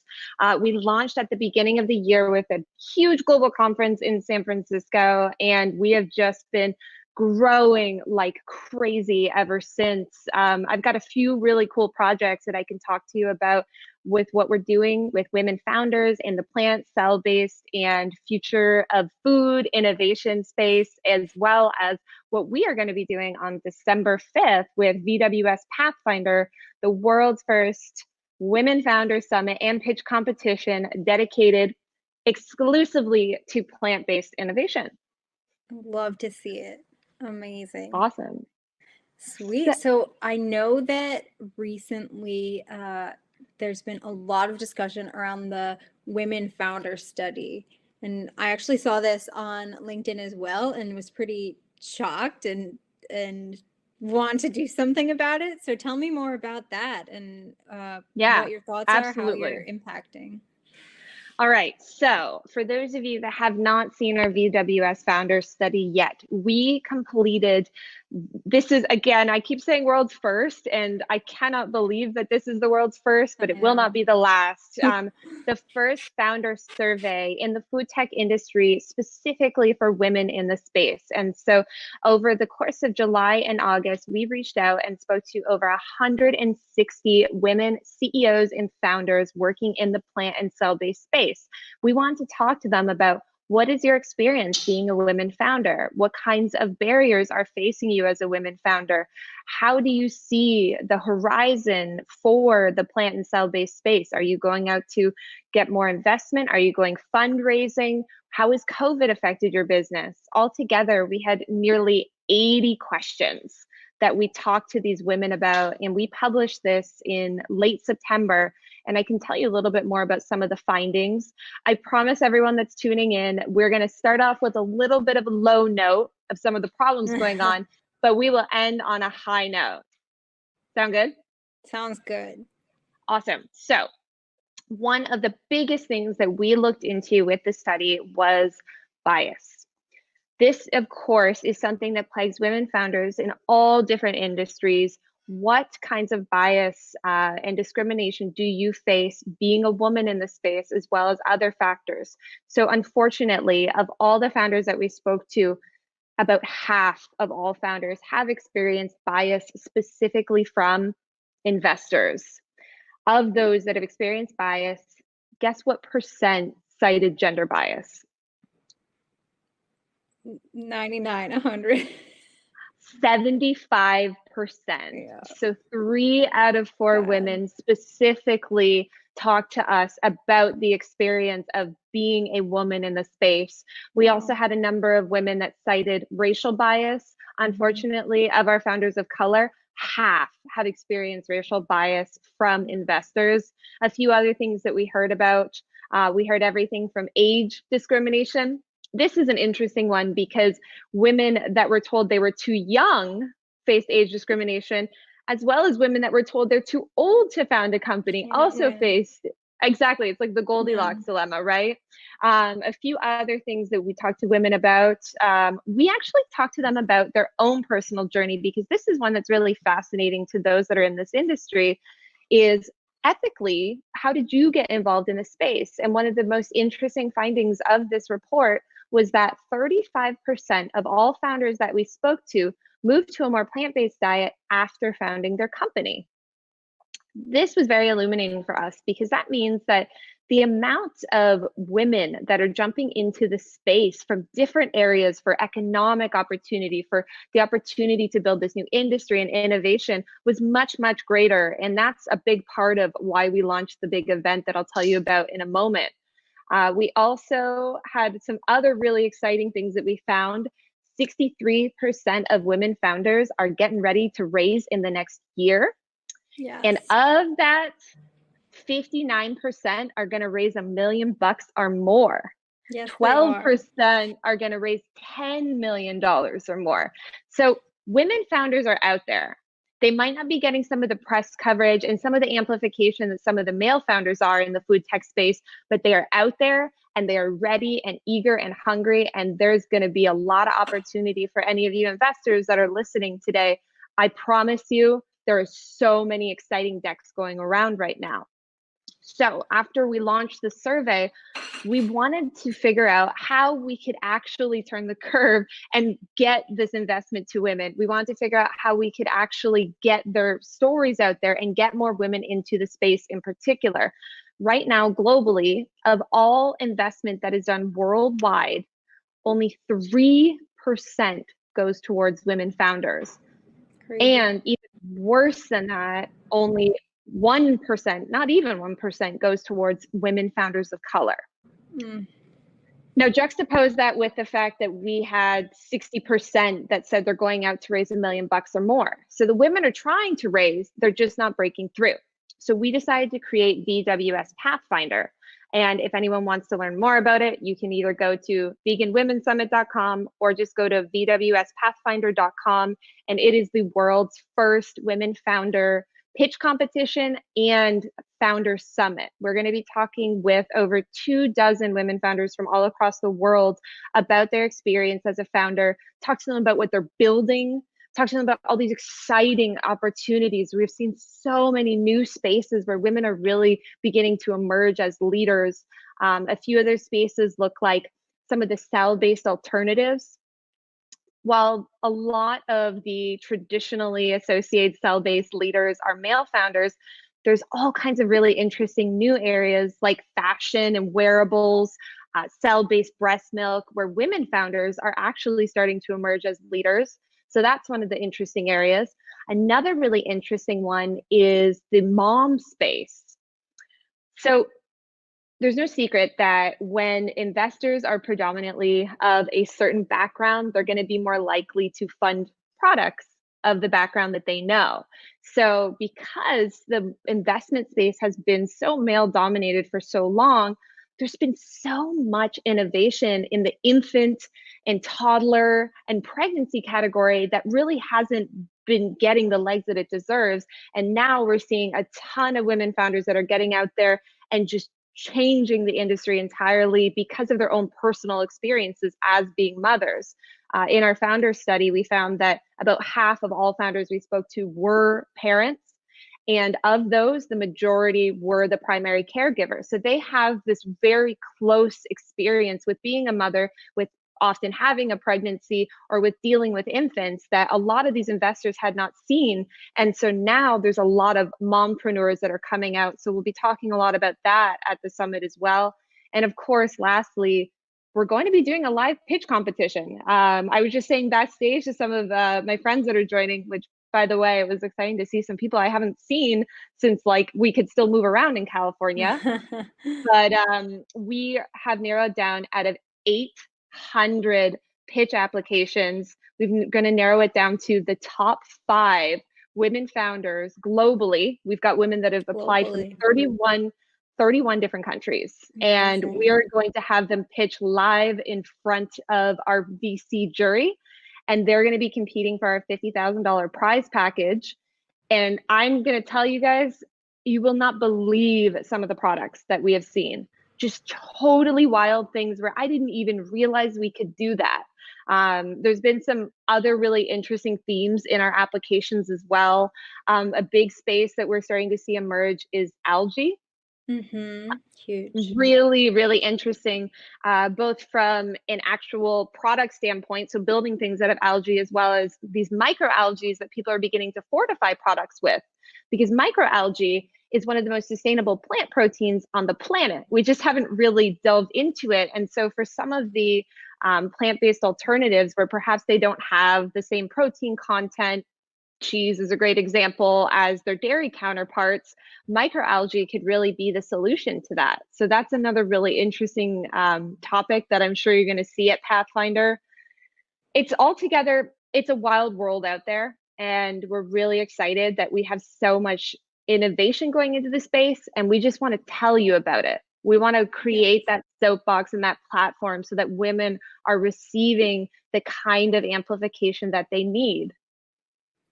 We launched at the beginning of the year with a huge global conference in San Francisco, and we have just been growing like crazy ever since. I've got a few really cool projects that I can talk to you about with what we're doing with women founders in the plant, cell-based, and future of food innovation space, as well as what we are going to be doing on December 5th with VWS Pathfinder, the world's first Women Founders Summit and pitch competition dedicated exclusively to plant-based innovation. Love to see it. Amazing. Awesome. Sweet. So I know that recently there's been a lot of discussion around the Women Founder Study. And I actually saw this on LinkedIn as well and was pretty shocked and want to do something about it. So tell me more about that and what your thoughts are, how you're impacting. All right, so for those of you that have not seen our VWS Founder Study yet, we completed, this is, again, I keep saying world's first, and I cannot believe that this is the world's first, but it will not be the last. The first founder survey in the food tech industry, specifically for women in the space. And so over the course of July and August, we reached out and spoke to over 160 women CEOs and founders working in the plant and cell-based space. We want to talk to them about what is your experience being a women founder? What kinds of barriers are facing you as a women founder? How do you see the horizon for the plant and cell-based space? Are you going out to get more investment? Are you going fundraising? How has COVID affected your business? Altogether, we had nearly 80 questions that we talked to these women about, and we published this in late September. And I can tell you a little bit more about some of the findings. I promise everyone that's tuning in, we're going to start off with a little bit of a low note of some of the problems going on, but we will end on a high note. Sound good? Sounds good. Awesome. So one of the biggest things that we looked into with the study was bias. This, of course, is something that plagues women founders in all different industries. What kinds of bias and discrimination do you face being a woman in the space, as well as other factors? So unfortunately, of all the founders that we spoke to, about half of all founders have experienced bias specifically from investors. Of those that have experienced bias, guess what percent cited gender bias? 99, 100. 75%. Yeah. So 3 out of 4 women specifically talked to us about the experience of being a woman in the space. We also had a number of women that cited racial bias. Unfortunately, of our founders of color, half have experienced racial bias from investors. A few other things that we heard about, we heard everything from age discrimination. This is an interesting one because women that were told they were too young faced age discrimination, as well as women that were told they're too old to found a company also faced, exactly, it's like the Goldilocks dilemma, right? A few other things that we talked to women about, we actually talked to them about their own personal journey, because this is one that's really fascinating to those that are in this industry, is ethically, how did you get involved in the space? And one of the most interesting findings of this report was that 35% of all founders that we spoke to moved to a more plant-based diet after founding their company. This was very illuminating for us, because that means that the amount of women that are jumping into the space from different areas for economic opportunity, for the opportunity to build this new industry and innovation, was much, much greater. And that's a big part of why we launched the big event that I'll tell you about in a moment. We also had some other really exciting things that we found. 63% of women founders are getting ready to raise in the next year. Yes. And of that, 59% are going to raise $1 million or more. Yes, 12% are going to raise $10 million or more. So women founders are out there. They might not be getting some of the press coverage and some of the amplification that some of the male founders are in the food tech space, but they are out there and they are ready and eager and hungry. And there's going to be a lot of opportunity for any of you investors that are listening today. I promise you, there are so many exciting decks going around right now. So after we launched the survey, we wanted to figure out how we could actually turn the curve and get this investment to women. We wanted to figure out how we could actually get their stories out there and get more women into the space in particular. Right now, globally, of all investment that is done worldwide, only 3% goes towards women founders. Crazy. And even worse than that, only 1%, not even 1%, goes towards women founders of color. Now, juxtapose that with the fact that we had 60% that said they're going out to raise $1 million or more. So the women are trying to raise, they're just not breaking through. So we decided to create VWS Pathfinder. And if anyone wants to learn more about it, you can either go to veganwomensummit.com or just go to vwspathfinder.com. And it is the world's first women founder pitch competition and founder summit. We're going to be talking with over 24 women founders from all across the world about their experience as a founder, talk to them about what they're building, talk to them about all these exciting opportunities. We've seen so many new spaces where women are really beginning to emerge as leaders. A few other spaces look like some of the cell-based alternatives. While a lot of the traditionally associated cell-based leaders are male founders, there's all kinds of really interesting new areas like fashion and wearables, cell-based breast milk, where women founders are actually starting to emerge as leaders. So that's one of the interesting areas. Another really interesting one is the mom space. So there's no secret that when investors are predominantly of a certain background, they're going to be more likely to fund products of the background that they know. So because the investment space has been so male dominated for so long, there's been so much innovation in the infant and toddler and pregnancy category that really hasn't been getting the legs that it deserves. And now we're seeing a ton of women founders that are getting out there and just changing the industry entirely because of their own personal experiences as being mothers. In our founder study, we found that about half of all founders we spoke to were parents. And of those, the majority were the primary caregivers. So they have this very close experience with being a mother, with often having a pregnancy or with dealing with infants that a lot of these investors had not seen. And so now there's a lot of mompreneurs that are coming out. So we'll be talking a lot about that at the summit as well. And of course, lastly, we're going to be doing a live pitch competition. I was just saying backstage to some of my friends that are joining, which, by the way, it was exciting to see some people I haven't seen since like we could still move around in California. But we have narrowed down out of 800 pitch applications. We're going to narrow it down to the top 5 women founders globally. We've got women that have applied from 31 different countries. And we are going to have them pitch live in front of our VC jury. And they're going to be competing for our $50,000 prize package. And I'm going to tell you guys, you will not believe some of the products that we have seen. Just totally wild things where I didn't even realize we could do that. There's been some other really interesting themes in our applications as well. A big space that we're starting to see emerge is algae. Huge. Really, really interesting, both from an actual product standpoint, so building things out of algae, as well as these microalgae that people are beginning to fortify products with, because microalgae is one of the most sustainable plant proteins on the planet. We just haven't really delved into it. And so for some of the plant-based alternatives where perhaps they don't have the same protein content, cheese is a great example, as their dairy counterparts, microalgae could really be the solution to that. So that's another really interesting topic that I'm sure you're going to see at Pathfinder. It's a wild world out there, and we're really excited that we have so much innovation going into the space, and we just want to tell you about it. We want to create that soapbox and that platform so that women are receiving the kind of amplification that they need.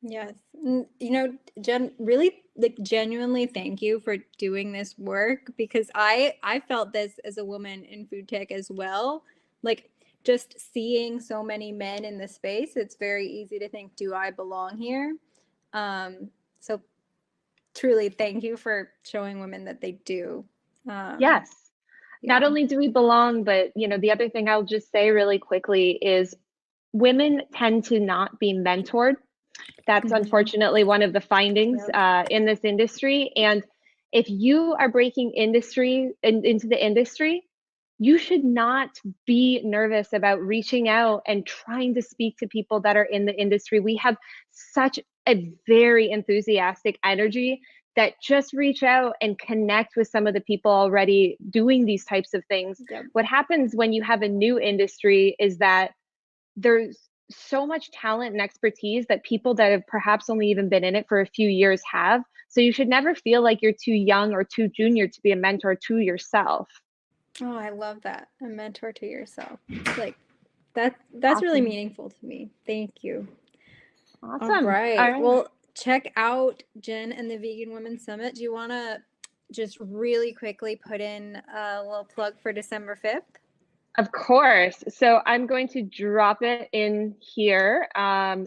Yes. You know, Jen, really, like, genuinely thank you for doing this work, because I felt this as a woman in food tech as well. Like, just seeing so many men in the space, it's very easy to think, do I belong here? So truly thank you for showing women that they do. Yes. Yeah. Not only do we belong, but the other thing I'll just say really quickly is women tend to not be mentored. That's unfortunately one of the findings in this industry. And if you are breaking into the industry, you should not be nervous about reaching out and trying to speak to people that are in the industry. We have such a very enthusiastic energy that just reach out and connect with some of the people already doing these types of things. Yep. What happens when you have a new industry is that there's so much talent and expertise that people that have perhaps only even been in it for a few years have. So you should never feel like you're too young or too junior to be a mentor to yourself. Oh, I love that. A mentor to yourself. Like, that's Awesome. really meaningful to me. Thank you. Awesome. All right. All right. Well, check out Jen and the Vegan Women Summit. Do you want to just really quickly put in a little plug for December 5th? Of course. So I'm going to drop it in here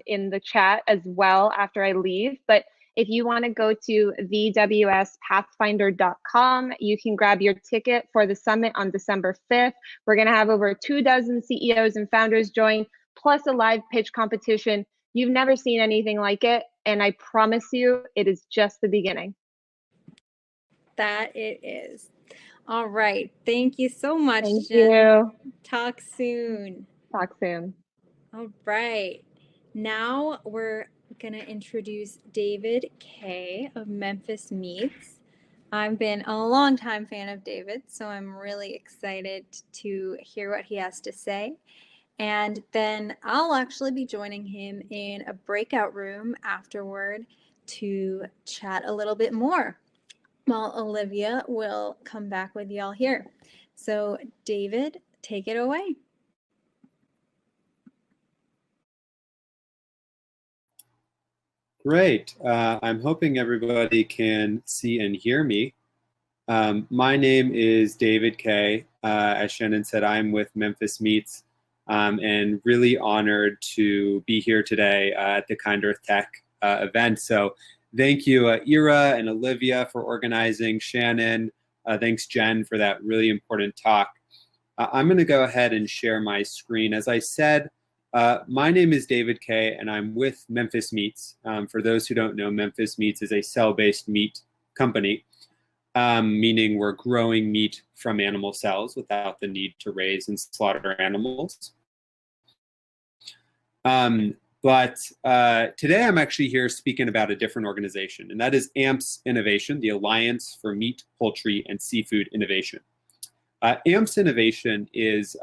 in the chat as well after I leave. But if you want to go to vwspathfinder.com, you can grab your ticket for the summit on December 5th. We're going to have over 24 CEOs and founders join, plus a live pitch competition. You've never seen anything like it, and I promise you, it is just the beginning. That it is. All right. Thank you so much, Thank Jen. you. Talk soon. Talk soon. All right. Now we're going to introduce David K. of Memphis Meats. I've been a longtime fan of David, so I'm really excited to hear what he has to say. And then I'll actually be joining him in a breakout room afterward to chat a little bit more, while Olivia will come back with y'all here. So David, take it away. Great. I'm hoping everybody can see and hear me. My name is David K. As Shannon said, I'm with Memphis Meats, and really honored to be here today at the Kind Earth Tech event. So thank you, Ira and Olivia, for organizing. Shannon, thanks, Jen, for that really important talk. I'm going to go ahead and share my screen. As I said, my name is David K, and I'm with Memphis Meats. For those who don't know, Memphis Meats is a cell-based meat company, meaning we're growing meat from animal cells without the need to raise and slaughter animals. But today I'm actually here speaking about a different organization, and that is AMPS Innovation, the Alliance for Meat, Poultry, and Seafood Innovation. AMPS Innovation is,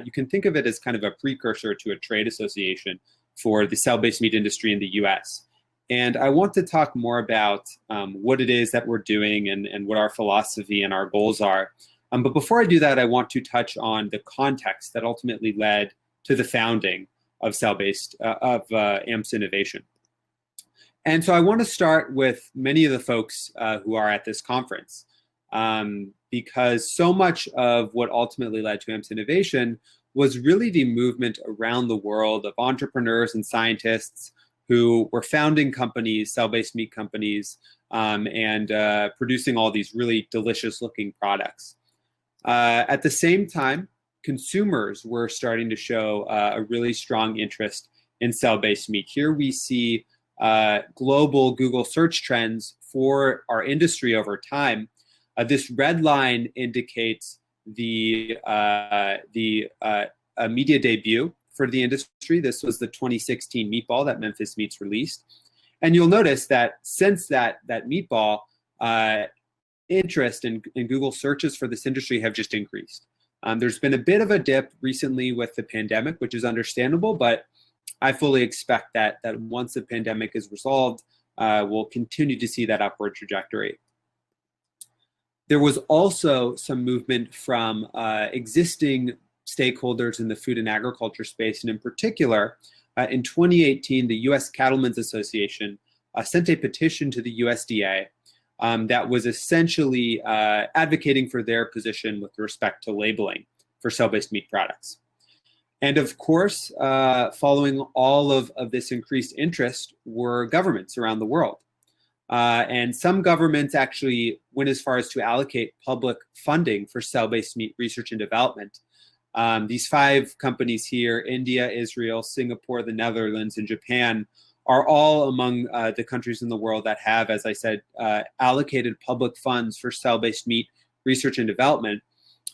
you can think of it as kind of a precursor to a trade association for the cell-based meat industry in the US. And I want to talk more about what it is that we're doing and what our philosophy and our goals are. But before I do that, I want to touch on the context that ultimately led to the founding of AMPS Innovation. And so I want to start with many of the folks who are at this conference, because so much of what ultimately led to AMPS Innovation was really the movement around the world of entrepreneurs and scientists who were founding companies, cell-based meat companies, and producing all these really delicious looking products. At the same time, consumers were starting to show a really strong interest in cell-based meat. Here we see global Google search trends for our industry over time. This red line indicates the media debut for the industry. This was the 2016 meatball that Memphis Meats released. And you'll notice that since that meatball, interest in Google searches for this industry have just increased. There's been a bit of a dip recently with the pandemic, which is understandable, but I fully expect that once the pandemic is resolved, we'll continue to see that upward trajectory. There was also some movement from existing stakeholders in the food and agriculture space, and in particular, in 2018, the U.S. Cattlemen's Association sent a petition to the USDA that was essentially advocating for their position with respect to labeling for cell-based meat products. And of course, following all of this increased interest were governments around the world. And some governments actually went as far as to allocate public funding for cell-based meat research and development. These 5 companies here, India, Israel, Singapore, the Netherlands, and Japan, are all among the countries in the world that have, as I said, allocated public funds for cell-based meat research and development.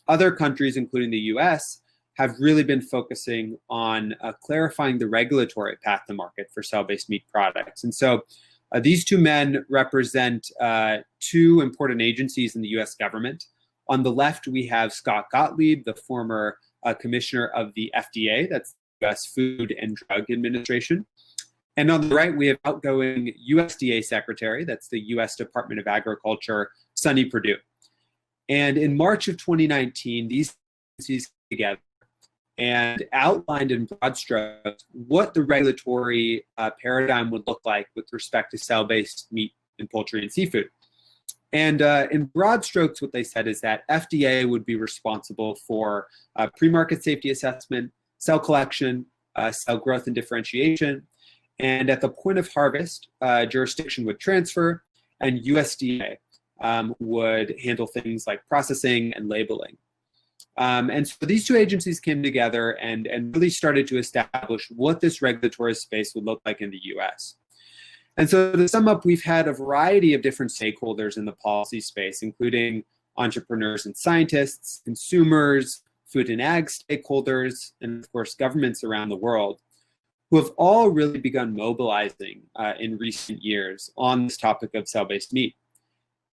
Other countries, including the US, have really been focusing on clarifying the regulatory path to market for cell-based meat products. And so these 2 men represent 2 important agencies in the US government. On the left, we have Scott Gottlieb, the former commissioner of the FDA, that's the US Food and Drug Administration. And on the right, we have outgoing USDA secretary, that's the US Department of Agriculture, Sonny Perdue. And in March of 2019, these agencies came together and outlined in broad strokes what the regulatory paradigm would look like with respect to cell-based meat and poultry and seafood. And in broad strokes, what they said is that FDA would be responsible for pre-market safety assessment, cell collection, cell growth and differentiation, and at the point of harvest, jurisdiction would transfer, and USDA would handle things like processing and labeling. And so these 2 agencies came together and really started to establish what this regulatory space would look like in the US. And so to sum up, we've had a variety of different stakeholders in the policy space, including entrepreneurs and scientists, consumers, food and ag stakeholders, and of course, governments around the world, who have all really begun mobilizing in recent years on this topic of cell-based meat.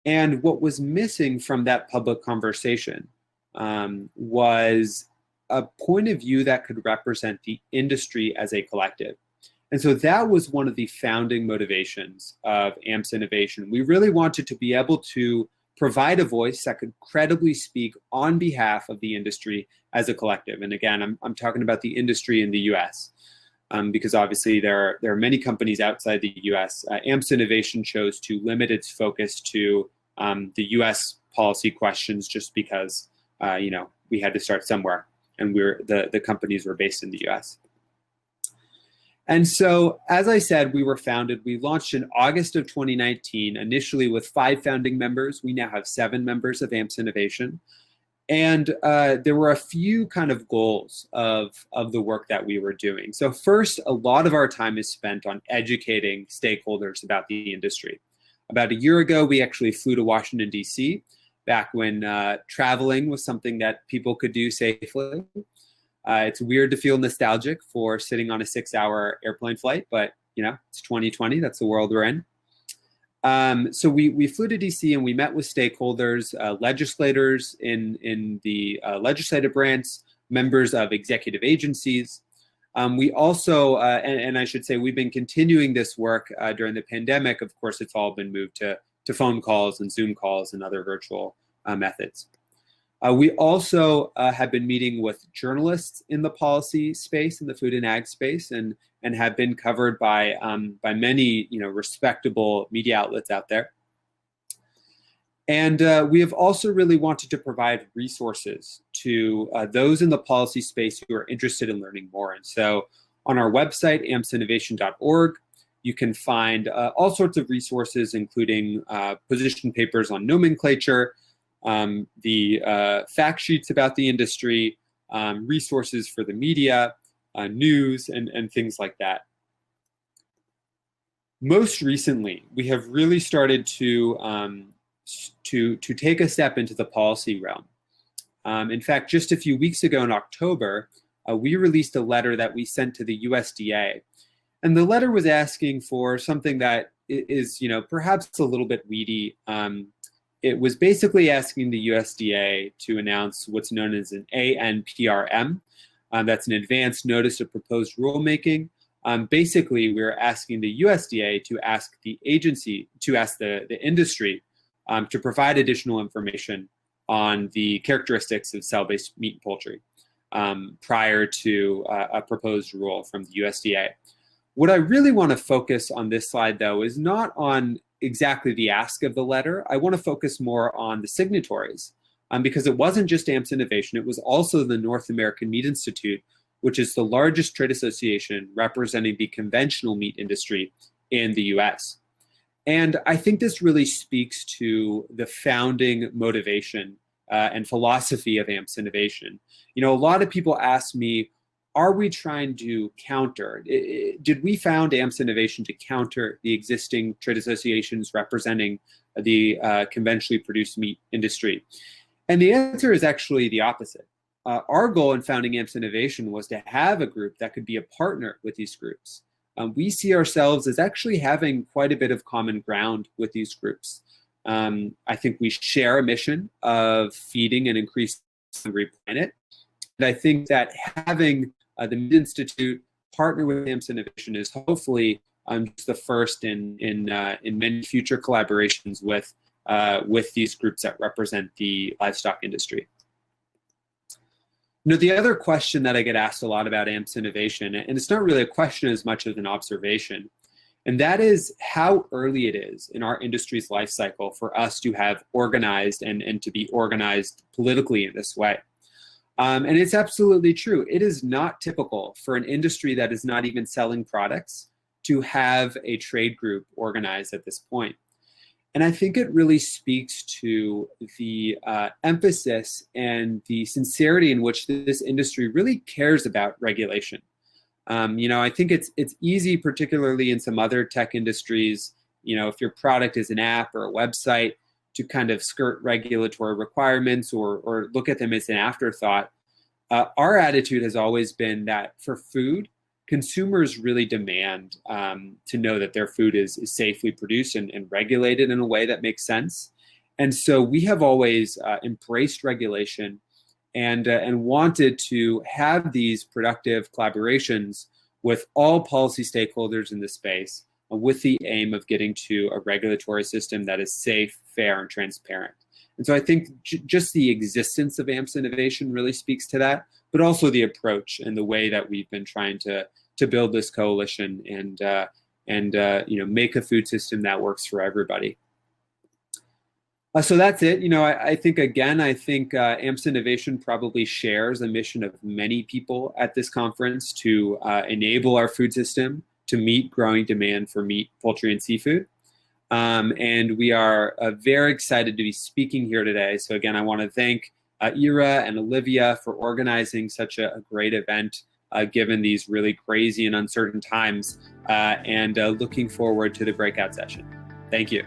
And what was missing from that public conversation was a point of view that could represent the industry as a collective. And so that was one of the founding motivations of AMPS Innovation. We really wanted to be able to provide a voice that could credibly speak on behalf of the industry as a collective. And again, I'm talking about the industry in the US. Because obviously there are many companies outside the US. AMPS Innovation chose to limit its focus to the US policy questions just because we had to start somewhere, and the companies were based in the US. And so, as I said, we were founded. We launched in August of 2019, initially with 5 founding members. We now have 7 members of AMPS Innovation. And there were a few kind of goals of the work that we were doing. So first, a lot of our time is spent on educating stakeholders about the industry. About a year ago, we actually flew to Washington, D.C., back when traveling was something that people could do safely. It's weird to feel nostalgic for sitting on a 6-hour airplane flight, but it's 2020, that's the world we're in. So we flew to DC and we met with stakeholders, legislators in the legislative branch, members of executive agencies. We also, and I should say, we've been continuing this work during the pandemic. Of course, it's all been moved to phone calls and Zoom calls and other virtual methods. We also have been meeting with journalists in the policy space, in the food and ag space, and have been covered by many respectable media outlets out there. And we have also really wanted to provide resources to those in the policy space who are interested in learning more. And so on our website, ampsinnovation.org, you can find all sorts of resources, including position papers on nomenclature, the fact sheets about the industry, resources for the media, news, and things like that. Most recently, we have really started to take a step into the policy realm. In fact, just a few weeks ago in October, we released a letter that we sent to the USDA. And the letter was asking for something that is, perhaps a little bit weedy. It was basically asking the USDA to announce what's known as an ANPRM. That's an advanced notice of proposed rulemaking. Basically, we're asking the USDA to ask the agency, to ask the industry to provide additional information on the characteristics of cell-based meat and poultry. prior to a proposed rule from the USDA. What I really want to focus on this slide, though, is not on exactly the ask of the letter. I want to focus more on the signatories, because it wasn't just AMPS Innovation, it was also the North American Meat Institute, which is the largest trade association representing the conventional meat industry in the US. And I think this really speaks to the founding motivation and philosophy of AMPS Innovation. You know, a lot of people ask me, are we trying to counter? Did we found AMPS Innovation to counter the existing trade associations representing the conventionally produced meat industry? And the answer is actually the opposite. Our goal in founding AMPS Innovation was to have a group that could be a partner with these groups. We see ourselves as actually having quite a bit of common ground with these groups. I think we share a mission of feeding and increasing the hungry planet. And I think that having the Meat Institute partner with AMPS Innovation is hopefully just the first in many future collaborations with these groups that represent the livestock industry. You know, the other question that I get asked a lot about AMPS Innovation, and it's not really a question as much as an observation, and that is how early it is in our industry's life cycle for us to have organized and to be organized politically in this way. And it's absolutely true. It is not typical for an industry that is not even selling products to have a trade group organized at this point. And I think it really speaks to the emphasis and the sincerity in which this industry really cares about regulation. You know, I think it's easy, particularly in some other tech industries, you know, if your product is an app or a website, to kind of skirt regulatory requirements or look at them as an afterthought. Our attitude has always been that for food, consumers really demand to know that their food is safely produced and regulated in a way that makes sense. And so we have always embraced regulation and wanted to have these productive collaborations with all policy stakeholders in the space with the aim of getting to a regulatory system that is safe, fair, and transparent. And so I think just the existence of AMPS Innovation really speaks to that, but also the approach and the way that we've been trying to build this coalition and you know, make a food system that works for everybody. So that's it. You know, I think AMPS Innovation probably shares a mission of many people at this conference to enable our food system to meet growing demand for meat, poultry, and seafood. And we are very excited to be speaking here today. So again, I want to thank Ira and Olivia for organizing such a great event given these really crazy and uncertain times, and looking forward to the breakout session. Thank you.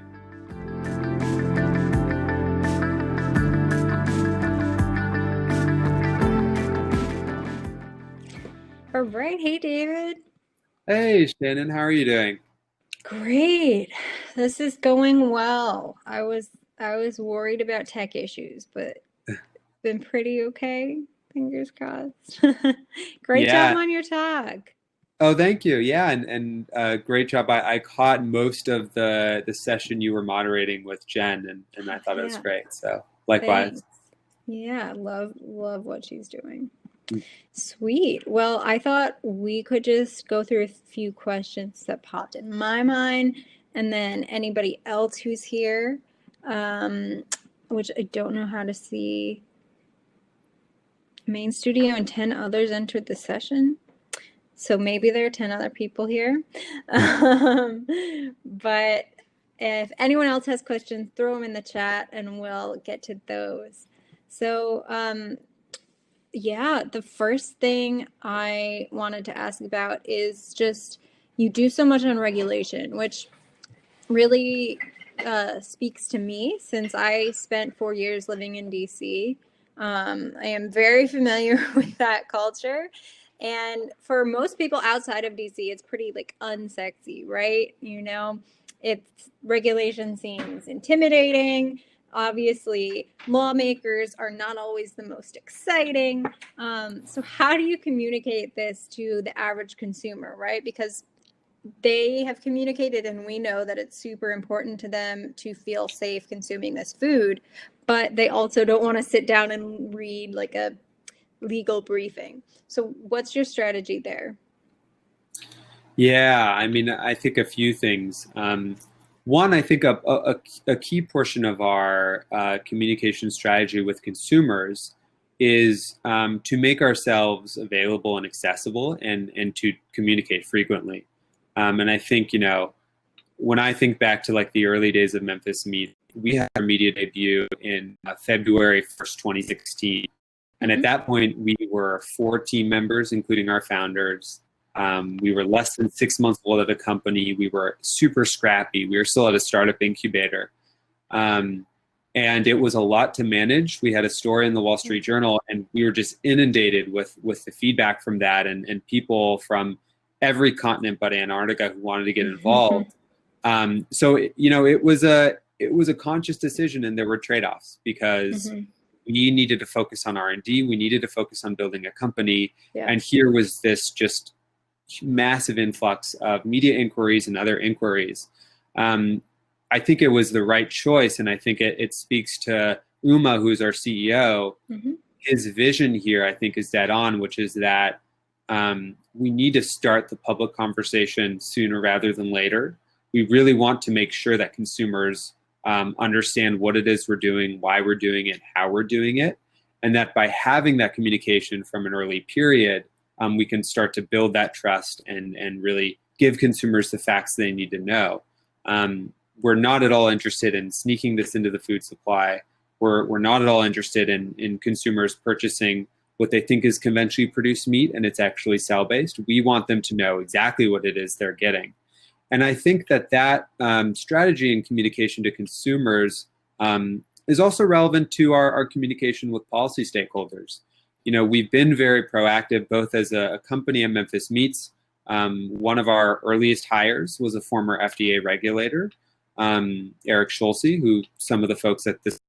All right. Hey, David. Hey, Shannon. How are you doing? Great. This is going well. I was worried about tech issues, but been pretty okay. Fingers crossed. Great job on your talk. Oh, thank you. Yeah, and great job. I caught most of the session you were moderating with Jen, and I thought it was great. So likewise. Thanks. Yeah, love what she's doing. Sweet. Well, I thought we could just go through a few questions that popped in my mind, and then anybody else who's here, which I don't know how to see. Main studio and 10 others entered the session. So maybe there are 10 other people here. But if anyone else has questions, throw them in the chat and we'll get to those. So yeah, the first thing I wanted to ask about is just, you do so much on regulation, which really speaks to me since I spent 4 years living in DC. I am very familiar with that culture. And for most people outside of DC, it's pretty like unsexy, right? You know, regulation seems intimidating. Obviously, lawmakers are not always the most exciting. So how do you communicate this to the average consumer, right? Because they have communicated and we know that it's super important to them to feel safe consuming this food, but they also don't want to sit down and read like a legal briefing. So what's your strategy there? Yeah, I mean, I think a few things. One, I think a key portion of our communication strategy with consumers is to make ourselves available and accessible, and to communicate frequently. And I think, you know, when I think back to like the early days of Memphis Meat, we had our media debut in February 1st, 2016. And at that point, we were 4 team members, including our founders. We were less than 6 months old at the company. We were super scrappy. We were still at a startup incubator. And it was a lot to manage. We had a story in the Wall Street Journal, and we were just inundated with the feedback from that, and people from every continent but Antarctica who wanted to get involved. So, you know, it was a conscious decision, and there were trade-offs because we needed to focus on R&D. We needed to focus on building a company. Yeah. And here was this just massive influx of media inquiries and other inquiries. I think it was the right choice. And I think it speaks to Uma, who's our CEO. His vision here, I think, is dead on, which is that we need to start the public conversation sooner rather than later. We really want to make sure that consumers understand what it is we're doing, why we're doing it, how we're doing it, and that by having that communication from an early period, we can start to build that trust and really give consumers the facts they need to know. We're not at all interested in sneaking this into the food supply. We're not at all interested in consumers purchasing what they think is conventionally produced meat and it's actually cell-based. We want them to know exactly what it is they're getting. And I think that strategy and communication to consumers is also relevant to our communication with policy stakeholders. You know, we've been very proactive, both as a company at Memphis Meats. One of our earliest hires was a former FDA regulator, Eric Schulze, who some of the folks at this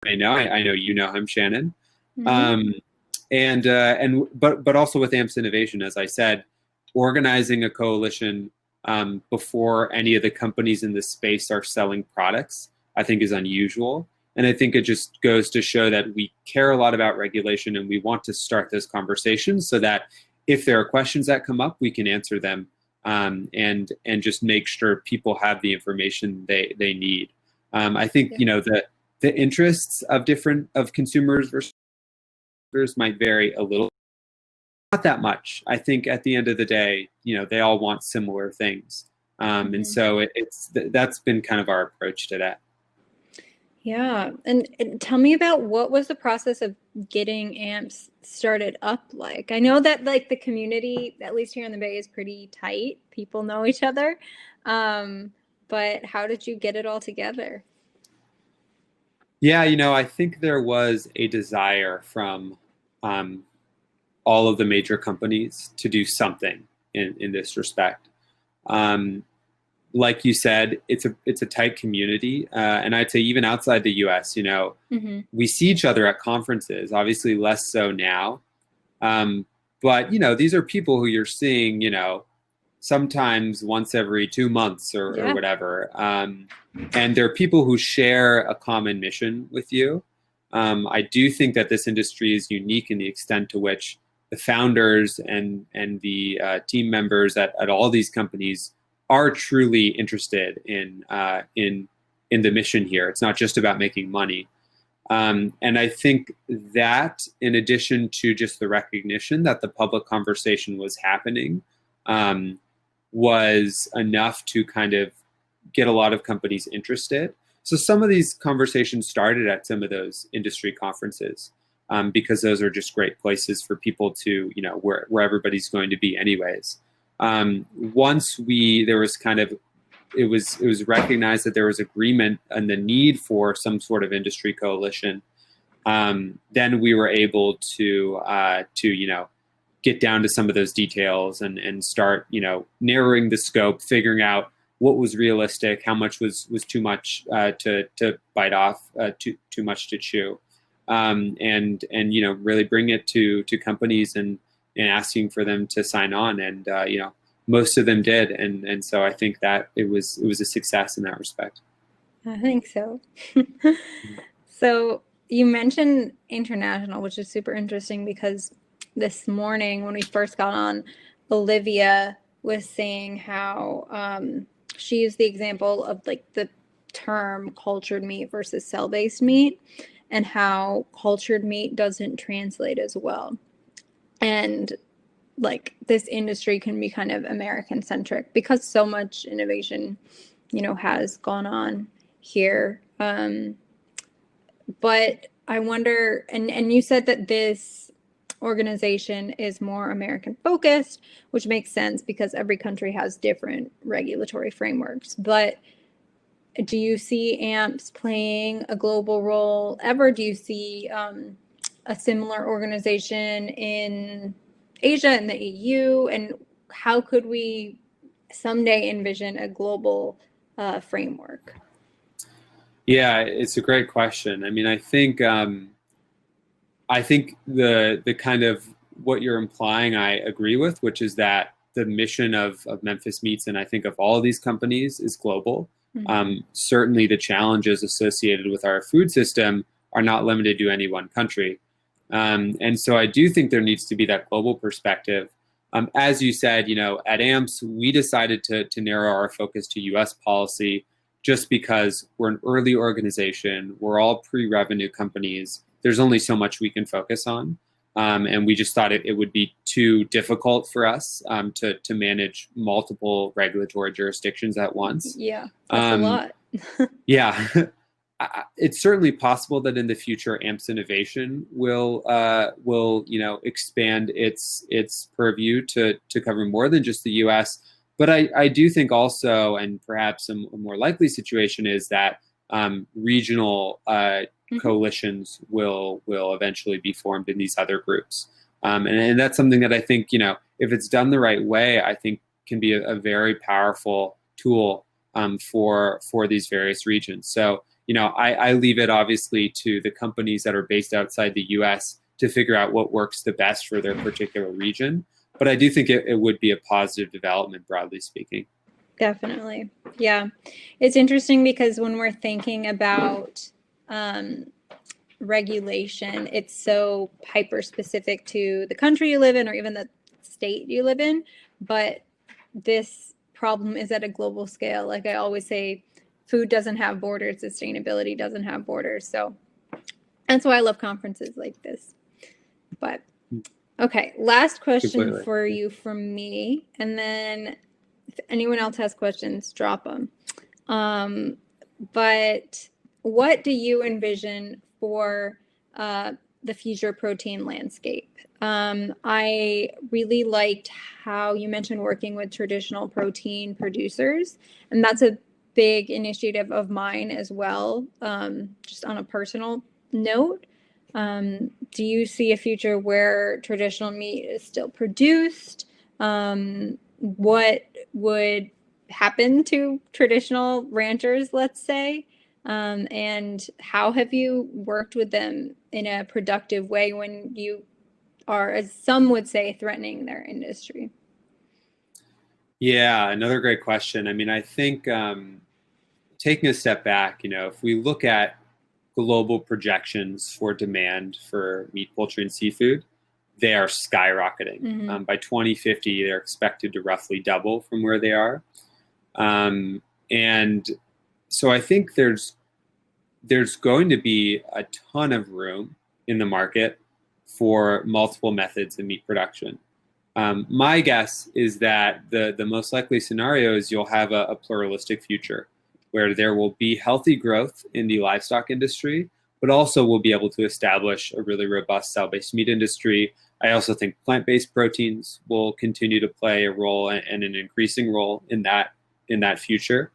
may know. I know you know him, Shannon. But also with AMPS Innovation, as I said, organizing a coalition before any of the companies in this space are selling products, I think is unusual. And I think it just goes to show that we care a lot about regulation, and we want to start those conversations so that if there are questions that come up, we can answer them and just make sure people have the information they need. I think, you know, the interests of consumers versus might vary a little. Not that much. I think at the end of the day, you know, they all want similar things. And so that's been kind of our approach to that. Yeah. And tell me about what was the process of getting AMPS started up like? I know that like the community, at least here in the Bay, is pretty tight. People know each other. But how did you get it all together? Yeah, you know, I think there was a desire from all of the major companies to do something in this respect. Like you said, it's a tight community, and I'd say even outside the U.S., you know, we see each other at conferences. Obviously, less so now, but you know, these are people who you're seeing, you know, sometimes once every 2 months or whatever, and they're people who share a common mission with you. I do think that this industry is unique in the extent to which the founders and the team members at all these companies are truly interested in the mission here. It's not just about making money. And I think that in addition to just the recognition that the public conversation was happening, was enough to kind of get a lot of companies interested. So some of these conversations started at some of those industry conferences, because those are just great places for people to, you know, where everybody's going to be anyways. Once there was kind of, it was recognized that there was agreement and the need for some sort of industry coalition, then we were able to you know, get down to some of those details and start, you know, narrowing the scope, figuring out what was realistic, how much was too much to bite off, too much to chew, and you know, really bring it to companies and asking for them to sign on, and you know, most of them did, and so I think that it was a success in that respect. I think so. So you mentioned international, which is super interesting because this morning when we first got on, Olivia was saying how she used the example of like the term cultured meat versus cell-based meat, and how cultured meat doesn't translate as well. And like this industry can be kind of American centric because so much innovation, you know, has gone on here. But I wonder, and you said that this organization is more American focused, which makes sense because every country has different regulatory frameworks. But do you see AMPS playing a global role ever? Do you see a similar organization in Asia and the EU? And how could we someday envision a global framework? Yeah, it's a great question. I mean, I think the kind of what you're implying, I agree with, which is that the mission of Memphis Meats, and I think of all of these companies, is global. Mm-hmm. Certainly the challenges associated with our food system are not limited to any one country. And so I do think there needs to be that global perspective. As you said, you know, at AMPS, we decided to narrow our focus to US policy just because we're an early organization. We're all pre-revenue companies. There's only so much we can focus on. And we just thought it would be too difficult for us to manage multiple regulatory jurisdictions at once. Yeah, that's a lot. Yeah. It's certainly possible that in the future, AMPS Innovation will expand its purview to cover more than just the U.S. But I do think also, and perhaps a more likely situation is that regional coalitions will eventually be formed in these other groups, and that's something that I think, you know, if it's done the right way, I think can be a very powerful tool for these various regions. So, you know, I leave it obviously to the companies that are based outside the U.S. to figure out what works the best for their particular region. But I do think it would be a positive development, broadly speaking. Definitely. Yeah. It's interesting because when we're thinking about regulation, it's so hyper specific to the country you live in or even the state you live in. But this problem is at a global scale. Like I always say, food doesn't have borders, sustainability doesn't have borders. So that's why I love conferences like this. But okay, last question for you from me. And then if anyone else has questions, drop them. But what do you envision for the future protein landscape? I really liked how you mentioned working with traditional protein producers, and that's a big initiative of mine as well, just on a personal note. Do you see a future where traditional meat is still produced? What would happen to traditional ranchers, let's say? And how have you worked with them in a productive way when you are, as some would say, threatening their industry? Yeah, another great question. I mean, I think taking a step back, you know, if we look at global projections for demand for meat, poultry, and seafood, they are skyrocketing. Mm-hmm. By 2050, they're expected to roughly double from where they are. And so I think there's going to be a ton of room in the market for multiple methods of meat production. My guess is that the most likely scenario is you'll have a pluralistic future where there will be healthy growth in the livestock industry, but also we'll be able to establish a really robust cell-based meat industry. I also think plant-based proteins will continue to play a role and an increasing role in that future.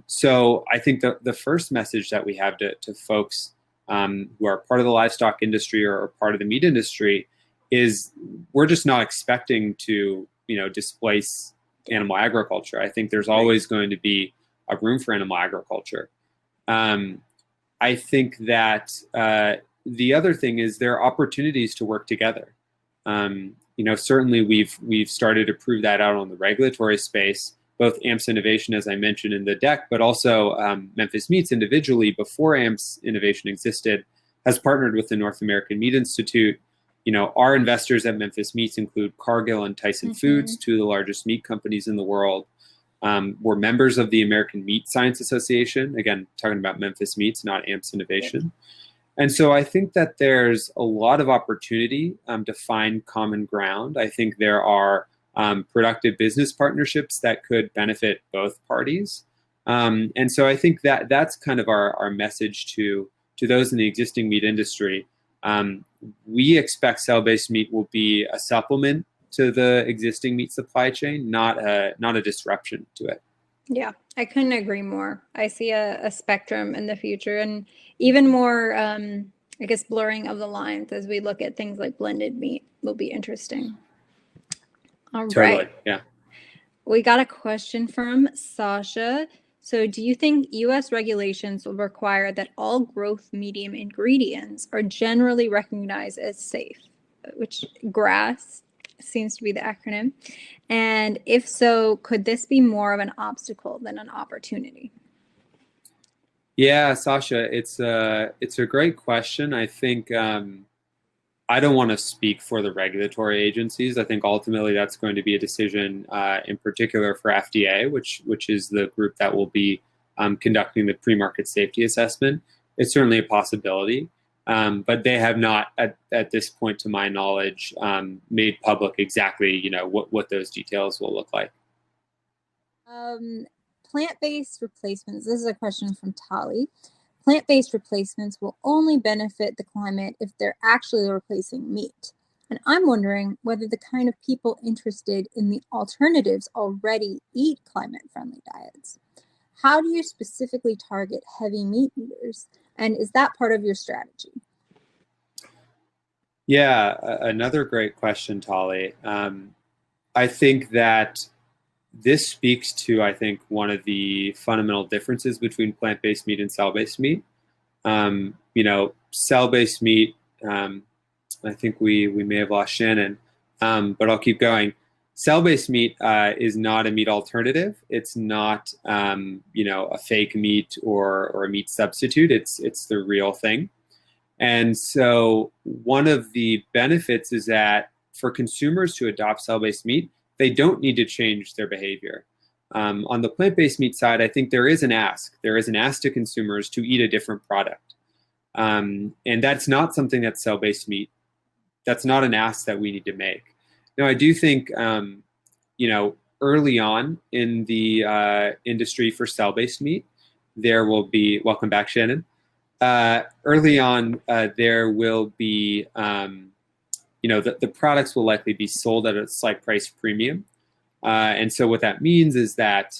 So I think the first message that we have to folks who are part of the livestock industry or part of the meat industry is we're just not expecting to, you know, displace animal agriculture. I think there's always going to be a room for animal agriculture. I think that the other thing is there are opportunities to work together. You know, certainly we've started to prove that out on the regulatory space, both AMPS Innovation, as I mentioned in the deck, but also Memphis Meats individually before AMPS Innovation existed, has partnered with the North American Meat Institute our investors at Memphis Meats include Cargill and Tyson Foods, two of the largest meat companies in the world. We're members of the American Meat Science Association, again, talking about Memphis Meats, not AMPS Innovation. And so I think that there's a lot of opportunity to find common ground. I think there are productive business partnerships that could benefit both parties. And so I think that that's kind of our message to those in the existing meat industry. We expect cell-based meat will be a supplement to the existing meat supply chain, not a disruption to it. Yeah, I couldn't agree more. I see a spectrum in the future, and even more, I guess, blurring of the lines as we look at things like blended meat will be interesting. All right. Yeah. We got a question from Sasha. So do you think U.S. regulations will require that all growth medium ingredients are generally recognized as safe, which GRAS seems to be the acronym? And if so, could this be more of an obstacle than an opportunity? Yeah, Sasha, it's a great question. I think I don't want to speak for the regulatory agencies. I think ultimately that's going to be a decision in particular for FDA, which is the group that will be conducting the pre-market safety assessment. It's certainly a possibility, but they have not, at this point, to my knowledge, made public exactly what those details will look like. Plant-based replacements. This is a question from Tali. Plant-based replacements will only benefit the climate if they're actually replacing meat. And I'm wondering whether the kind of people interested in the alternatives already eat climate-friendly diets. How do you specifically target heavy meat eaters? And is that part of your strategy? Yeah, another great question, Tali. I think that this speaks to, one of the fundamental differences between plant-based meat and cell-based meat. Cell-based meat, I think we may have lost Shannon, but I'll keep going. Cell-based meat is not a meat alternative. It's not, a fake meat or a meat substitute. It's the real thing. And so one of the benefits is that for consumers to adopt cell-based meat, they don't need to change their behavior. On the plant-based meat side, I think there is an ask. There is an ask to consumers to eat a different product. And that's not something that's cell-based meat. That's not an ask that we need to make. Now, I do think, early on in the industry for cell-based meat, there will be, welcome back, Shannon. Early on, there will be, the products will likely be sold at a slight price premium. And so what that means is that,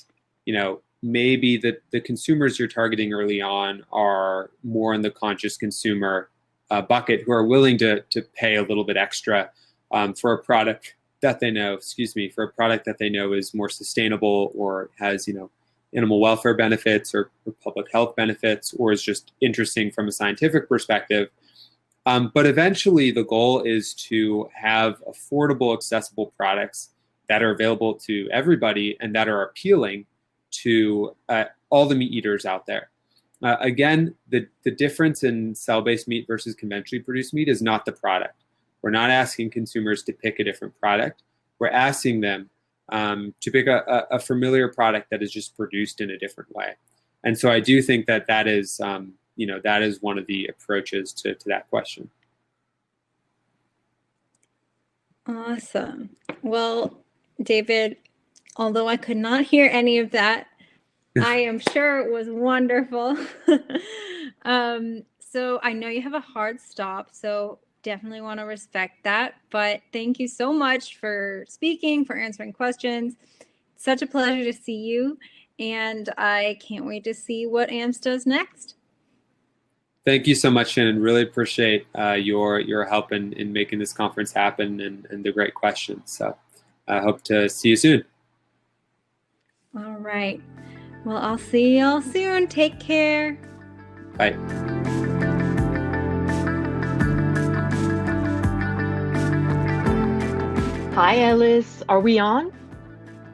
maybe the consumers you're targeting early on are more in the conscious consumer bucket who are willing to pay a little bit extra for a product that they know, is more sustainable or has, animal welfare benefits or public health benefits, or is just interesting from a scientific perspective. But eventually the goal is to have affordable, accessible products that are available to everybody and that are appealing to all the meat eaters out there. Again, the difference in cell-based meat versus conventionally produced meat is not the product. We're not asking consumers to pick a different product. We're asking them to pick a familiar product that is just produced in a different way. And so I do think that is, that is one of the approaches to that question. Awesome. Well, David, although I could not hear any of that, I am sure it was wonderful. So I know you have a hard stop, so definitely want to respect that. But thank you so much for speaking, for answering questions. Such a pleasure to see you. And I can't wait to see what AMPS does next. Thank you so much, Shannon. Really appreciate your help in making this conference happen and the great questions. So I hope to see you soon. All right. Well, I'll see y'all soon. Take care. Bye. Hi, Ellice. Are we on?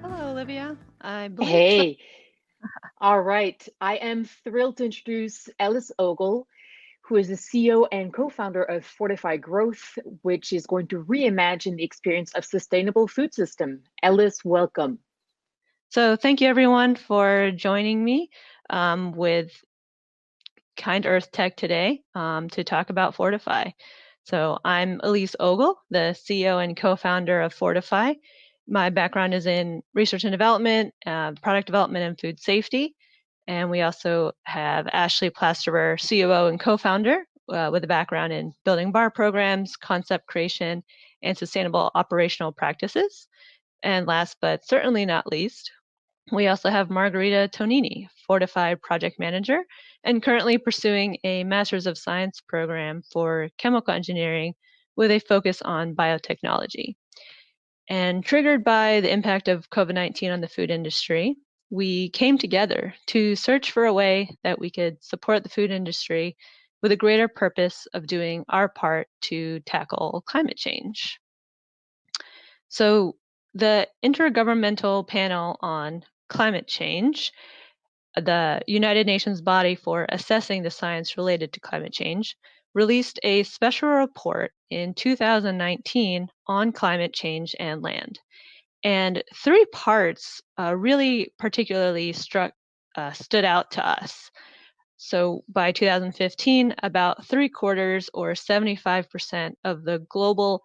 Hello, Olivia. I believe Hey. All right. I am thrilled to introduce Ellice Ogle, who is the CEO and co-founder of Fortify Growth, which is going to reimagine the experience of sustainable food system. Ellice, welcome. So thank you everyone for joining me with Kind Earth Tech today to talk about Fortify. So I'm Ellice Ogle, the CEO and co-founder of Fortify. My background is in research and development, product development, and food safety. And we also have Ashley Plasterer, COO and co-founder, with a background in building bar programs, concept creation, and sustainable operational practices. And last but certainly not least, we also have Margarita Tonini, Fortify project manager, and currently pursuing a Master's of Science program for chemical engineering with a focus on biotechnology. And triggered by the impact of COVID-19 on the food industry, we came together to search for a way that we could support the food industry with a greater purpose of doing our part to tackle climate change. So the Intergovernmental Panel on Climate Change, the United Nations body for assessing the science related to climate change, released a special report in 2019 on climate change and land. And three parts really particularly stood out to us. So by 2015, about 3/4 or 75% of the global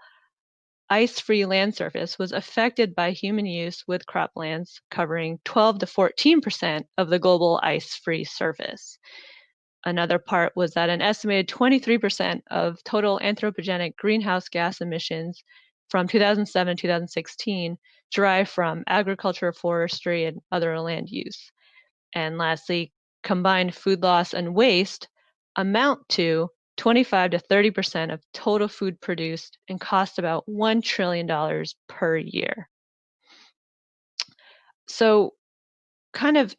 ice-free land surface was affected by human use, with croplands covering 12 to 14% of the global ice-free surface. Another part was that an estimated 23% of total anthropogenic greenhouse gas emissions from 2007 to 2016 derived from agriculture, forestry, and other land use. And lastly, combined food loss and waste amount to 25 to 30% of total food produced and cost about $1 trillion per year. So kind of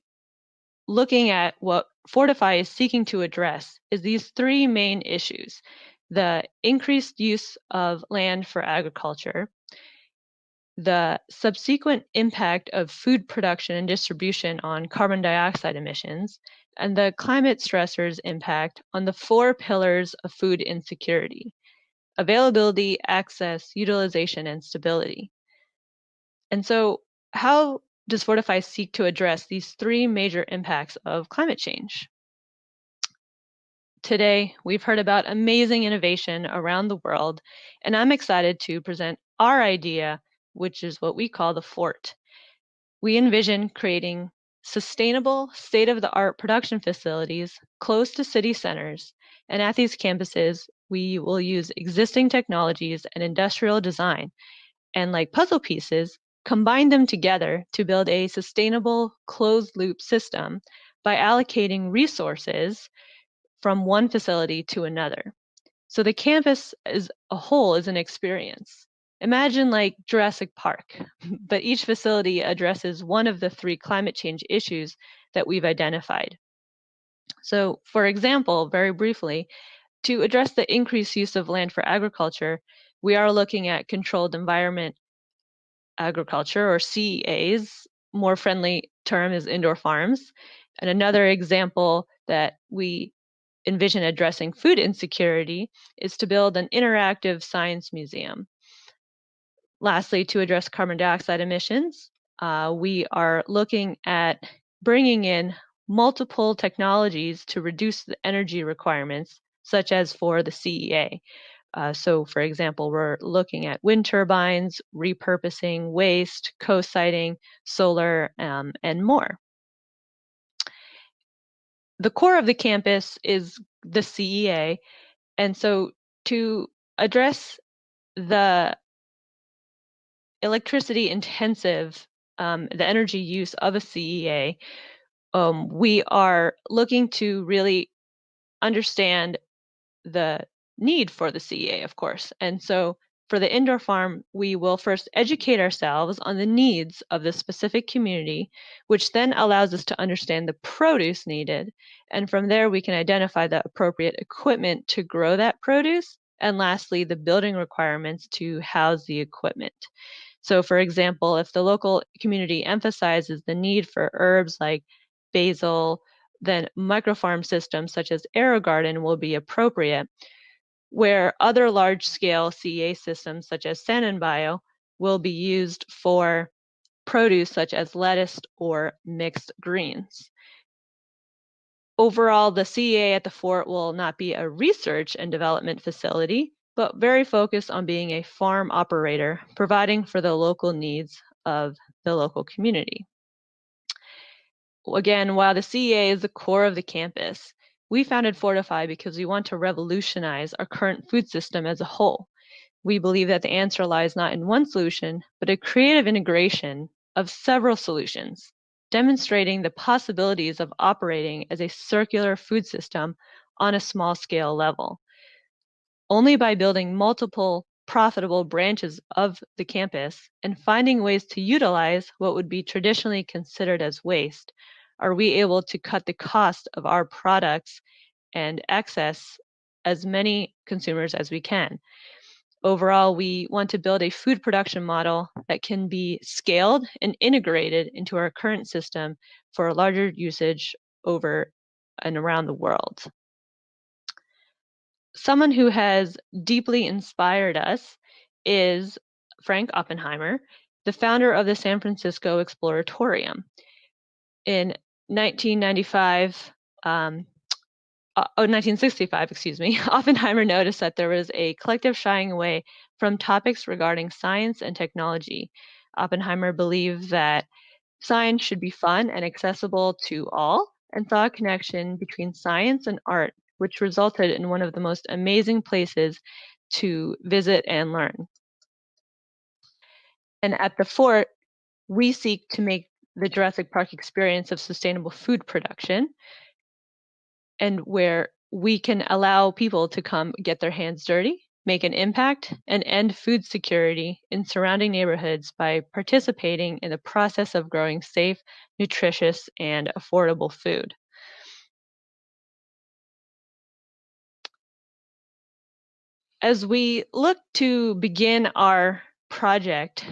looking at what Fortify is seeking to address is these three main issues: the increased use of land for agriculture, the subsequent impact of food production and distribution on carbon dioxide emissions, and the climate stressors impact on the four pillars of food insecurity: availability, access, utilization, and stability. And so how does Fortify seek to address these three major impacts of climate change? Today, we've heard about amazing innovation around the world, and I'm excited to present our idea, which is what we call the FORT. We envision creating sustainable, state-of-the-art production facilities close to city centers, and at these campuses, we will use existing technologies and industrial design, and like puzzle pieces, combine them together to build a sustainable closed-loop system by allocating resources from one facility to another. So the campus as a whole is an experience. Imagine like Jurassic Park, but each facility addresses one of the three climate change issues that we've identified. So for example, very briefly, to address the increased use of land for agriculture, we are looking at controlled environment agriculture, or CEAs. More friendly term is indoor farms. And another example that we envision addressing food insecurity is to build an interactive science museum. Lastly, to address carbon dioxide emissions, we are looking at bringing in multiple technologies to reduce the energy requirements, such as for the CEA. So for example, we're looking at wind turbines, repurposing waste, co-siting, solar, and more. The core of the campus is the CEA, and so to address the electricity intensive, the energy use of a CEA, we are looking to really understand the need for the CEA, of course. And so for the indoor farm, we will first educate ourselves on the needs of the specific community, which then allows us to understand the produce needed. And from there, we can identify the appropriate equipment to grow that produce. And lastly, the building requirements to house the equipment. So for example, if the local community emphasizes the need for herbs like basil, then microfarm systems such as AeroGarden will be appropriate, where other large-scale CEA systems such as SannonBio will be used for produce such as lettuce or mixed greens. Overall, the CEA at the fort will not be a research and development facility, but very focused on being a farm operator, providing for the local needs of the local community. Again, while the CEA is the core of the campus, we founded Fortify because we want to revolutionize our current food system as a whole. We believe that the answer lies not in one solution, but a creative integration of several solutions, demonstrating the possibilities of operating as a circular food system on a small scale level. Only by building multiple profitable branches of the campus and finding ways to utilize what would be traditionally considered as waste are we able to cut the cost of our products and access as many consumers as we can. Overall, we want to build a food production model that can be scaled and integrated into our current system for larger usage over and around the world. Someone who has deeply inspired us is Frank Oppenheimer, the founder of the San Francisco Exploratorium. In 1965, excuse me, Oppenheimer noticed that there was a collective shying away from topics regarding science and technology. Oppenheimer believed that science should be fun and accessible to all, and saw a connection between science and art, which resulted in one of the most amazing places to visit and learn. And at the fort, we seek to make the Jurassic Park experience of sustainable food production, and where we can allow people to come get their hands dirty, make an impact, and end food security in surrounding neighborhoods by participating in the process of growing safe, nutritious, and affordable food. As we look to begin our project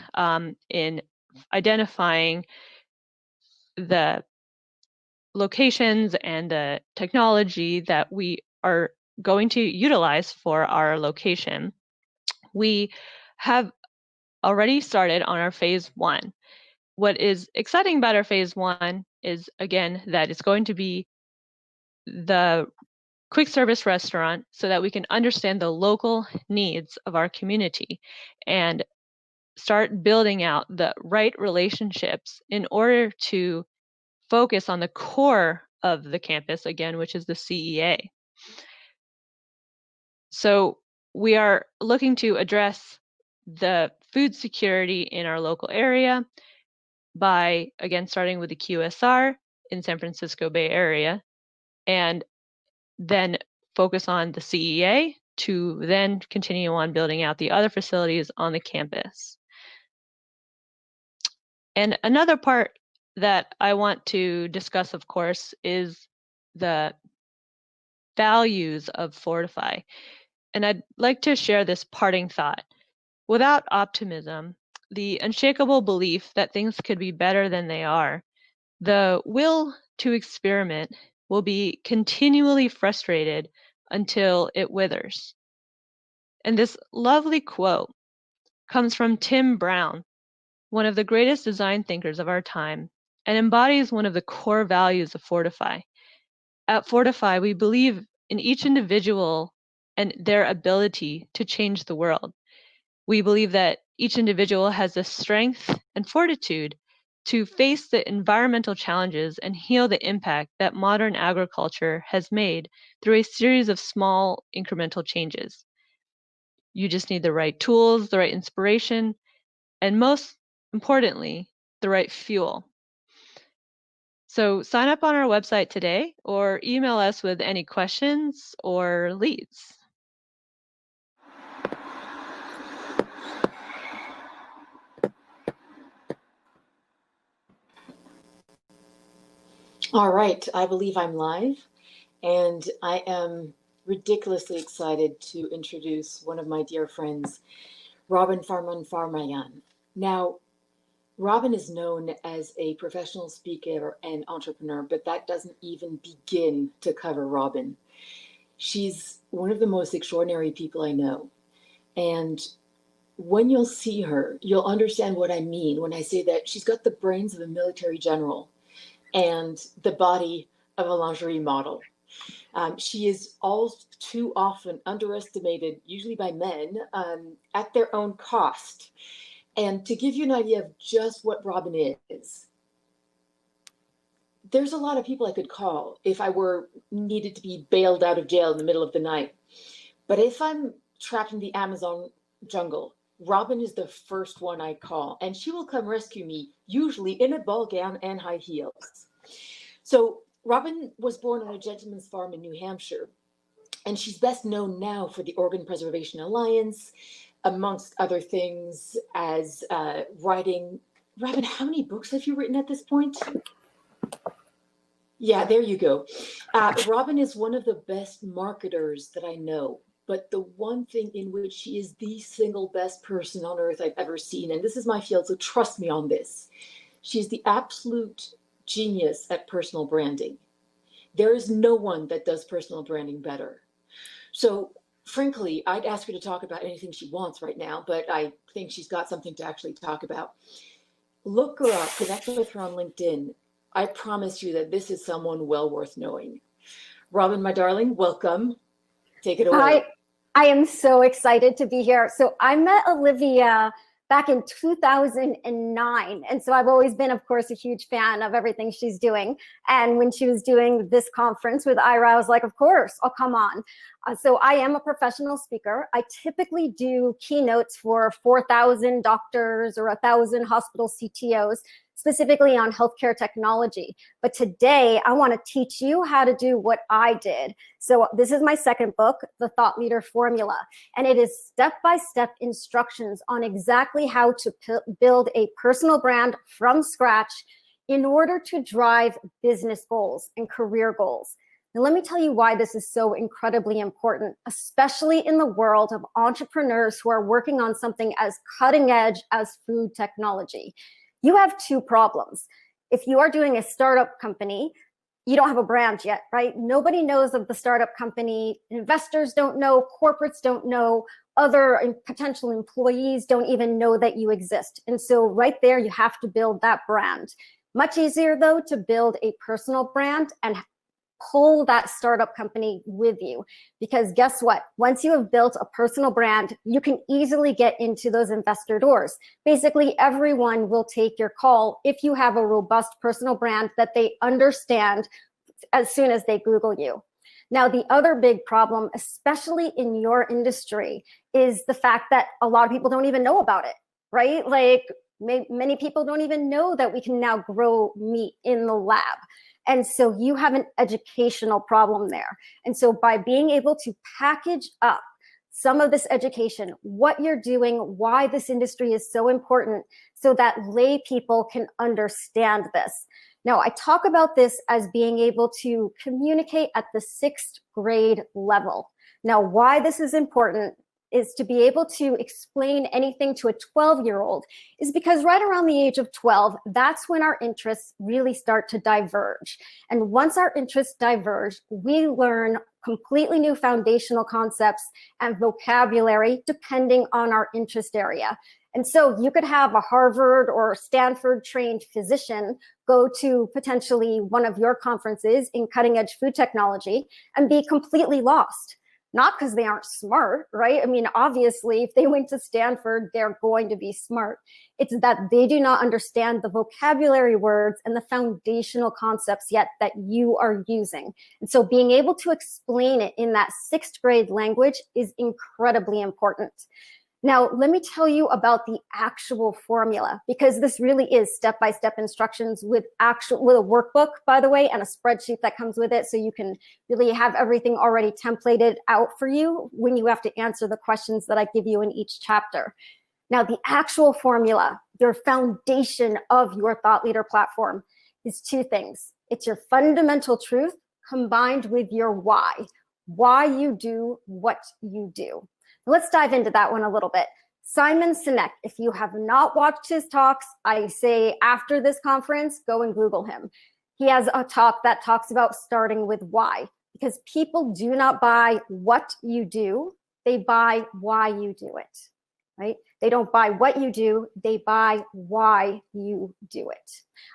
in identifying the locations and the technology that we are going to utilize for our location, we have already started on our phase 1. What is exciting about our phase 1 is, again, that it's going to be the quick service restaurant so that we can understand the local needs of our community and start building out the right relationships in order to focus on the core of the campus, again, which is the CEA. So we are looking to address the food security in our local area by, again, starting with the QSR in San Francisco Bay Area, and then focus on the CEA to then continue on building out the other facilities on the campus. And another part that I want to discuss, of course, is the values of Fortify. And I'd like to share this parting thought. Without optimism, the unshakable belief that things could be better than they are, the will to experiment will be continually frustrated until it withers. And this lovely quote comes from Tim Brown, one of the greatest design thinkers of our time, and embodies one of the core values of Fortify. At Fortify, we believe in each individual and their ability to change the world. We believe that each individual has the strength and fortitude to face the environmental challenges and heal the impact that modern agriculture has made through a series of small incremental changes. You just need the right tools, the right inspiration, and most importantly, the right fuel. So sign up on our website today or email us with any questions or leads. All right, I believe I'm live, and I am ridiculously excited to introduce one of my dear friends, Robin Farmanfarmaian. Now, Robin is known as a professional speaker and entrepreneur, but that doesn't even begin to cover Robin. She's one of the most extraordinary people I know. And when you'll see her, you'll understand what I mean when I say that she's got the brains of a military general and the body of a lingerie model. She is all too often underestimated, usually by men, at their own cost. And to give you an idea of just what Robin is, there's a lot of people I could call if I were needed to be bailed out of jail in the middle of the night. But if I'm trapped in the Amazon jungle, Robin is the first one I call, and she will come rescue me, usually in a ball gown and high heels. So Robin was born on a gentleman's farm in New Hampshire, and she's best known now for the Organ Preservation Alliance, amongst other things, as writing. Robin, how many books have you written at this point? Yeah, there you go. Robin is one of the best marketers that I know, but the one thing in which she is the single best person on earth I've ever seen, and this is my field, so trust me on this, she's the absolute genius at personal branding. There is no one that does personal branding better. So frankly, I'd ask her to talk about anything she wants right now, but I think she's got something to actually talk about. Look her up, connect with her on LinkedIn. I promise you that this is someone well worth knowing. Robin, my darling, welcome. Take it away. I am so excited to be here. So I met Olivia back in 2009. And so I've always been, of course, a huge fan of everything she's doing. And when she was doing this conference with Ira, I was like, of course, I'll come on. So I am a professional speaker. I typically do keynotes for 4,000 doctors or 1,000 hospital CTOs, specifically on healthcare technology. But today I want to teach you how to do what I did. So this is my second book, The Thought Leader Formula, and it is step-by-step instructions on exactly how to build a personal brand from scratch in order to drive business goals and career goals. Now, let me tell you why this is so incredibly important, especially in the world of entrepreneurs who are working on something as cutting edge as food technology. You have two problems. If you are doing a startup company, you don't have a brand yet, right? Nobody knows of the startup company. Investors don't know, corporates don't know, other potential employees don't even know that you exist. And so right there, you have to build that brand. Much easier though to build a personal brand and pull that startup company with you, because guess what? Once you have built a personal brand, you can easily get into those investor doors. Basically, everyone will take your call if you have a robust personal brand that they understand as soon as they Google you. Now, the other big problem, especially in your industry, is the fact that a lot of people don't even know about it, right? Like many people don't even know that we can now grow meat in the lab. And so you have an educational problem there. And so by being able to package up some of this education, what you're doing, why this industry is so important, so that lay people can understand this. Now, I talk about this as being able to communicate at the 6th grade level. Now, why this is important is to be able to explain anything to a 12-year-old is because right around the age of 12, that's when our interests really start to diverge. And once our interests diverge, we learn completely new foundational concepts and vocabulary depending on our interest area. And so you could have a Harvard or Stanford trained physician go to potentially one of your conferences in cutting edge food technology and be completely lost. Not because they aren't smart, right? I mean, obviously, if they went to Stanford, they're going to be smart. It's that they do not understand the vocabulary words and the foundational concepts yet that you are using. And so being able to explain it in that 6th grade language is incredibly important. Now, let me tell you about the actual formula, because this really is step-by-step instructions with a workbook, by the way, and a spreadsheet that comes with it. So you can really have everything already templated out for you when you have to answer the questions that I give you in each chapter. Now, the actual formula, your foundation of your thought leader platform, is 2 things. It's your fundamental truth combined with your why you do what you do. Let's dive into that one a little bit. Simon Sinek, if you have not watched his talks, I say after this conference, go and Google him. He has a talk that talks about starting with why, because people do not buy what you do, they buy why you do it, right? They don't buy what you do, they buy why you do it.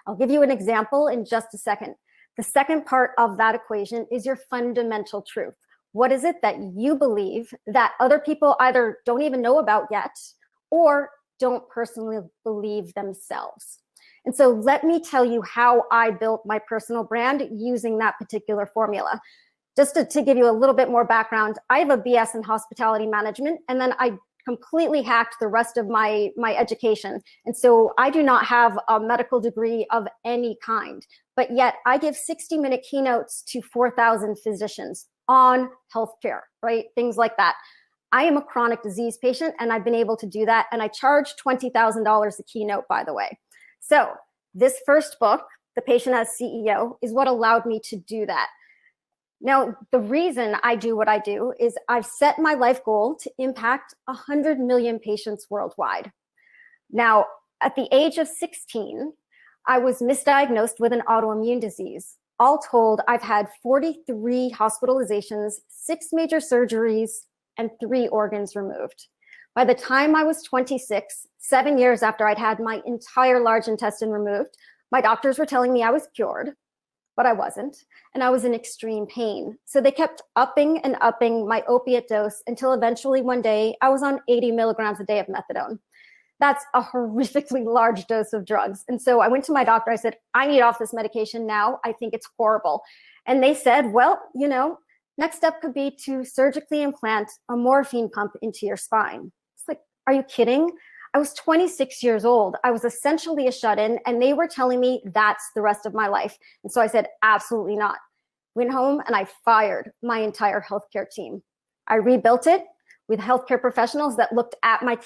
I'll give you an example in just a second. The second part of that equation is your fundamental truth. What is it that you believe that other people either don't even know about yet or don't personally believe themselves? And so let me tell you how I built my personal brand using that particular formula. Just to give you a little bit more background, I have a BS in hospitality management, and then I completely hacked the rest of my education. And so I do not have a medical degree of any kind, but yet I give 60-minute keynotes to 4,000 physicians on healthcare, right? Things like that. I am a chronic disease patient, and I've been able to do that. And I charge $20,000 a keynote, by the way. So this first book, The Patient as CEO, is what allowed me to do that. Now, the reason I do what I do is I've set my life goal to impact 100 million patients worldwide. Now, at the age of 16, I was misdiagnosed with an autoimmune disease. All told, I've had 43 hospitalizations, 6 major surgeries, and 3 organs removed. By the time I was 26, 7 years after I'd had my entire large intestine removed, my doctors were telling me I was cured, but I wasn't, and I was in extreme pain. So they kept upping and upping my opiate dose until eventually one day I was on 80 milligrams a day of methadone. That's a horrifically large dose of drugs. And so I went to my doctor, I said, I need off this medication now, I think it's horrible. And they said, well, you know, next step could be to surgically implant a morphine pump into your spine. It's like, are you kidding? I was 26 years old. I was essentially a shut-in, and they were telling me that's the rest of my life. And so I said, absolutely not. Went home and I fired my entire healthcare team. I rebuilt it with healthcare professionals that looked at my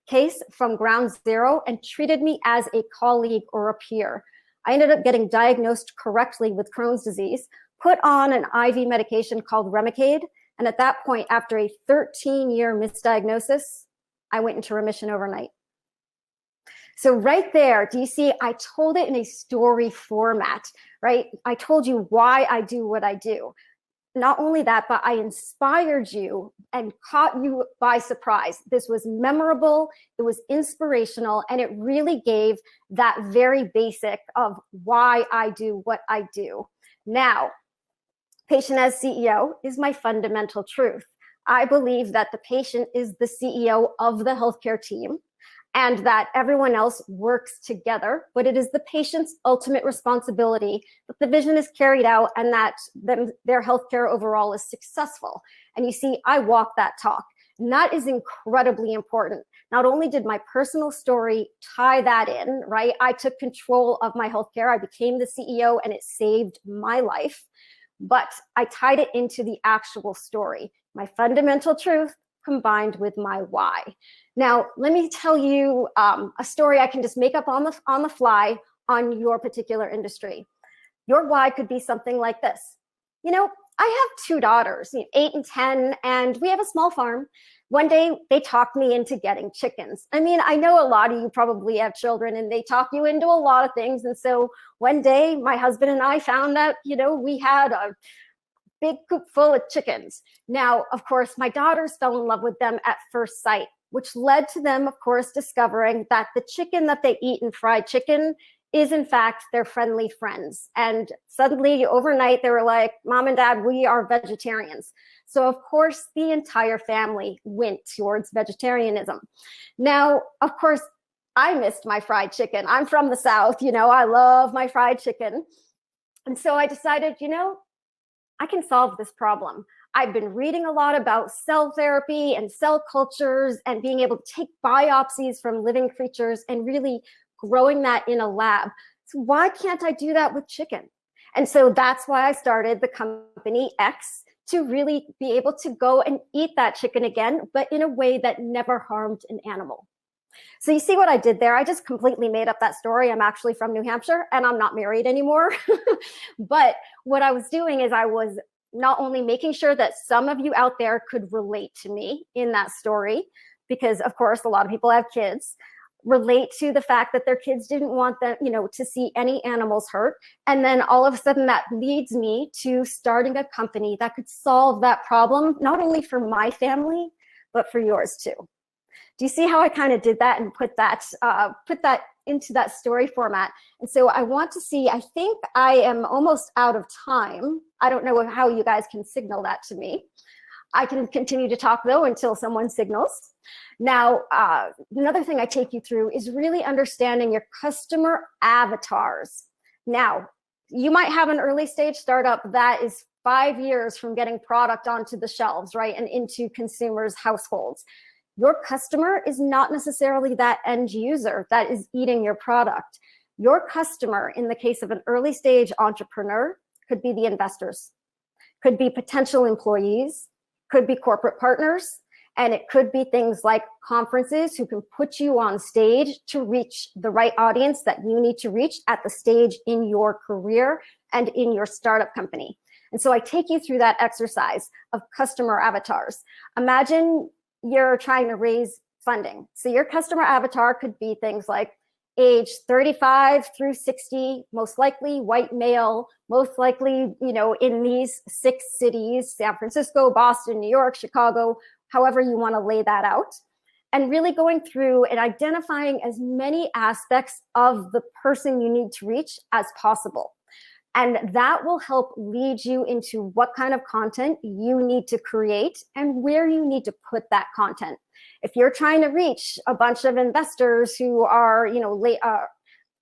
case from ground zero and treated me as a colleague or a peer. I ended up getting diagnosed correctly with Crohn's disease, put on an IV medication called Remicade, and at that point, after a 13-year misdiagnosis, I went into remission overnight. So right there, do you see, I told it in a story format, right? I told you why I do what I do. Not only that, but I inspired you and caught you by surprise. This was memorable, it was inspirational, and it really gave that very basic of why I do what I do. Now, patient as CEO is my fundamental truth. I believe that the patient is the CEO of the healthcare team, and that everyone else works together, but it is the patient's ultimate responsibility that the vision is carried out and that their healthcare overall is successful. And you see, I walk that talk, and that is incredibly important. Not only did my personal story tie that in, right? I took control of my healthcare, I became the CEO, and it saved my life, but I tied it into the actual story, my fundamental truth combined with my why. Now, let me tell you a story I can just make up on the fly on your particular industry. Your why could be something like this. You know, I have 2 daughters, 8 and 10, and we have a small farm. One day they talked me into getting chickens. I mean, I know a lot of you probably have children and they talk you into a lot of things. And so one day my husband and I found that, you know, we had a big coop full of chickens. Now, of course, my daughters fell in love with them at first sight, which led to them, of course, discovering that the chicken that they eat in fried chicken is in fact their friendly friends. And suddenly overnight, they were like, Mom and Dad, we are vegetarians. So of course, the entire family went towards vegetarianism. Now, of course, I missed my fried chicken. I'm from the South, you know, I love my fried chicken. And so I decided, you know, I can solve this problem. I've been reading a lot about cell therapy and cell cultures and being able to take biopsies from living creatures and really growing that in a lab. So why can't I do that with chicken? And so that's why I started the company X, to really be able to go and eat that chicken again, but in a way that never harmed an animal. So you see what I did there? I just completely made up that story. I'm actually from New Hampshire and I'm not married anymore. But what I was doing is I was not only making sure that some of you out there could relate to me in that story, because of course a lot of people have kids, relate to the fact that their kids didn't want them, to see any animals hurt. And then all of a sudden that leads me to starting a company that could solve that problem, not only for my family, but for yours too. Do you see how I kind of did that and put that into that story format? And so I want to see, I think I am almost out of time. I don't know how you guys can signal that to me. I can continue to talk though until someone signals. Now, another thing I take you through is really understanding your customer avatars. Now, you might have an early stage startup that is 5 years from getting product onto the shelves, right, and into consumers' households. Your customer is not necessarily that end user that is eating your product. Your customer, in the case of an early stage entrepreneur, could be the investors, could be potential employees, could be corporate partners, and it could be things like conferences who can put you on stage to reach the right audience that you need to reach at the stage in your career and in your startup company. And so I take you through that exercise of customer avatars. Imagine you're trying to raise funding. So your customer avatar could be things like age 35 through 60, most likely white male, most likely, in these 6 cities, San Francisco, Boston, New York, Chicago, however you want to lay that out. And really going through and identifying as many aspects of the person you need to reach as possible. And that will help lead you into what kind of content you need to create and where you need to put that content. If you're trying to reach a bunch of investors who are, late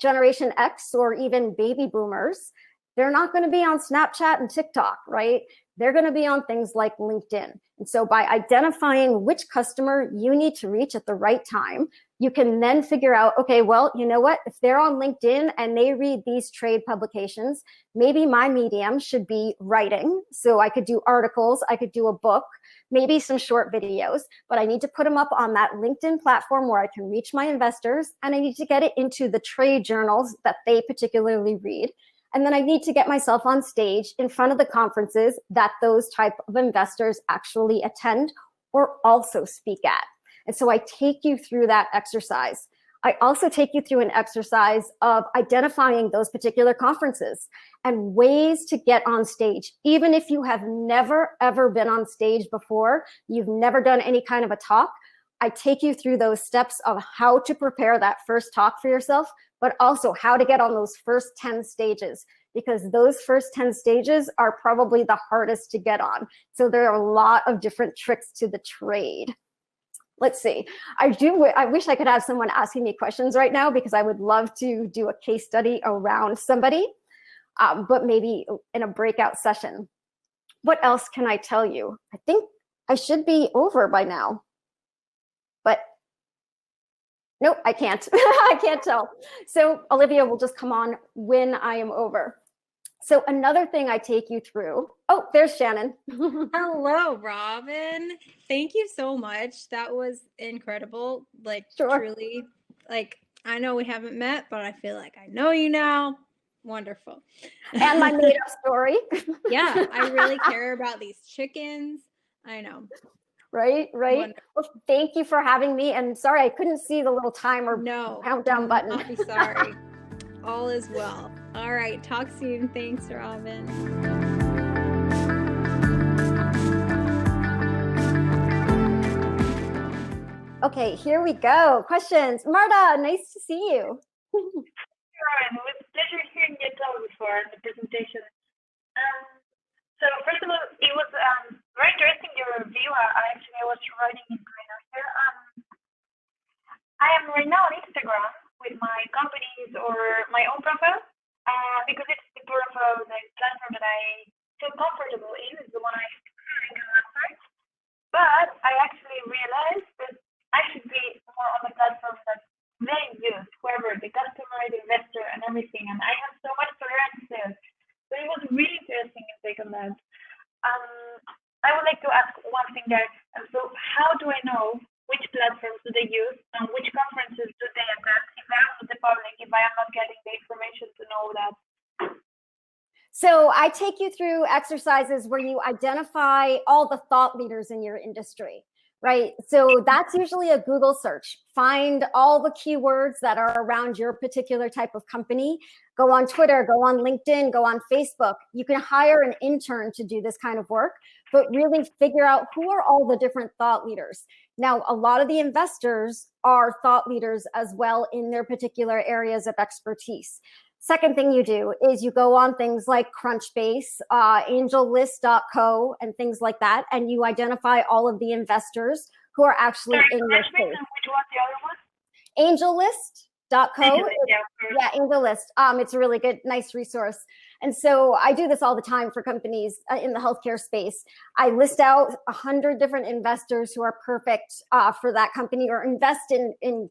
Generation X or even baby boomers, they're not going to be on Snapchat and TikTok, right? They're going to be on things like LinkedIn. And so by identifying which customer you need to reach at the right time, you can then figure out, okay, well, you know what? If they're on LinkedIn and they read these trade publications, maybe my medium should be writing. So I could do articles, I could do a book, maybe some short videos, but I need to put them up on that LinkedIn platform where I can reach my investors, and I need to get it into the trade journals that they particularly read. And then I need to get myself on stage in front of the conferences that those type of investors actually attend or also speak at. And so I take you through that exercise. I also take you through an exercise of identifying those particular conferences and ways to get on stage. Even if you have never, ever been on stage before, you've never done any kind of a talk, I take you through those steps of how to prepare that first talk for yourself, but also how to get on those first 10 stages, because those first 10 stages are probably the hardest to get on. So there are a lot of different tricks to the trade. Let's see. I wish I could have someone asking me questions right now, because I would love to do a case study around somebody, but maybe in a breakout session. What else can I tell you? I think I should be over by now, but nope, I can't. I can't tell. So Olivia will just come on when I am over. So another thing I take you through. Oh, there's Shannon. Hello, Robin. Thank you so much. That was incredible. Truly, I know we haven't met, but I feel like I know you now. Wonderful. And my made-up story. Yeah, I really care about these chickens. I know. Right. Well, thank you for having me. And sorry, I couldn't see the little timer countdown button. Don't be sorry. All is well. All right. Talk soon. Thanks, Robin. Okay, here we go. Questions. Marta, nice to see you. Robin, it was a pleasure hearing you tell before the presentation. So first of all, it was very interesting your review. I was writing it right now here. I am right now on Instagram with my companies or my own profile because it's the profile, the platform that I feel comfortable in, is the one I can website. But I actually realized that I should be more on the platform that they use, whoever, the customer, the investor, and everything. And I have so much to learn still. So it was really interesting to take on that. I would like to ask one thing there. So how do I know which platforms do they use and which conferences do they attend if I am not the public, if I am not getting the information to know that? So I take you through exercises where you identify all the thought leaders in your industry. right? So that's usually a Google search. Find all the keywords that are around your particular type of company. Go on Twitter, go on LinkedIn, go on Facebook. You can hire an intern to do this kind of work, but really figure out who are all the different thought leaders. Now, a lot of the investors are thought leaders as well in their particular areas of expertise. Second thing you do is you go on things like Crunchbase, AngelList.co, and things like that, and you identify all of the investors who are actually in your space. Which was the other one? AngelList.co. Yeah, AngelList. It's a really good, nice resource. And so I do this all the time for companies in the healthcare space. I list out 100 different investors who are perfect for that company or invest in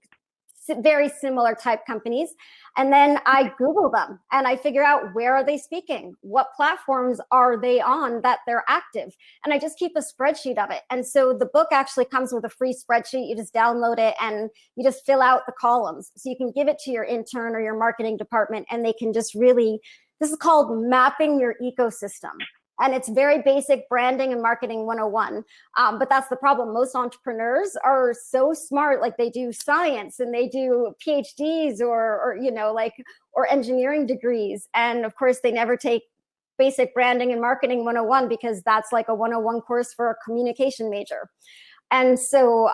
very similar type companies. And then I Google them and I figure out, where are they speaking? What platforms are they on that they're active? And I just keep a spreadsheet of it. And so the book actually comes with a free spreadsheet. You just download it and you just fill out the columns. So you can give it to your intern or your marketing department, and they can just really, this is called mapping your ecosystem. And it's very basic branding and marketing 101. But that's the problem. Most entrepreneurs are so smart, like they do science and they do PhDs or engineering degrees. And of course, they never take basic branding and marketing 101 because that's like a 101 course for a communication major. And so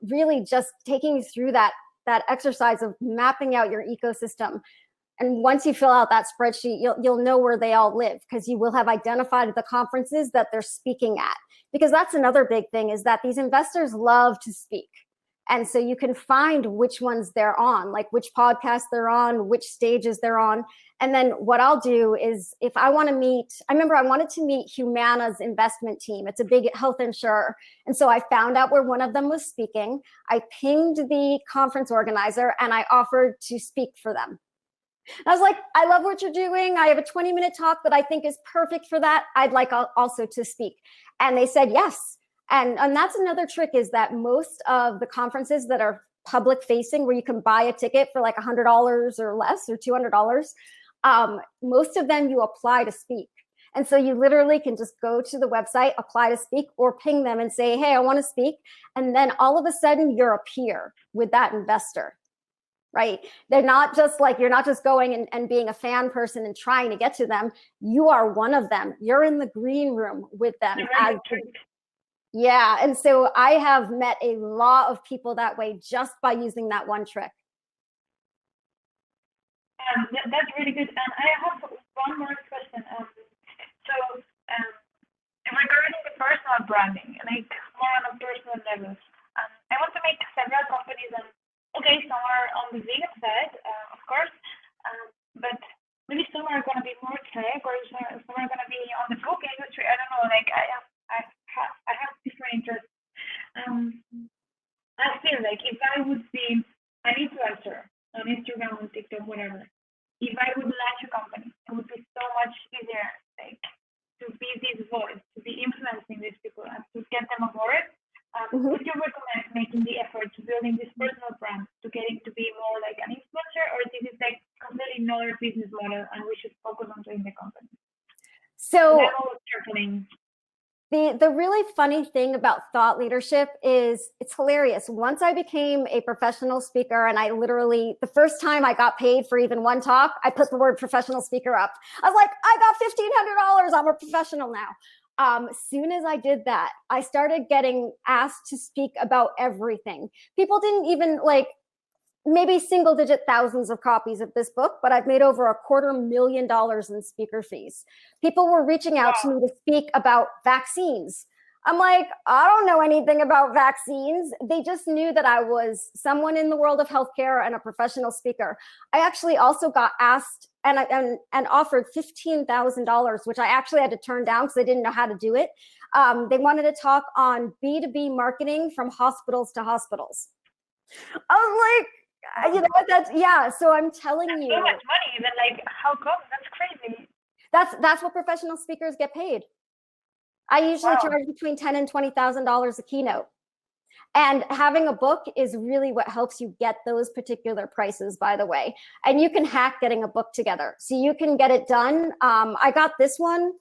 really just taking you through that exercise of mapping out your ecosystem. And once you fill out that spreadsheet, you'll know where they all live, because you will have identified the conferences that they're speaking at. Because that's another big thing, is that these investors love to speak. And so you can find which ones they're on, like which podcasts they're on, which stages they're on. And then what I'll do is, if I want to meet, I remember I wanted to meet Humana's investment team. It's a big health insurer. And so I found out where one of them was speaking. I pinged the conference organizer and I offered to speak for them. I was like, I love what you're doing. I have a 20-minute talk that I think is perfect for that. I'd like also to speak. And they said yes. And that's another trick, is that most of the conferences that are public facing, where you can buy a ticket for like $100 or less, or $200, most of them you apply to speak. And so you literally can just go to the website, apply to speak, or ping them and say, hey, I want to speak. And then all of a sudden you're a peer with that investor. Right? They're not just like, you're not just going and being a fan person and trying to get to them. You are one of them. You're in the green room with them. Yeah. And so I have met a lot of people that way just by using that one trick. That's really good. And I have one more question. Regarding the personal branding, like more on a personal level, I want to make several companies, and okay, some are on the vegan side, of course, but maybe some are going to be more tech, or some are going to be on the food industry. I don't know. Like I have different interests. I feel like if I would be an influencer on Instagram, on TikTok, whatever, if I would launch a company, it would be so much easier, like to be this voice, to be influencing these people, and to get them on board. Would you recommend making the effort to building this personal brand, to getting to be more like an influencer, or this is like completely another business model and we should focus on doing the company? So the really funny thing about thought leadership is, it's hilarious. Once I became a professional speaker, and I literally, the first time I got paid for even one talk, I put the word professional speaker up. I was like, I got $1,500. I'm a professional now. Soon as I did that, I started getting asked to speak about everything. People didn't even maybe single-digit thousands of copies of this book, but I've made over $250,000 in speaker fees. People were reaching out to me to speak about vaccines. I'm like, I don't know anything about vaccines. They just knew that I was someone in the world of healthcare and a professional speaker. I actually also got asked and offered $15,000, which I actually had to turn down because I didn't know how to do it. They wanted to talk on B2B marketing from hospitals to hospitals. I was like, you know what, so I'm telling you. So much money, then how come? That's crazy. That's what professional speakers get paid. I usually charge between $10,000 and $20,000 a keynote. And having a book is really what helps you get those particular prices, by the way. And you can hack getting a book together. So you can get it done. I got this one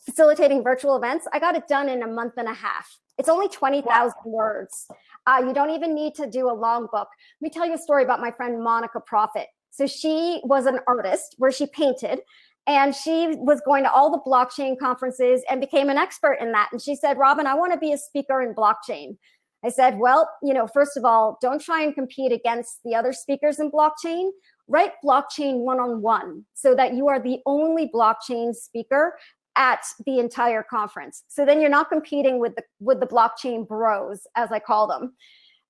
facilitating virtual events. I got it done in a month and a half. It's only 20,000 words. You don't even need to do a long book. Let me tell you a story about my friend Monica Profit. So she was an artist where she painted, and she was going to all the blockchain conferences and became an expert in that. And she said, Robin, I want to be a speaker in blockchain. I said, well, first of all, don't try and compete against the other speakers in blockchain. Write blockchain one-on-one so that you are the only blockchain speaker at the entire conference. So then you're not competing with the blockchain bros, as I call them.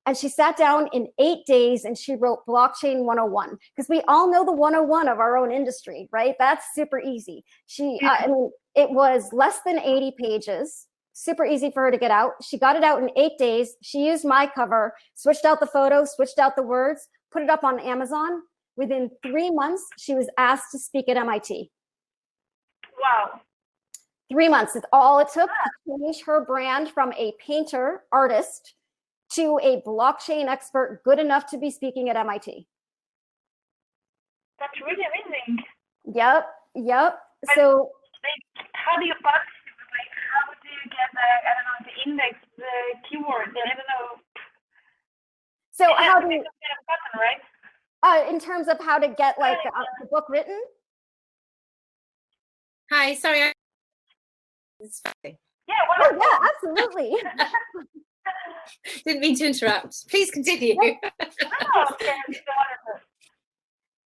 And she sat down in 8 days and she wrote Blockchain 101, because we all know the 101 of our own industry, right? That's super easy. It was less than 80 pages, super easy for her to get out. She got it out in 8 days. She used my cover, switched out the photos, switched out the words, put it up on Amazon. Within 3 months, she was asked to speak at MIT. Wow. 3 months is all it took to change her brand from a painter, artist, to a blockchain expert good enough to be speaking at MIT. That's really amazing. Yep. But, so how do you pass, how do you get the index, the keyword, I don't know. So how do you, button, right? In terms of how to get the book written? Hi, sorry. Yeah, absolutely. Didn't mean to interrupt. Please continue. Okay,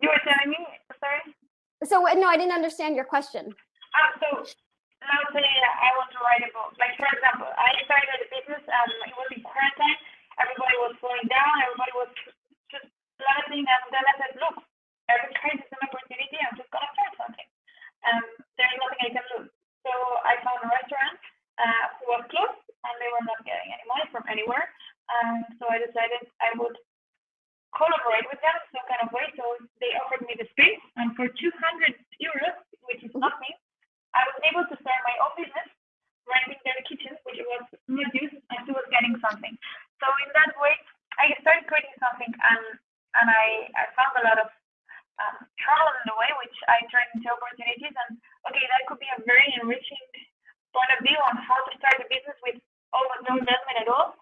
you were telling me, sorry? So no, I didn't understand your question. So let's say I want to write a book. Like, for example, I started a business and it was in quarantine. Everybody was slowing down. Everybody was just laughing. And then I said, look, every crisis is an opportunity. I'm just going to start something. There's nothing I can lose. So I found a restaurant who was closed and they were not getting any money from anywhere. So I decided I would collaborate with them some kind of way. So they offered me the space, and for 200 euros, which is nothing, I was able to start my own business, renting their kitchen, which was not used, and she was getting something. So in that way, I started creating something, and I found a lot of trouble in the way, which I turned into opportunities. And okay, that could be a very enriching point of view on how to start a business with almost no investment at all.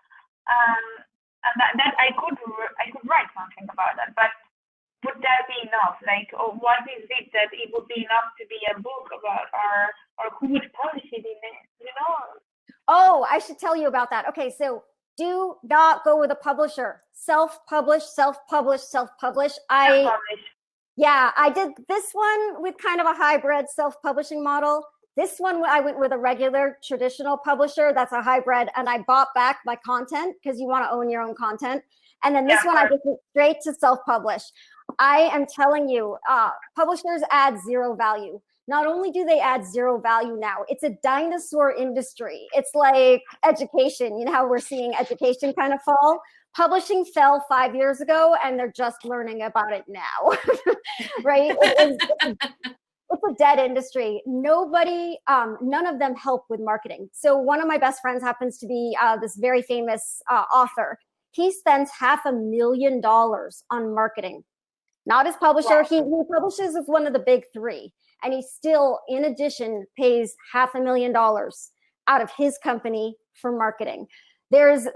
And that I could write something about that, but would that be enough? Like, what is it that it would be enough to be a book about, or who would publish it in it? Oh, I should tell you about that. Okay, so do not go with a publisher. Self-publish. I did this one with kind of a hybrid self-publishing model. This one, I went with a regular traditional publisher that's a hybrid, and I bought back my content because you want to own your own content. And then this one, I just went straight to self-publish. I am telling you, publishers add zero value. Not only do they add zero value now, it's a dinosaur industry. It's like education. You know how we're seeing education kind of fall? Publishing fell 5 years ago, and they're just learning about it now, right? It's a dead industry. Nobody, none of them help with marketing. So one of my best friends happens to be this very famous author. He spends $500,000 on marketing. Not his publisher. He publishes with one of the big three. And he still, in addition, pays $500,000 out of his company for marketing. There's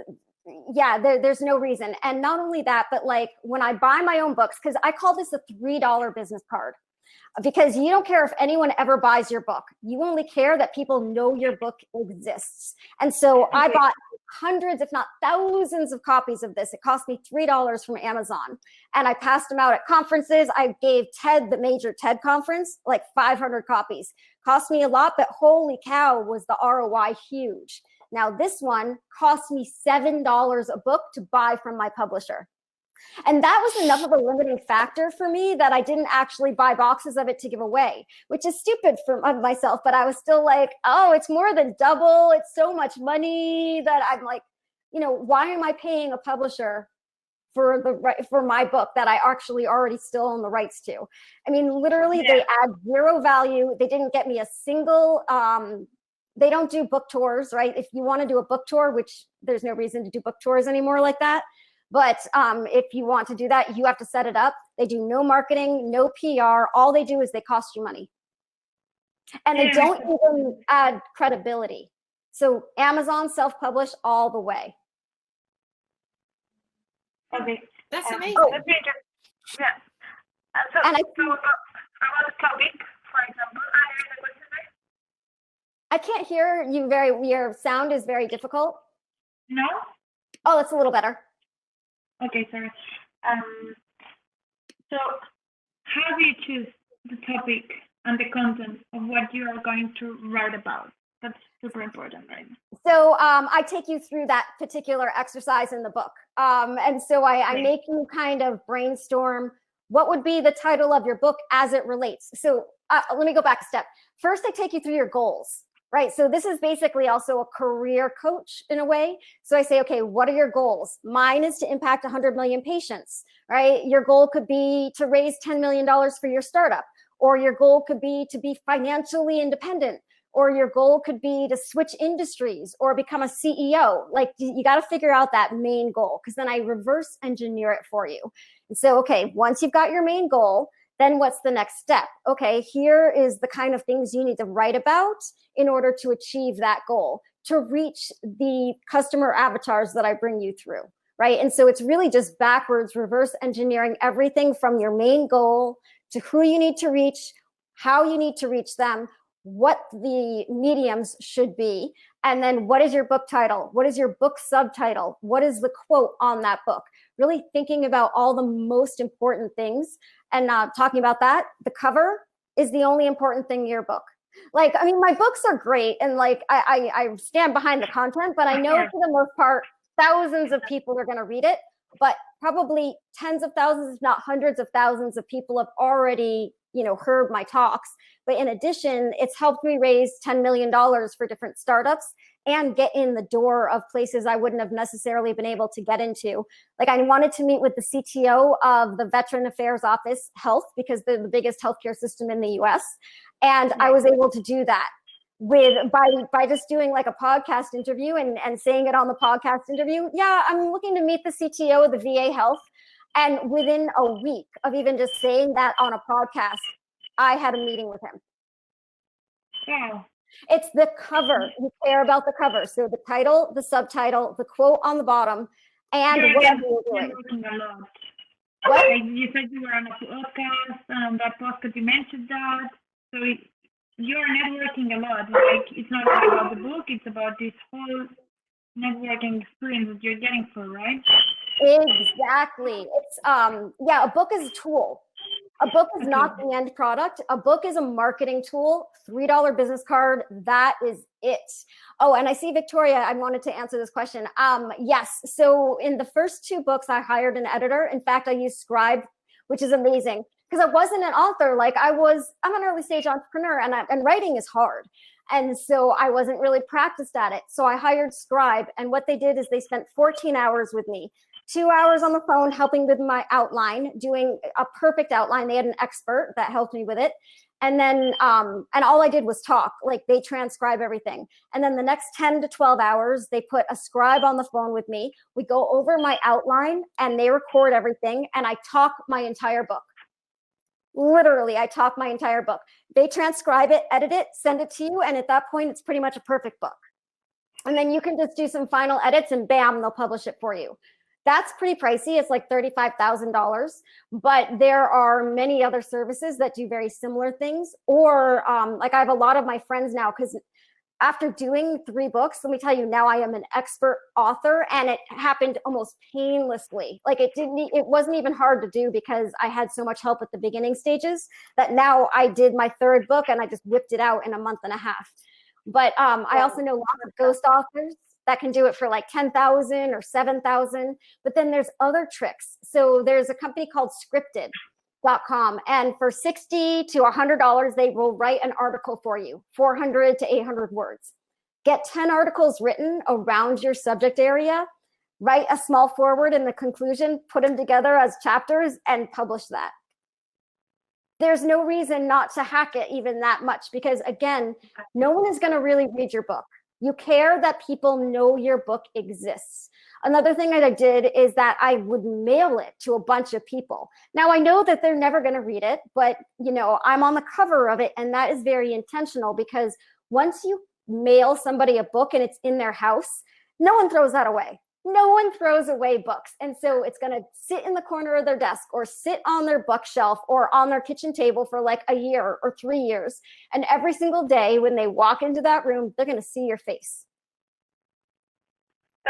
no reason. And not only that, but like when I buy my own books, because I call this a $3 business card. Because you don't care if anyone ever buys your book. You only care that people know your book exists. And so I bought hundreds, if not thousands of copies of this. It cost me $3 from Amazon. And I passed them out at conferences. I gave TED, the major TED conference, like 500 copies. Cost me a lot, but holy cow, was the ROI huge. Now this one cost me $7 a book to buy from my publisher. And that was enough of a limiting factor for me that I didn't actually buy boxes of it to give away, which is stupid for myself. But I was still like, oh, it's more than double. It's so much money that I'm like, why am I paying a publisher for my book that I actually already still own the rights to? I mean, literally, they add zero value. They didn't get me a single. They don't do book tours, right? If you want to do a book tour, which there's no reason to do book tours anymore like that. But if you want to do that, you have to set it up. They do no marketing, no PR. All they do is they cost you money. And they don't even add credibility. So Amazon self-publish all the way. Okay. That's amazing. That's interesting. Yeah. So, And so about the topic, for example, I can't hear you your sound is very difficult. No? Oh, it's a little better. Okay, sorry. So how do you choose the topic and the content of what you are going to write about? That's super important, right? So I take you through that particular exercise in the book. And so I make you kind of brainstorm what would be the title of your book as it relates. So let me go back a step. First, I take you through your goals, right? So this is basically also a career coach in a way. So I say, okay, what are your goals? Mine is to impact 100 million patients, right? Your goal could be to raise $10 million for your startup, or your goal could be to be financially independent, or your goal could be to switch industries or become a CEO. Like you got to figure out that main goal, because then I reverse engineer it for you. And so, okay, once you've got your main goal, then what's the next step? Okay, here is the kind of things you need to write about in order to achieve that goal, to reach the customer avatars that I bring you through, right? And so it's really just backwards, reverse engineering everything from your main goal to who you need to reach, how you need to reach them, what the mediums should be, and then what is your book title? What is your book subtitle? What is the quote on that book? Really thinking about all the most important things and talking about that. The cover is the only important thing in your book. Like, I mean, my books are great, and like I stand behind the content, but I know for the most part, thousands of people are going to read it, but probably tens of thousands, if not hundreds of thousands of people have already, heard my talks. But in addition, it's helped me raise $10 million for different startups and get in the door of places I wouldn't have necessarily been able to get into. Like I wanted to meet with the CTO of the Veteran Affairs Office Health, because they're the biggest healthcare system in the US. And I was able to do that by just doing like a podcast interview and saying it on the podcast interview. Yeah, I'm looking to meet the CTO of the VA Health. And within a week of even just saying that on a podcast, I had a meeting with him. Yeah. It's the cover. You care about the cover. So the title, the subtitle, the quote on the bottom, and whatever you're doing. Working a lot. What? Like you said you were on a podcast, and that podcast you mentioned that. So you're networking a lot. Like it's not only about the book, it's about this whole networking experience that you're getting for, right? Exactly. It's yeah, a book is a tool. A book is not the end product. A book is a marketing tool. $3 business card. That is it. Oh, and I see Victoria, I wanted to answer this question. Yes. So in the first 2 books, I hired an editor. In fact, I used Scribe, which is amazing because I wasn't an author. Like I'm an early stage entrepreneur, and writing is hard. And so I wasn't really practiced at it. So I hired Scribe, and what they did is they spent 14 hours with me. 2 hours on the phone helping with my outline, doing a perfect outline. They had an expert that helped me with it. And then, and all I did was talk, like they transcribe everything. And then the next 10 to 12 hours, they put a scribe on the phone with me. We go over my outline and they record everything. And I talk my entire book. Literally, I talk my entire book. They transcribe it, edit it, send it to you. And at that point, it's pretty much a perfect book. And then you can just do some final edits and bam, they'll publish it for you. That's pretty pricey. It's like $35,000, but there are many other services that do very similar things. Or like I have a lot of my friends now, because after doing 3 books, let me tell you, now I am an expert author, and it happened almost painlessly. Like it wasn't even hard to do because I had so much help at the beginning stages that now I did my 3rd book and I just whipped it out in a month and a half. But I also know lots of ghost authors that can do it for like 10,000 or 7,000. But then there's other tricks. So there's a company called Scripted.com, and for $60 to $100, they will write an article for you, 400 to 800 words. Get 10 articles written around your subject area, write a small foreword in the conclusion, put them together as chapters, and publish that. There's no reason not to hack it even that much, because again, no one is going to really read your book. You care that people know your book exists. Another thing that I did is that I would mail it to a bunch of people. Now I know that they're never going to read it, but you know, I'm on the cover of it, and that is very intentional, because once you mail somebody a book and it's in their house, no one throws that away. No one throws away books. And so it's going to sit in the corner of their desk or sit on their bookshelf or on their kitchen table for like a year or 3 years. And every single day when they walk into that room, they're going to see your face.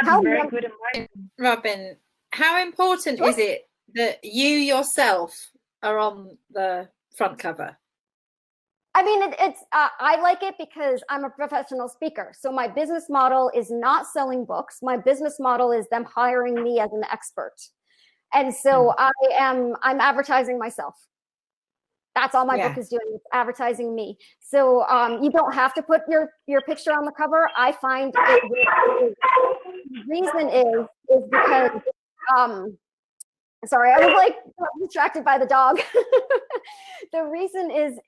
That's very good advice. Robin, how important is it that you yourself are on the front cover? I mean, I like it because I'm a professional speaker. So my business model is not selling books. My business model is them hiring me as an expert. And so I'm advertising myself. That's all my book is doing, is advertising me. So you don't have to put your picture on the cover. I find the reason is because, sorry, I was like distracted by the dog. The reason is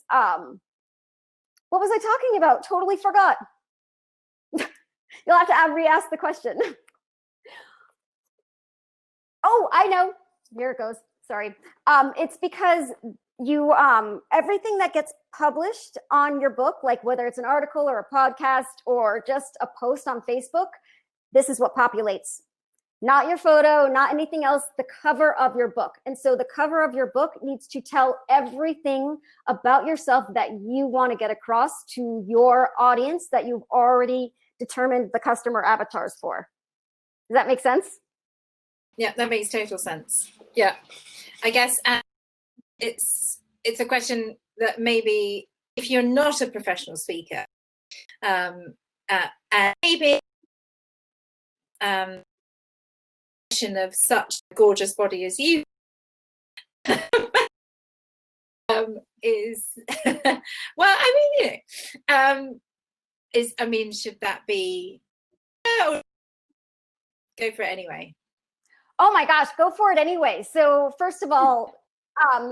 what was I talking about? Totally forgot. You'll have to re-ask the question. Oh, I know. Here it goes. Sorry. It's because you everything that gets published on your book, like whether it's an article or a podcast or just a post on Facebook, this is what populates. Not your photo, not anything else, the cover of your book. And so the cover of your book needs to tell everything about yourself that you want to get across to your audience that you've already determined the customer avatars for. Does that make sense? Yeah, that makes total sense. Yeah, I guess it's a question that maybe if you're not a professional speaker, and maybe of such a gorgeous body as you is well, I mean, you know, should that be go for it anyway? Oh my gosh, go for it anyway. So first of all,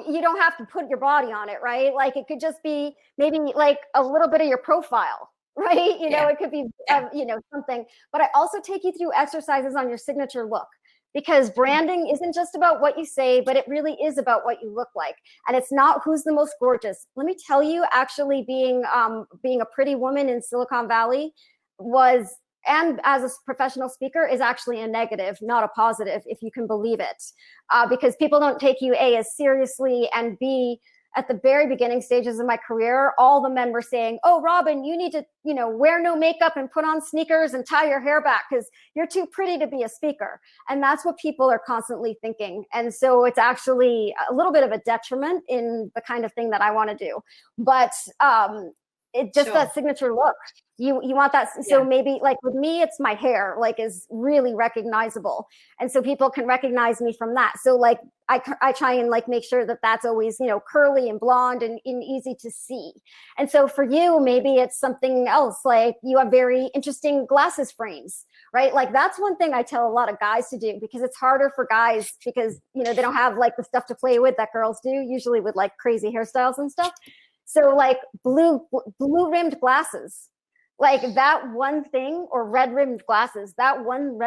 you don't have to put your body on it, right? Like it could just be maybe like a little bit of your profile, right? You know, it could be, you know, something, but I also take you through exercises on your signature look, because branding isn't just about what you say, but it really is about what you look like. And it's not who's the most gorgeous. Let me tell you, actually being a pretty woman in Silicon Valley was, and as a professional speaker, is actually a negative, not a positive, if you can believe it. Because people don't take you, A, as seriously, and B, at the very beginning stages of my career, all the men were saying, oh, Robin, you need to, you know, wear no makeup and put on sneakers and tie your hair back because you're too pretty to be a speaker. And that's what people are constantly thinking. And so it's actually a little bit of a detriment in the kind of thing that I want to do. But it just that signature look. You want that. So maybe like with me, it's my hair, like is really recognizable. And so people can recognize me from that. So like I try and like make sure that that's always, you know, curly and blonde and easy to see. And so for you, maybe it's something else, like you have very interesting glasses frames, right? Like that's one thing I tell a lot of guys to do, because it's harder for guys because, you know, they don't have like the stuff to play with that girls do, usually with like crazy hairstyles and stuff. So like blue rimmed glasses, like that one thing, or red rimmed glasses, that one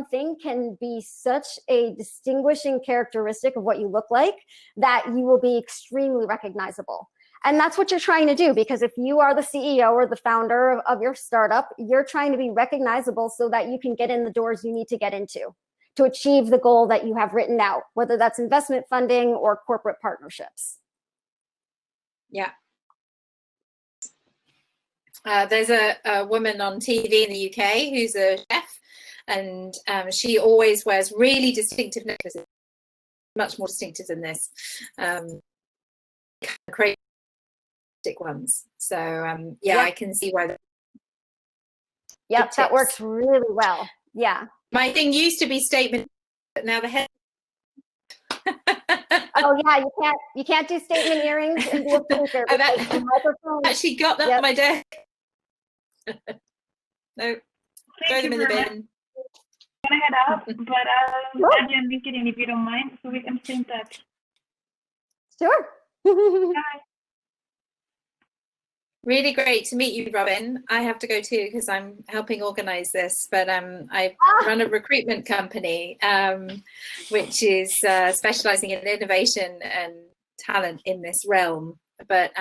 thing can be such a distinguishing characteristic of what you look like that you will be extremely recognizable. And that's what you're trying to do, because if you are the CEO or the founder of your startup, you're trying to be recognizable so that you can get in the doors you need to get into to achieve the goal that you have written out, whether that's investment funding or corporate partnerships. Yeah. There's a woman on TV in the UK who's a chef, and she always wears really distinctive necklaces, much more distinctive than this, crazy ones. So yeah, I can see why. Yep, that works really well. Yeah. My thing used to be statement, but now the head. Oh yeah, you can't do statement earrings and be a speaker. I've actually got that on my desk. No, throw them in the bin. I'm gonna head out, but I'll add you on LinkedIn if you don't mind, so we can stay in touch. Sure. Bye. Really great to meet you, Robin. I have to go too because I'm helping organize this, but I run a recruitment company which is specializing in innovation and talent in this realm. But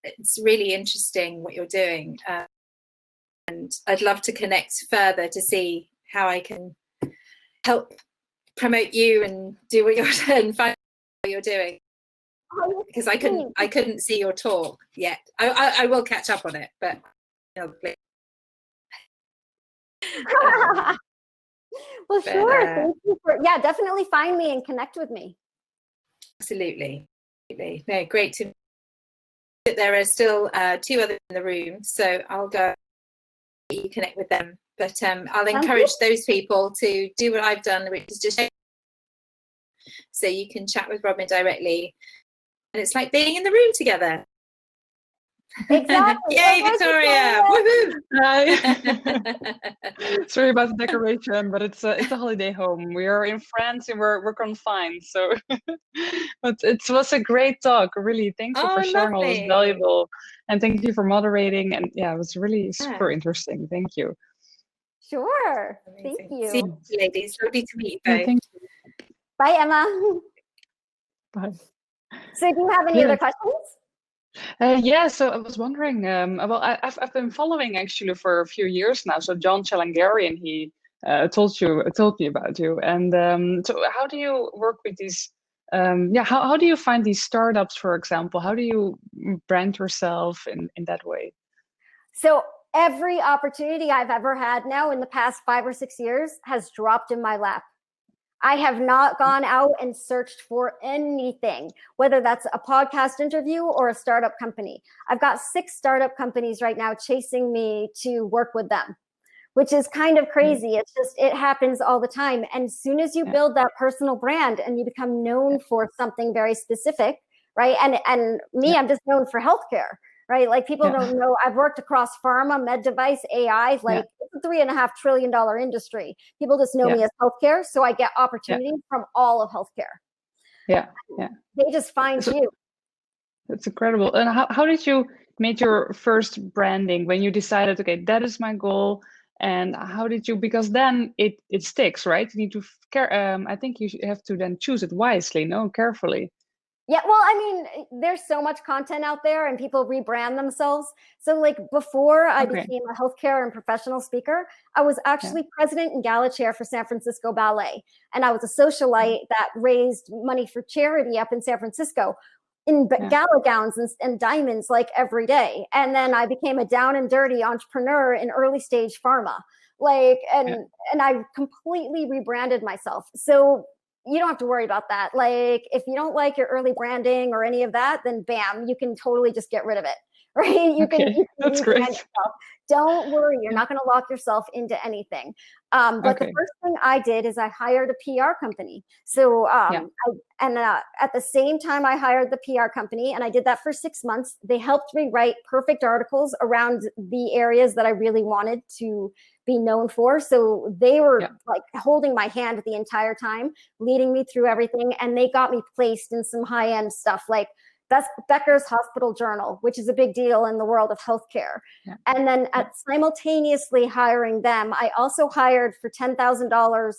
it's really interesting what you're doing, and I'd love to connect further to see how I can help promote you and do what you're and find what you're doing. Because I couldn't see your talk yet. I will catch up on it, but well, sure. Thank you for, yeah, definitely find me and connect with me. Absolutely. No, great to. There are still 2 others in the room, so I'll go. You connect with them, but I'll encourage those people to do what I've done, which is just so you can chat with Robin directly. And it's like being in the room together. Exactly. Yay, Victoria! Hi. Sorry about the decoration, but it's a holiday home. We are in France and we're confined, so but it was a great talk. Really, thank you for sharing all this valuable, and thank you for moderating. And yeah, it was really super interesting. Thank you. Sure. Thank you. See you, ladies. Lovely to meet you both. Yeah, thank you. Bye, Emma. Bye. So do you have any other questions? Yeah, so I was wondering, well, I've been following actually for a few years now. So John Chalangarian, he told me about you. And so how do you work with these, how do you find these startups, for example? How do you brand yourself in that way? So every opportunity I've ever had now in the past 5 or 6 years has dropped in my lap. I have not gone out and searched for anything, whether that's a podcast interview or a startup company. I've got 6 startup companies right now chasing me to work with them, which is kind of crazy. It's just, it happens all the time. And as soon as you build that personal brand and you become known for something very specific, right? And me, I'm just known for healthcare. Right? Like people don't know, I've worked across pharma, med device, AI, like it's a $3.5 trillion industry. People just know me as healthcare. So I get opportunities from all of healthcare. Yeah. They just find you. That's incredible. And how did you make your first branding when you decided, okay, that is my goal? And how did you, because then it sticks, right? You need to care. I think you have to then choose it wisely, carefully. Yeah, well, I mean, there's so much content out there and people rebrand themselves. So like before I became a healthcare and professional speaker, I was actually president and gala chair for San Francisco Ballet. And I was a socialite that raised money for charity up in San Francisco in gala gowns and diamonds like every day. And then I became a down and dirty entrepreneur in early stage pharma. Like, and I completely rebranded myself. So you don't have to worry about that. Like, if you don't like your early branding or any of that, then bam, you can totally just get rid of it, right? You can that's great. Yourself. Don't worry, you're not going to lock yourself into anything. But the first thing I did is I hired a PR company. So, at the same time I hired the PR company, and I did that for 6 months, they helped me write perfect articles around the areas that I really wanted to be known for. So they were like holding my hand the entire time, leading me through everything. And they got me placed in some high-end stuff like Becker's Hospital Journal, which is a big deal in the world of healthcare. And then simultaneously hiring them, I also hired for $10,000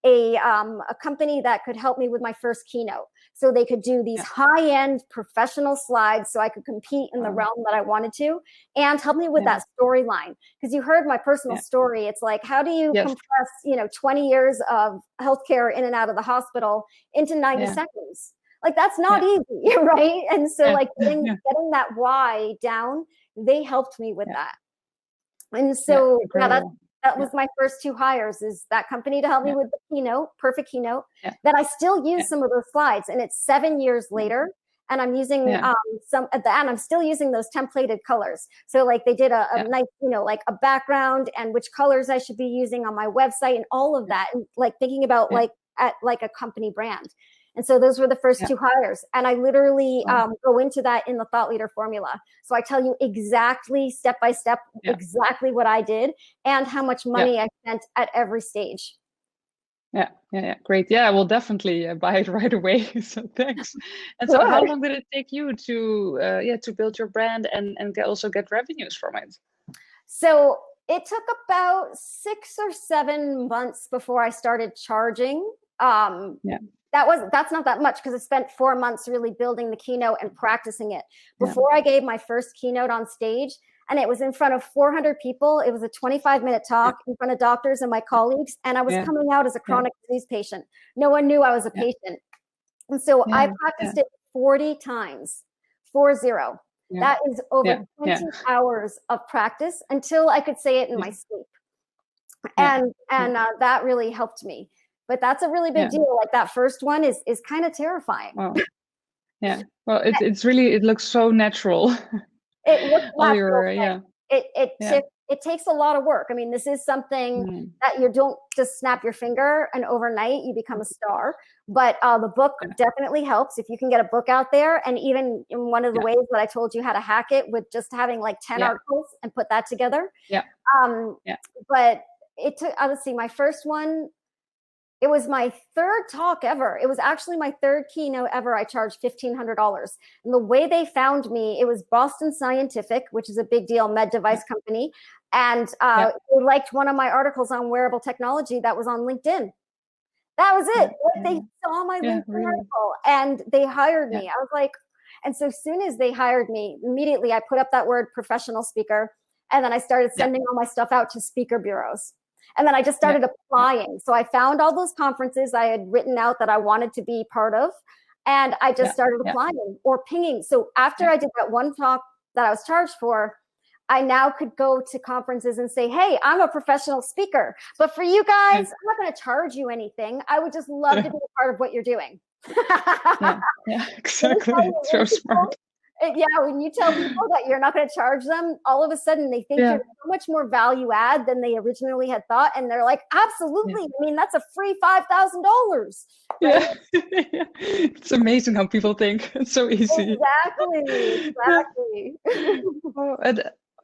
a company that could help me with my first keynote. So they could do these high-end professional slides so I could compete in the realm that I wanted to, and help me with that storyline. Because you heard my personal story. It's like, how do you compress, 20 years of healthcare in and out of the hospital into 90 seconds? Like, that's not easy, right? And so like getting that why down, they helped me with that. And so that was my first 2 hires, is that company to help me with the keynote, perfect keynote, that I still use some of those slides. And it's 7 years later, and I'm using and I'm still using those templated colors. So like they did a nice, like a background and which colors I should be using on my website and all of that. And like thinking about like a company brand. And so those were the first 2 hires. And I literally go into that in the Thought Leader formula. So I tell you exactly, step by step, exactly what I did and how much money I spent at every stage. Yeah, great. Yeah, I will definitely buy it right away. So thanks. And so, how long did it take you to build your brand and also get revenues from it? So it took about 6 or 7 months before I started charging. That's not that much because I spent 4 months really building the keynote and practicing it before I gave my first keynote on stage. And it was in front of 400 people. It was a 25-minute talk in front of doctors and my colleagues. And I was coming out as a chronic disease patient. No one knew I was a patient. And so I practiced it 40 times, 40. That is over 20 hours of practice until I could say it in my sleep. And that really helped me. But that's a really big deal. Like that first one is kind of terrifying. Wow. Yeah. Well, it's really, it looks so natural. It looks natural. It takes a lot of work. I mean, this is something that you don't just snap your finger and overnight you become a star. But the book definitely helps if you can get a book out there. And even in one of the ways that I told you how to hack it with just having like 10 articles and put that together. But it took, let's see, my first one, it was my third talk ever. It was actually my third keynote ever. I charged $1,500. And the way they found me, it was Boston Scientific, which is a big deal med device company. And they liked one of my articles on wearable technology that was on LinkedIn. That was it. Like they saw my LinkedIn article and they hired me. I was like, and so as soon as they hired me, immediately I put up that word professional speaker. And then I started sending all my stuff out to speaker bureaus. And then I just started applying. So I found all those conferences I had written out that I wanted to be part of. And I just started applying or pinging. So after I did that one talk that I was charged for, I now could go to conferences and say, hey, I'm a professional speaker. But for you guys, I'm not going to charge you anything. I would just love to be a part of what you're doing. Exactly. It's so smart. When you tell people that you're not going to charge them, all of a sudden they think you're so much more value add than they originally had thought. And they're like, absolutely. I mean, that's a free $5,000. Right? It's amazing how people think. It's so easy. Exactly.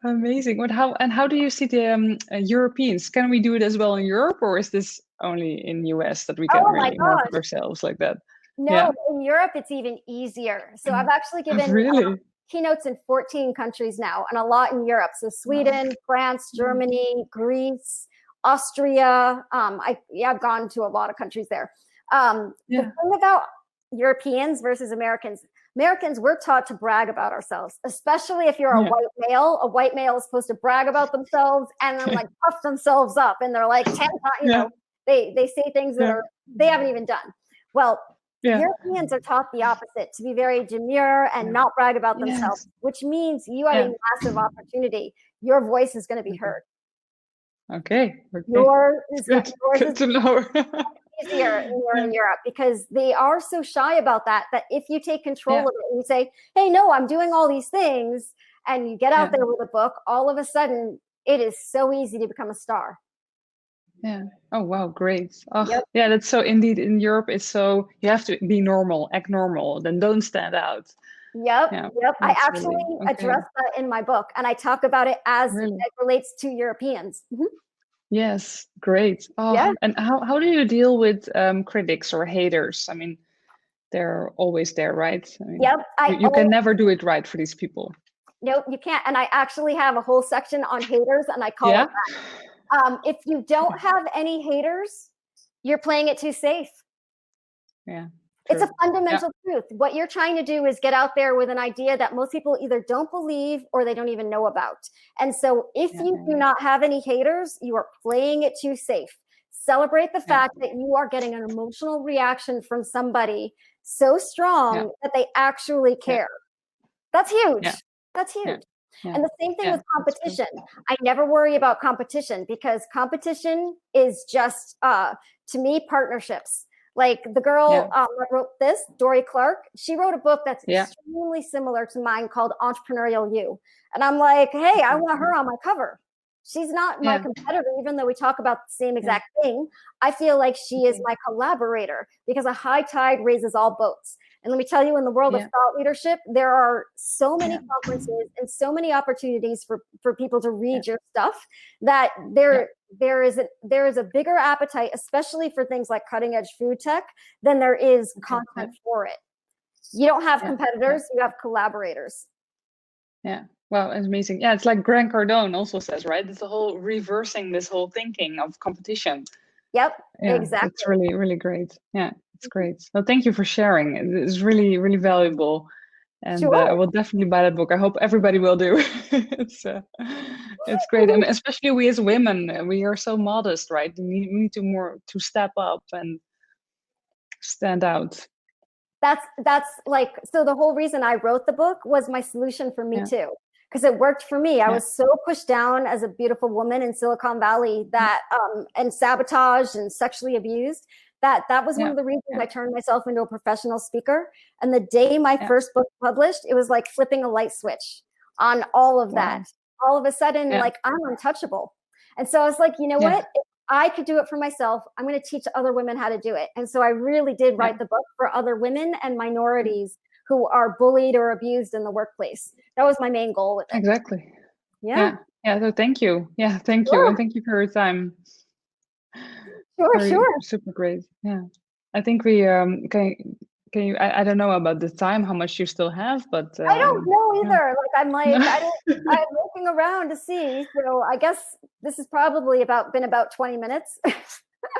Amazing. How do you see the Europeans? Can we do it as well in Europe, or is this only in US that we can really market ourselves like that? No, in Europe, it's even easier. So I've actually given keynotes in 14 countries now and a lot in Europe. So Sweden, France, Germany, Greece, Austria. I've gone to a lot of countries there. The thing about Europeans versus Americans, we're taught to brag about ourselves, especially if you're a white male. A white male is supposed to brag about themselves and then like puff themselves up. And they're like, 10 times, they say things that they haven't even done. Well, Europeans are taught the opposite, to be very demure and not brag about themselves, which means you have a massive opportunity. Your voice is going to be heard. Okay. Yours is good to know. easier in Europe because they are so shy about that if you take control of it and you say, hey, no, I'm doing all these things, and you get out there with a book, all of a sudden it is so easy to become a star. Yeah. Oh, wow. Great. Oh, yeah. That's so indeed in Europe. It's so you have to be normal, act normal, then don't stand out. Yep. I actually address that in my book, and I talk about it as it relates to Europeans. Yes. Great. Oh, and how do you deal with critics or haters? I mean, they're always there, right? I mean, you can never do it right for these people. Nope, you can't. And I actually have a whole section on haters, and I call it that. If you don't have any haters, you're playing it too safe. Yeah. It's a fundamental truth. What you're trying to do is get out there with an idea that most people either don't believe or they don't even know about. And so if you do not have any haters, you are playing it too safe. Celebrate the fact that you are getting an emotional reaction from somebody so strong that they actually care. That's huge. That's huge. And the same thing with competition. I never worry about competition because competition is just, to me, partnerships. Like the girl that wrote this, Dory Clark, she wrote a book that's extremely similar to mine called Entrepreneurial You. And I'm like, hey, I want her on my cover. She's not my competitor, even though we talk about the same exact thing. I feel like she is my collaborator because a high tide raises all boats. And let me tell you, in the world of thought leadership, there are so many conferences and so many opportunities for people to read your stuff that there is a bigger appetite, especially for things like cutting edge food tech, than there is content for it. You don't have competitors, you have collaborators. Yeah. Wow, it's amazing. Yeah, it's like Grant Cardone also says, right? It's the whole reversing this whole thinking of competition. Yep, Yeah, exactly. it's really, really great. Yeah, it's great. So thank you for sharing. It's really, really valuable. And I will definitely buy that book. I hope everybody will do. It's great. And especially we as women, we are so modest, right? We need to step up and stand out. That's like, so the whole reason I wrote the book was my solution for me too, because it worked for me. I was so pushed down as a beautiful woman in Silicon Valley that and sabotaged and sexually abused that was one of the reasons I turned myself into a professional speaker. And the day my first book published, it was like flipping a light switch on all of that. All of a sudden, like, I'm untouchable. And so I was like, you know what? If I could do it for myself, I'm going to teach other women how to do it. And so I really did write the book for other women and minorities who are bullied or abused in the workplace. That was my main goal with it. Exactly. Yeah. So thank you. Yeah, thank you. And thank you for your time. Sure. Super great. Yeah. I think we can you I don't know about the time, how much you still have, but I don't know either. Like, I'm looking around to see. So I guess this is probably been about 20 minutes.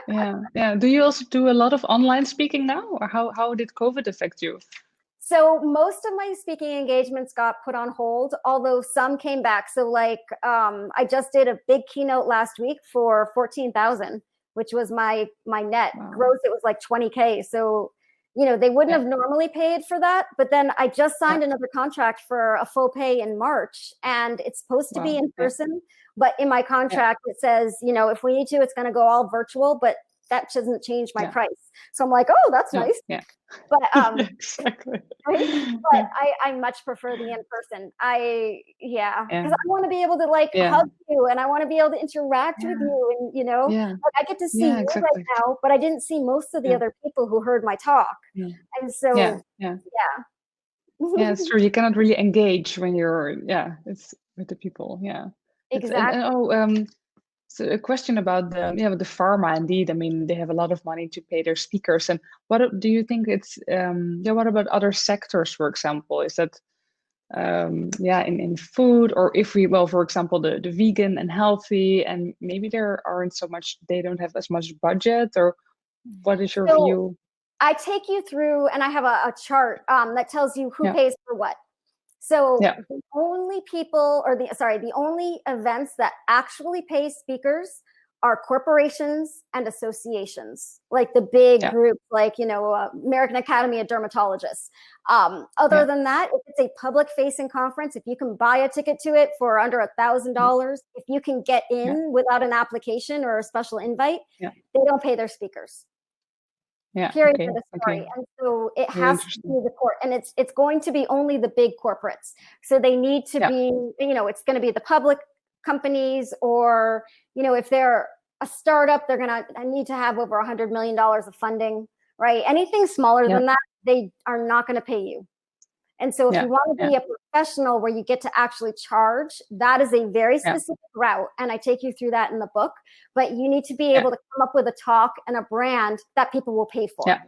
Yeah. Do you also do a lot of online speaking now, or how did COVID affect you? So most of my speaking engagements got put on hold, although some came back. So like I just did a big keynote last week for 14,000, which was my net gross. It was like 20K. So, they wouldn't have normally paid for that. But then I just signed another contract for a full pay in March, and it's supposed to be in person. But in my contract, it says, if we need to, it's going to go all virtual, but that doesn't change my price. So I'm like, oh, that's nice. Yeah. But exactly. Right? But I much prefer the in-person. Because I want to be able to hug you, and I want to be able to interact with you, and like, I get to see you right now, but I didn't see most of the other people who heard my talk. And so it's true. You cannot really engage when you're it's with the people. Exactly. So a question about the pharma. Indeed, I mean, they have a lot of money to pay their speakers. And what do you think it's what about other sectors, for example? Is that in food, or if for example, the vegan and healthy, and maybe they don't have as much budget, or what is your view? I take you through, and I have a chart that tells you who pays for what. So the only people, or the only events that actually pay speakers are corporations and associations, like the big groups, like, American Academy of Dermatologists. Other than that, if it's a public facing conference, if you can buy a ticket to it for under $1,000, if you can get in without an application or a special invite, they don't pay their speakers. Period. For the story. And so it has to be the court, and it's going to be only the big corporates. So they need to be, it's going to be the public companies, or, if they're a startup, they're going to need to have over $100 million of funding, right? Anything smaller than that, they are not going to pay you. And so if you want to be a professional where you get to actually charge, that is a very specific route. And I take you through that in the book, but you need to be able to come up with a talk and a brand that people will pay for.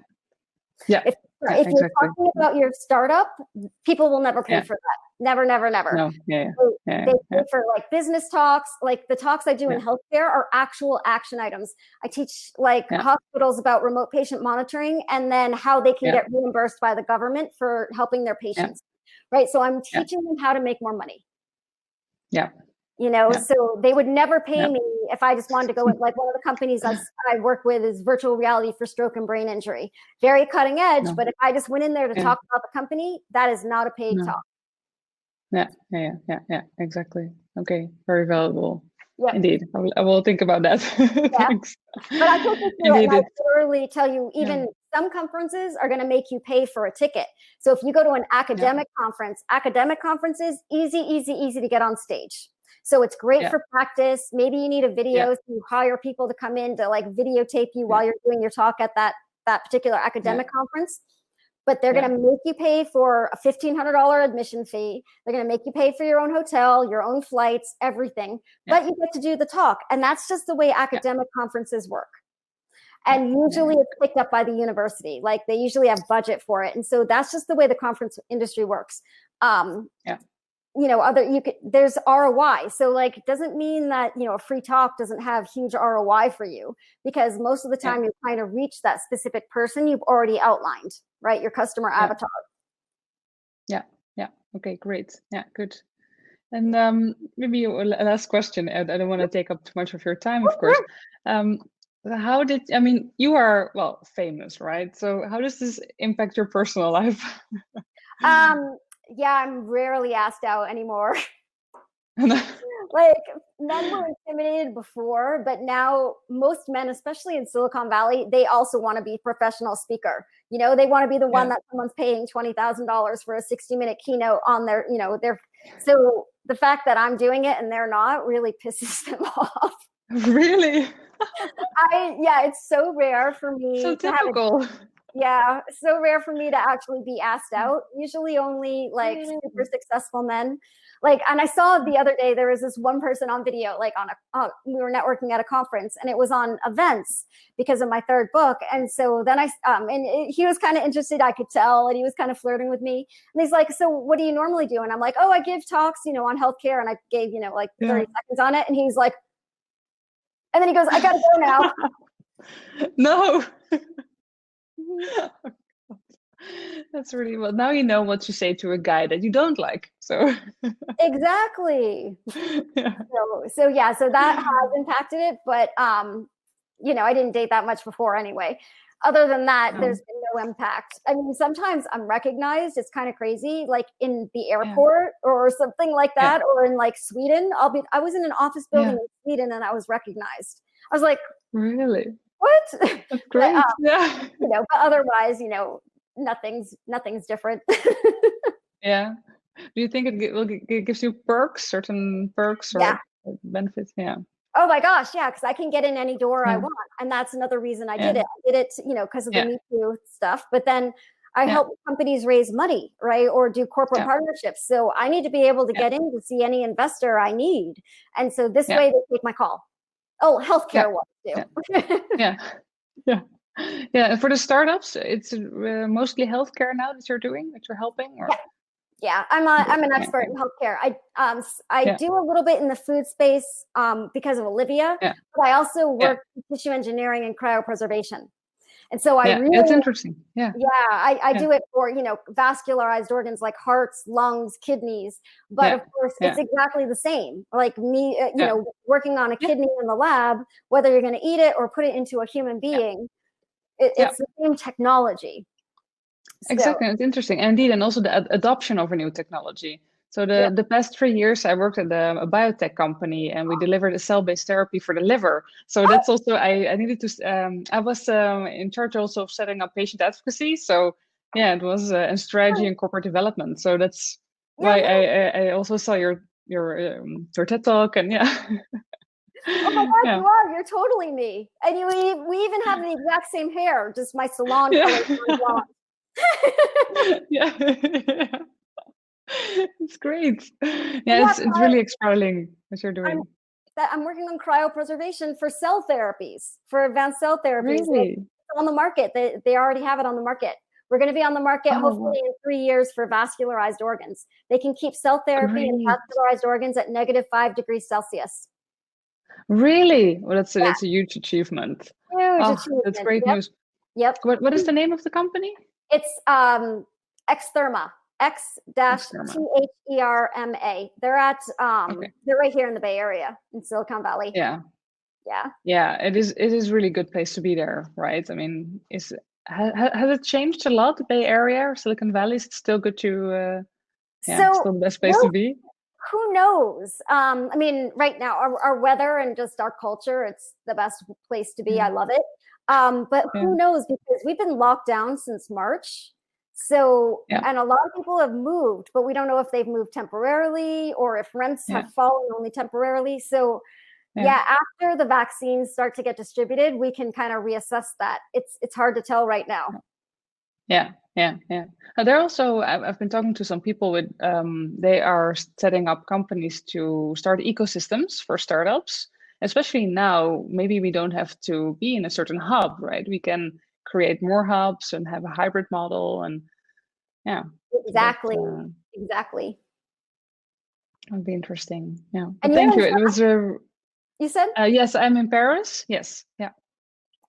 If you're talking about your startup, people will never pay for that. Never. No. They pay for like business talks. Like the talks I do in healthcare are actual action items. I teach hospitals about remote patient monitoring, and then how they can get reimbursed by the government for helping their patients. Right. So I'm teaching them how to make more money. So they would never pay me if I just wanted to go with, like, one of the companies I work with is Virtual Reality for Stroke and Brain Injury. Very cutting edge, but if I just went in there to talk about the company, that is not a paid talk. Exactly. Okay, very valuable. Indeed, I will think about that. Thanks. But I took you through it, and I literally tell you, even some conferences are going to make you pay for a ticket. So if you go to an academic conferences, easy to get on stage. So it's great for practice. Maybe you need a video, so you hire people to come in to like videotape you while you're doing your talk at that particular academic conference. but they're going to make you pay for a $1,500 admission fee. They're going to make you pay for your own hotel, your own flights, everything, but you get to do the talk. And that's just the way academic conferences work. And usually it's picked up by the university. Like they usually have budget for it. And so that's just the way the conference industry works. You know, there's ROI. So like, it doesn't mean that, you know, a free talk doesn't have huge ROI for you, because most of the time you're trying to reach that specific person you've already outlined, right? Your customer avatar. Yeah. Okay, great. Yeah, good. And maybe a last question. I don't want to take up too much of your time, of course. You are, well, famous, right? So how does this impact your personal life? Yeah, I'm rarely asked out anymore. Like, men were intimidated before, but now most men, especially in Silicon Valley, they also want to be professional speaker. You know, they want to be the one that someone's paying $20,000 for a 60-minute keynote on their, you know, so the fact that I'm doing it and they're not really pisses them off. Really? It's so rare for me. So typical. So rare for me to actually be asked out. Usually only like super successful men. Like, and I saw the other day, there was this one person on video, like we were networking at a conference, and it was on events because of my third book. And so then he was kind of interested, I could tell, and he was kind of flirting with me. And he's like, so what do you normally do? And I'm like, oh, I give talks, you know, on healthcare. And I gave, you know, like 30 seconds on it. And he's like, and then he goes, I gotta go now. No. That's really well. Now you know what to say to a guy that you don't like. So exactly. So that has impacted it, but you know, I didn't date that much before anyway. Other than that, there's been no impact. I mean, sometimes I'm recognized. It's kind of crazy, like in the airport or something like that, or in like Sweden. I was in an office building in Sweden and I was recognized. I was like, really? What? That's great. You know, but otherwise, you know, nothing's different. Yeah. Do you think it gives you certain perks or benefits? Yeah. Oh my gosh, yeah, because I can get in any door I want. And that's another reason I did it. I did it, you know, because of the Me Too stuff. But then I help companies raise money, right? Or do corporate partnerships. So I need to be able to get in to see any investor I need. And so this way they take my call. Oh, healthcare ones too. Yeah. And for the startups, it's mostly healthcare now that you're helping? Or? Yeah, I'm an expert in healthcare. I do a little bit in the food space because of Olivia, but I also work in tissue engineering and cryopreservation. And so that's interesting. I do it for, you know, vascularized organs like hearts, lungs, kidneys. But of course, it's exactly the same. Like me, you know, working on a kidney in the lab, whether you're going to eat it or put it into a human being, it's the same technology. Exactly, it's interesting. And indeed, and also the adoption of a new technology. So the past 3 years, I worked at a biotech company, and we delivered a cell-based therapy for the liver. So that's also I needed to. I was in charge also of setting up patient advocacy. So it was in strategy and corporate development. So that's why I also saw your TED talk and Oh my God, you're totally me. And we even have the exact same hair, just my salon color. It's great. It's really exciting what you're doing. I'm working on cryopreservation for cell therapies, for advanced cell therapies. Really? On the market. They already have it on the market. We're going to be on the market hopefully in 3 years for vascularized organs. They can keep cell therapy and vascularized organs at -5 degrees Celsius. Really? Well, that's a huge achievement. Huge achievement. That's great news. Yep. What is the name of the company? It's Xtherma. X-Therma. They're at they're right here in the Bay Area in Silicon Valley. Yeah, it is really good place to be there, right? I mean, has it changed a lot, the Bay Area or Silicon Valley? Is it still good to still the best place to be? Who knows? I mean, right now our weather and just our culture, it's the best place to be. I love it. But who knows, because we've been locked down since March. So, and a lot of people have moved, but we don't know if they've moved temporarily or if rents have fallen only temporarily. So after the vaccines start to get distributed, we can kind of reassess that. It's hard to tell right now. Yeah. Yeah, yeah. There also, I've been talking to some people with, they are setting up companies to start ecosystems for startups. Especially now, maybe we don't have to be in a certain hub, right? We can create more hubs and have a hybrid model, and yeah. Exactly, exactly. That'd be interesting. Yeah. And Thank you. It was you said? Yes, I'm in Paris. Yes. Yeah.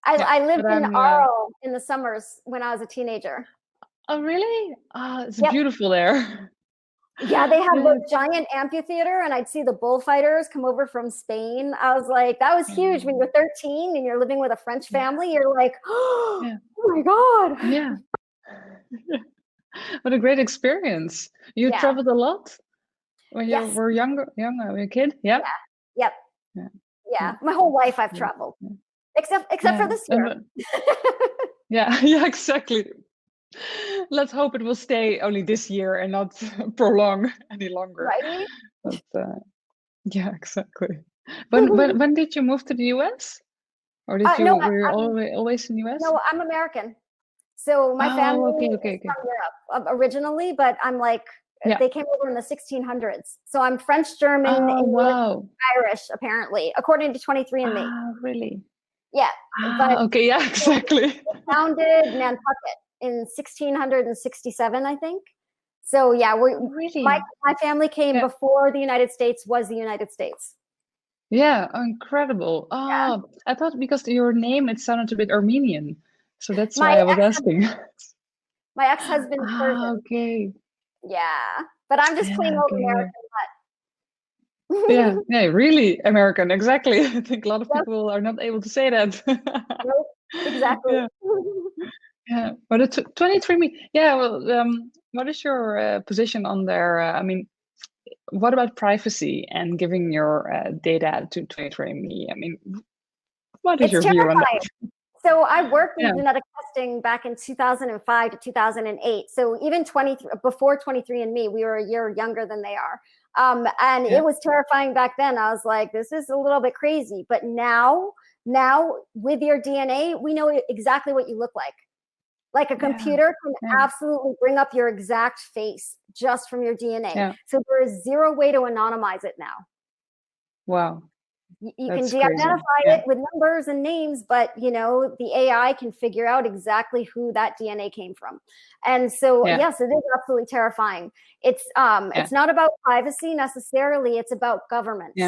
I lived in Arles in the summers when I was a teenager. Oh, really? It's beautiful there. Yeah, they have the giant amphitheater, and I'd see the bullfighters come over from Spain. I was like, that was huge. When you're 13 and you're living with a French family, you're like, oh my God. Yeah. What a great experience. You traveled a lot when you were younger, when you were a kid? Yep. Yeah. Yep. Yeah. My whole life I've traveled. Except for this year. Yeah, exactly. Let's hope it will stay only this year and not prolong any longer. Right? But, yeah, exactly. When did you move to the US? Or did you were you always in the US? No, I'm American. So my family is from Europe originally, but I'm like, they came over in the 1600s. So I'm French, German, English, Irish, apparently, according to 23andMe. Oh, really? Yeah. Okay, yeah, exactly. Founded Nantucket in 1667, I think. So yeah, my family came before the United States was the United States. Yeah, incredible. I thought because your name, it sounded a bit Armenian. So that's why I was asking. My ex-husband Persian. Okay. Yeah, but I'm just plain old American. Yeah, really American, exactly. I think a lot of people are not able to say that. Nope, exactly. Yeah, but it's 23andMe. Yeah, well, what is your position on there? I mean, what about privacy and giving your data to 23andMe? I mean, what is your view on that? So I worked in genetic testing back in 2005 to 2008. So even before 23andMe, we were a year younger than they are. And it was terrifying back then. I was like, this is a little bit crazy. But now with your DNA, we know exactly what you look like. Like a computer can absolutely bring up your exact face just from your DNA. So there is zero way to anonymize it now. Wow. You can de-identify it with numbers and names, but the AI can figure out exactly who that DNA came from. And so, yes, it is absolutely terrifying. It's not about privacy necessarily. It's about governments.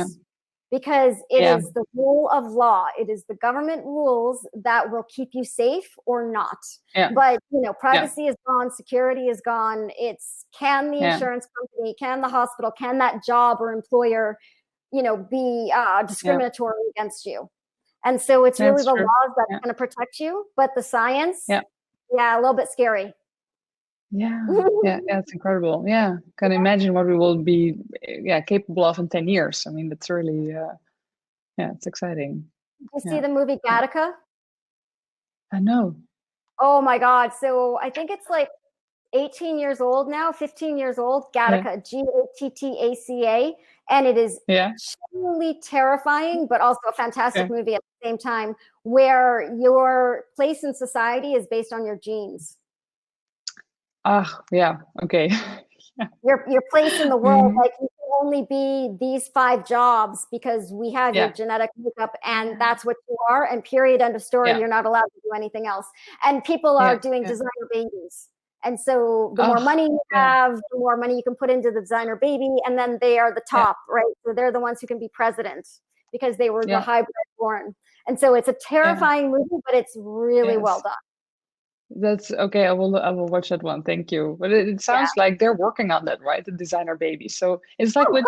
Because it is the rule of law. It is the government rules that will keep you safe or not. But privacy is gone, security is gone. It's can the insurance company, can the hospital, can that job or employer, be discriminatory against you? And so it's really the laws that's going to protect you. But the science, a little bit scary. Yeah, it's incredible. Yeah, can imagine what we will be capable of in 10 years. I mean, that's really it's exciting. You see the movie Gattaca? I know. Oh my God. So I think it's like 18 years old now, 15 years old, Gattaca, Gattaca. And it is truly terrifying, but also a fantastic movie at the same time, where your place in society is based on your genes. Okay. Your place in the world, like you can only be these 5 jobs because we have your genetic makeup and that's what you are, and period, end of story. You're not allowed to do anything else. And people are doing designer babies. And so the more money you have, the more money you can put into the designer baby, and then they are the top, right? So they're the ones who can be president because they were the hybrid born. And so it's a terrifying movie, but it's really well done. That's okay. I will watch that one. Thank you. But it sounds like they're working on that, right? The designer baby. So it's like with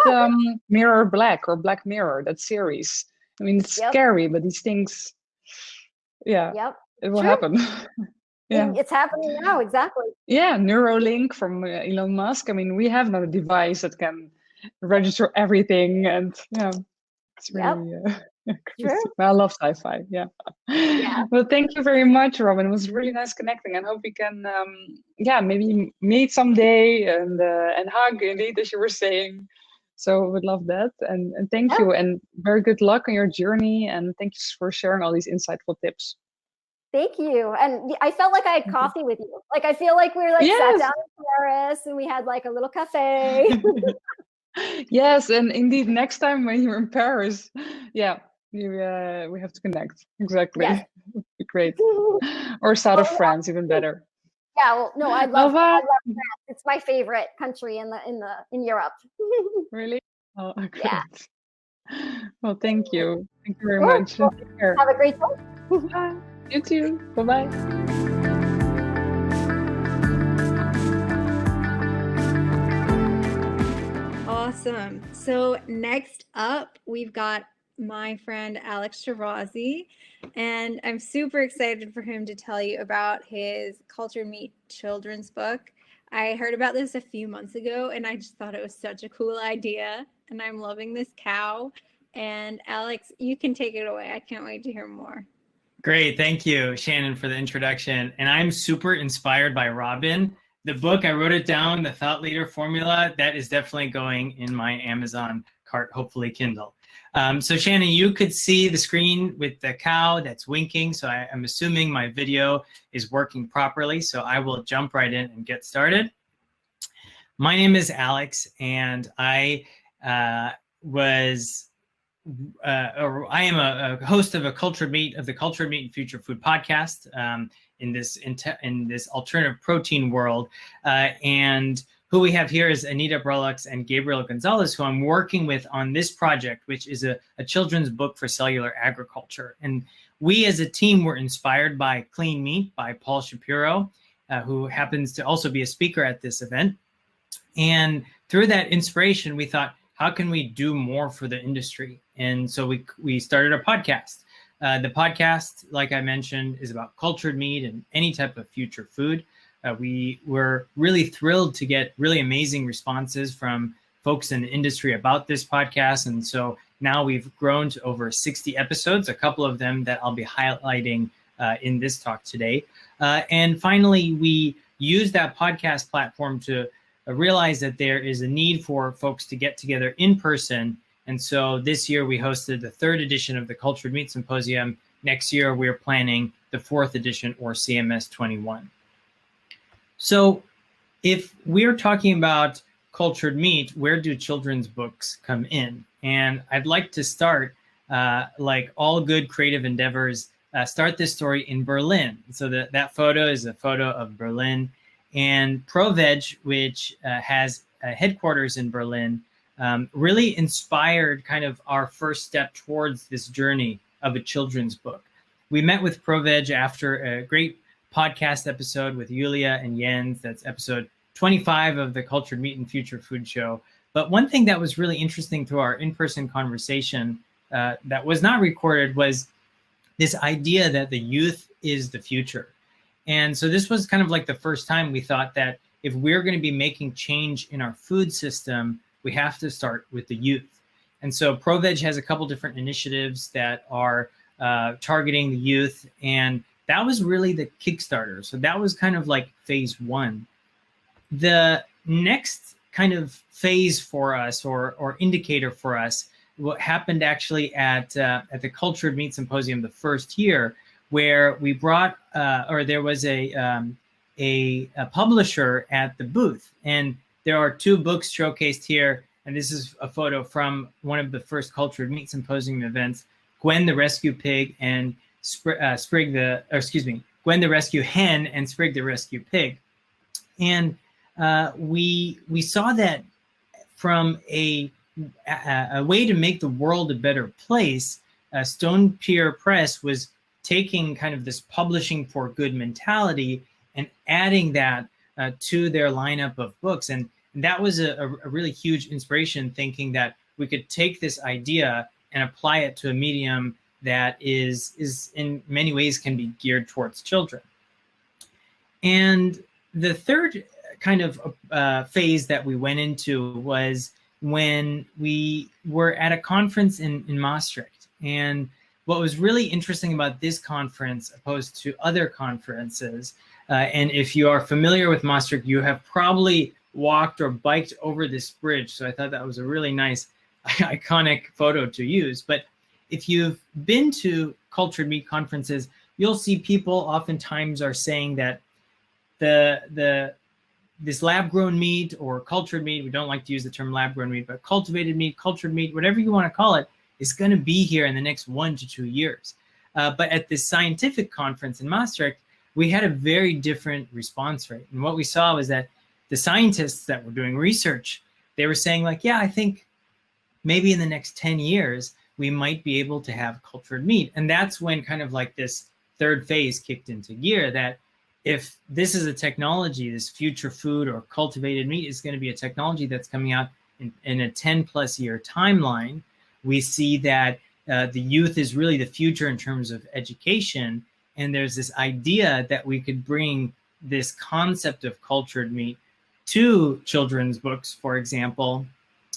Mirror Black or Black Mirror, that series. I mean, it's scary, but these things, it will happen. It's happening now, exactly. Yeah, Neuralink from Elon Musk. I mean, we have now a device that can register everything, and it's really. I love sci-fi. Well, thank you very much, Robin. It was really nice connecting, and hope we can maybe meet someday and hug, indeed, as you were saying. So would love that, and thank you, and very good luck on your journey, and thank you for sharing all these insightful tips. Thank you. And I felt like I had coffee with you. Like, I feel like we were like sat down in Paris and we had like a little cafe. Yes, and indeed, next time when you're in Paris, yeah, we have to connect. Exactly. Yes. Great. Or south of France, even better. Yeah, well, no, I love France. It's my favorite country in Europe. Really? Oh, great. Yeah. Well, thank you. Thank you very much. Well, Take care. have a great day. Bye. You too. Bye-bye. Awesome. So next up, we've got my friend Alex Shirazi, and I'm super excited for him to tell you about his Cultured Meat children's book. I heard about this a few months ago, and I just thought it was such a cool idea, and I'm loving this cow. And Alex, you can take it away. I can't wait to hear more. Great. Thank you, Shannon, for the introduction. And I'm super inspired by Robin. The book, I wrote it down, the Thought Leader Formula, that is definitely going in my Amazon cart, hopefully Kindle. So Shannon, you could see the screen with the cow that's winking. So I'm assuming my video is working properly. So I will jump right in and get started. My name is Alex, and I am a host of the Cultured Meat and Future Food podcast in this alternative protein world. And who we have here is Anita Brolux and Gabriel Gonzalez, who I'm working with on this project, which is a children's book for cellular agriculture. And we as a team were inspired by Clean Meat by Paul Shapiro, who happens to also be a speaker at this event. And through that inspiration, we thought, how can we do more for the industry? And so we started a podcast. The podcast, like I mentioned, is about cultured meat and any type of future food. We were really thrilled to get really amazing responses from folks in the industry about this podcast. And so now we've grown to over 60 episodes, a couple of them that I'll be highlighting in this talk today. And finally, we use that podcast platform to realize that there is a need for folks to get together in person. And so this year we hosted the 3rd edition of the Cultured Meat Symposium. Next year, we're planning the 4th edition, or CMS 21. So if we're talking about cultured meat, where do children's books come in? And I'd like to start, like all good creative endeavors, start this story in Berlin. So that photo is a photo of Berlin. And ProVeg, which has headquarters in Berlin, really inspired kind of our first step towards this journey of a children's book. We met with ProVeg after a great podcast episode with Julia and Jens. That's episode 25 of the Cultured Meat and Future Food Show. But one thing that was really interesting to our in-person conversation that was not recorded was this idea that the youth is the future. And so this was kind of like the first time we thought that if we're going to be making change in our food system, we have to start with the youth. And so ProVeg has a couple different initiatives that are targeting the youth. And that was really the Kickstarter. So that was kind of like phase 1. The next kind of phase for us or indicator for us, what happened actually at the Cultured Meat Symposium the first year, where we brought, there was a publisher at the booth. And there are 2 books showcased here. And this is a photo from one of the first Cultured Meat Symposium events, Gwen the Rescue Pig and Gwen the Rescue Hen and Sprig the Rescue Pig. And we saw that from a way to make the world a better place, Stone Pier Press was taking kind of this publishing for good mentality and adding that to their lineup of books. And that was a really huge inspiration, thinking that we could take this idea and apply it to a medium that is in many ways can be geared towards children. And the third kind of phase that we went into was when we were at a conference in Maastricht. And what was really interesting about this conference opposed to other conferences, and if you are familiar with Maastricht, you have probably walked or biked over this bridge. So I thought that was a really nice, iconic photo to use. But if you've been to cultured meat conferences, you'll see people oftentimes are saying that this lab-grown meat or cultured meat, we don't like to use the term lab-grown meat, but cultivated meat, cultured meat, whatever you want to call it, is going to be here in the next 1 to 2 years. But at this scientific conference in Maastricht, we had a very different response rate. And what we saw was that the scientists that were doing research, they were saying like, yeah, I think maybe in the next 10 years, we might be able to have cultured meat. And that's when kind of like this third phase kicked into gear, that if this is a technology, this future food or cultivated meat is going to be a technology that's coming out in a 10+ year timeline, we see that the youth is really the future in terms of education. And there's this idea that we could bring this concept of cultured meat to children's books, for example.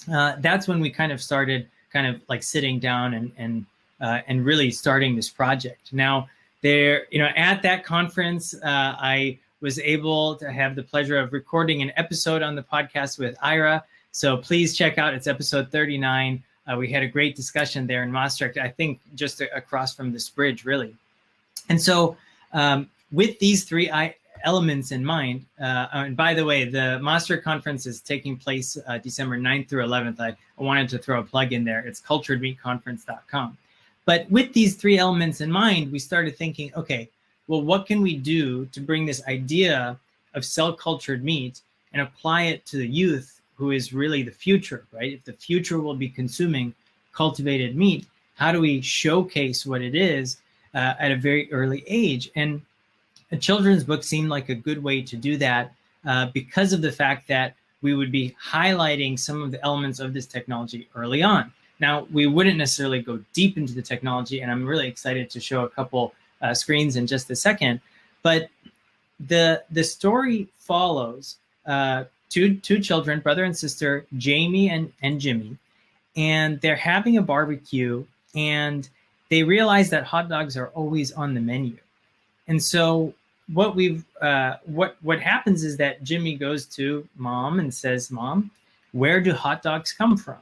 That's when we kind of started kind of like sitting down and really starting this project. Now, at that conference, I was able to have the pleasure of recording an episode on the podcast with Ira. So please check out, it's episode 39. We had a great discussion there in Maastricht, I think just across from this bridge, really. And so with these three elements in mind, and by the way, the Maastricht conference is taking place December 9th through 11th. I wanted to throw a plug in there. It's culturedmeatconference.com. But with these three elements in mind, we started thinking, okay, well, what can we do to bring this idea of cell-cultured meat and apply it to the youth, who is really the future, right? If the future will be consuming cultivated meat, how do we showcase what it is at a very early age? And a children's book seemed like a good way to do that because of the fact that we would be highlighting some of the elements of this technology early on. Now, we wouldn't necessarily go deep into the technology, and I'm really excited to show a couple screens in just a second. But the story follows two children, brother and sister, Jamie and Jimmy, and they're having a barbecue, and they realize that hot dogs are always on the menu. And so what happens is that Jimmy goes to Mom and says, "Mom, where do hot dogs come from?"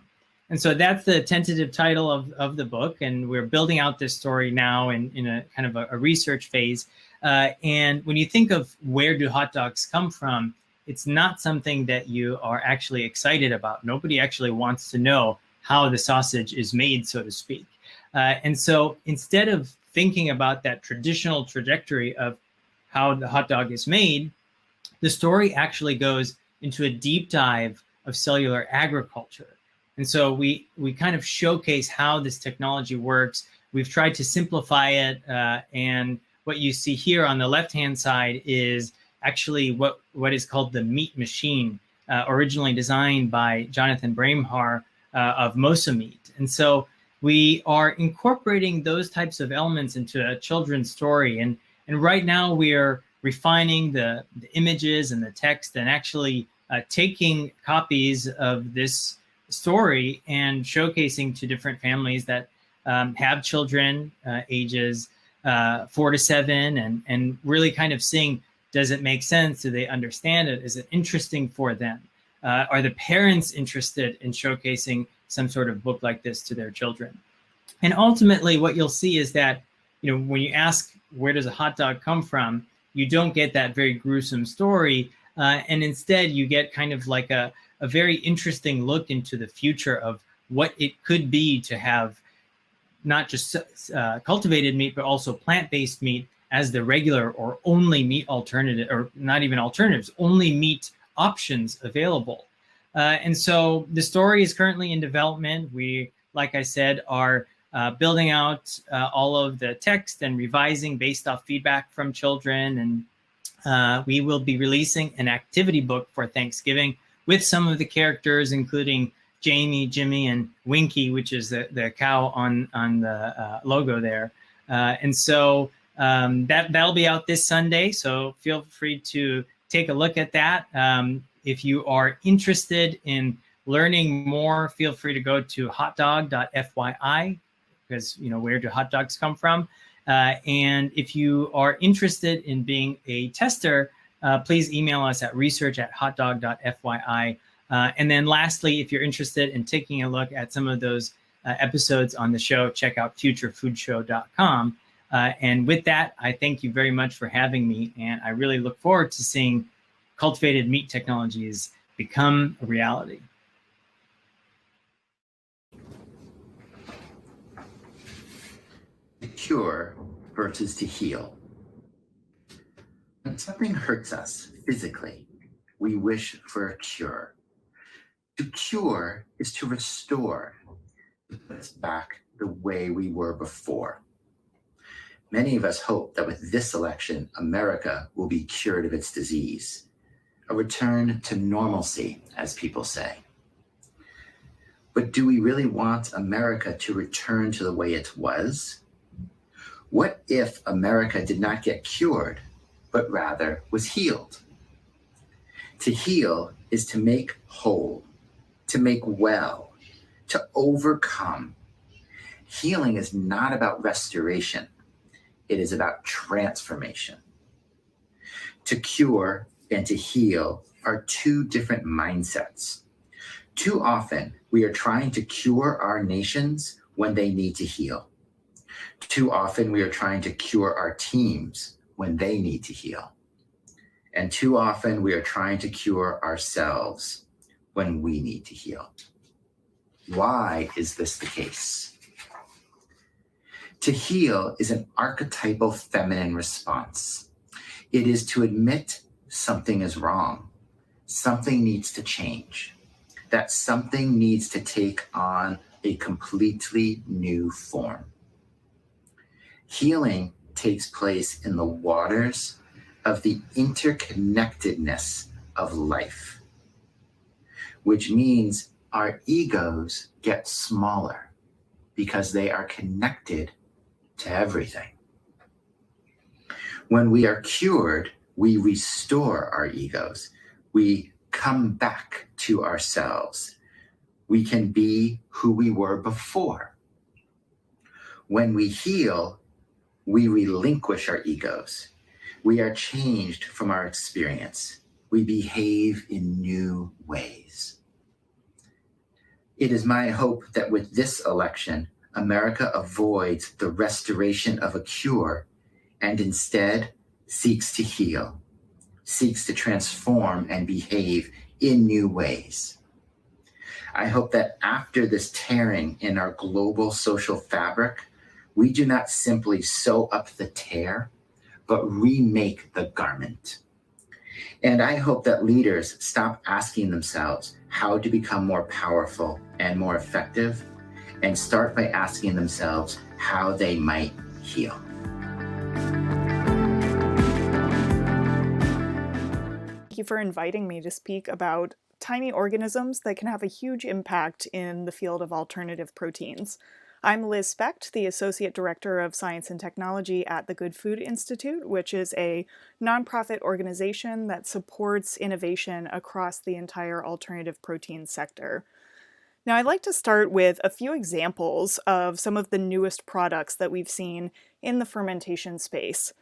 And so that's the tentative title of the book. And we're building out this story now in a kind of a research phase. And when you think of where do hot dogs come from, it's not something that you are actually excited about. Nobody actually wants to know how the sausage is made, so to speak. And so instead of thinking about that traditional trajectory of how the hot dog is made, the story actually goes into a deep dive of cellular agriculture. And so we kind of showcase how this technology works. We've tried to simplify it. And what you see here on the left-hand side is actually what is called the meat machine, originally designed by Jonathan Bramhar of Mosa Meat. And so we are incorporating those types of elements into a children's story. And right now we are refining the images and the text and actually taking copies of this story and showcasing to different families that have children ages 4 to 7 and really kind of seeing, does it make sense? Do they understand it? Is it interesting for them? Are the parents interested in showcasing some sort of book like this to their children? And ultimately what you'll see is that, when you ask, where does a hot dog come from? You don't get that very gruesome story. And instead you get kind of like a very interesting look into the future of what it could be to have not just cultivated meat, but also plant-based meat as the regular or only meat alternative, or not even alternatives, only meat options available. And so the story is currently in development. We, like I said, are building out all of the text and revising based off feedback from children. And we will be releasing an activity book for Thanksgiving with some of the characters, including Jamie, Jimmy, and Winky, which is the cow on the logo there. And so that'll be out this Sunday. So feel free to take a look at that. If you are interested in learning more, feel free to go to hotdog.fyi, because, where do hot dogs come from? And if you are interested in being a tester, please email us at research@hotdog.fyi. And then lastly, if you're interested in taking a look at some of those episodes on the show, check out futurefoodshow.com. And with that, I thank you very much for having me. And I really look forward to seeing cultivated meat technologies become a reality. To cure versus to heal. When something hurts us physically, we wish for a cure. To cure is to restore, to put us back the way we were before. Many of us hope that with this election, America will be cured of its disease, a return to normalcy, as people say. But do we really want America to return to the way it was? What if America did not get cured, but rather was healed? To heal is to make whole, to make well, to overcome. Healing is not about restoration. It is about transformation. To cure and to heal are two different mindsets. Too often, we are trying to cure our nations when they need to heal. Too often, we are trying to cure our teams when they need to heal. And too often, we are trying to cure ourselves when we need to heal. Why is this the case? To heal is an archetypal feminine response. It is to admit something is wrong, something needs to change, that something needs to take on a completely new form. Healing takes place in the waters of the interconnectedness of life, which means our egos get smaller because they are connected to everything. When we are cured, we restore our egos. We come back to ourselves. We can be who we were before. When we heal, we relinquish our egos. We are changed from our experience. We behave in new ways. It is my hope that with this election, America avoids the restoration of a cure and instead seeks to heal, seeks to transform and behave in new ways. I hope that after this tearing in our global social fabric, we do not simply sew up the tear, but remake the garment. And I hope that leaders stop asking themselves how to become more powerful and more effective, and start by asking themselves how they might heal. Thank you for inviting me to speak about tiny organisms that can have a huge impact in the field of alternative proteins. I'm Liz Specht, the Associate Director of Science and Technology at the Good Food Institute, which is a nonprofit organization that supports innovation across the entire alternative protein sector. Now, I'd like to start with a few examples of some of the newest products that we've seen in the fermentation space.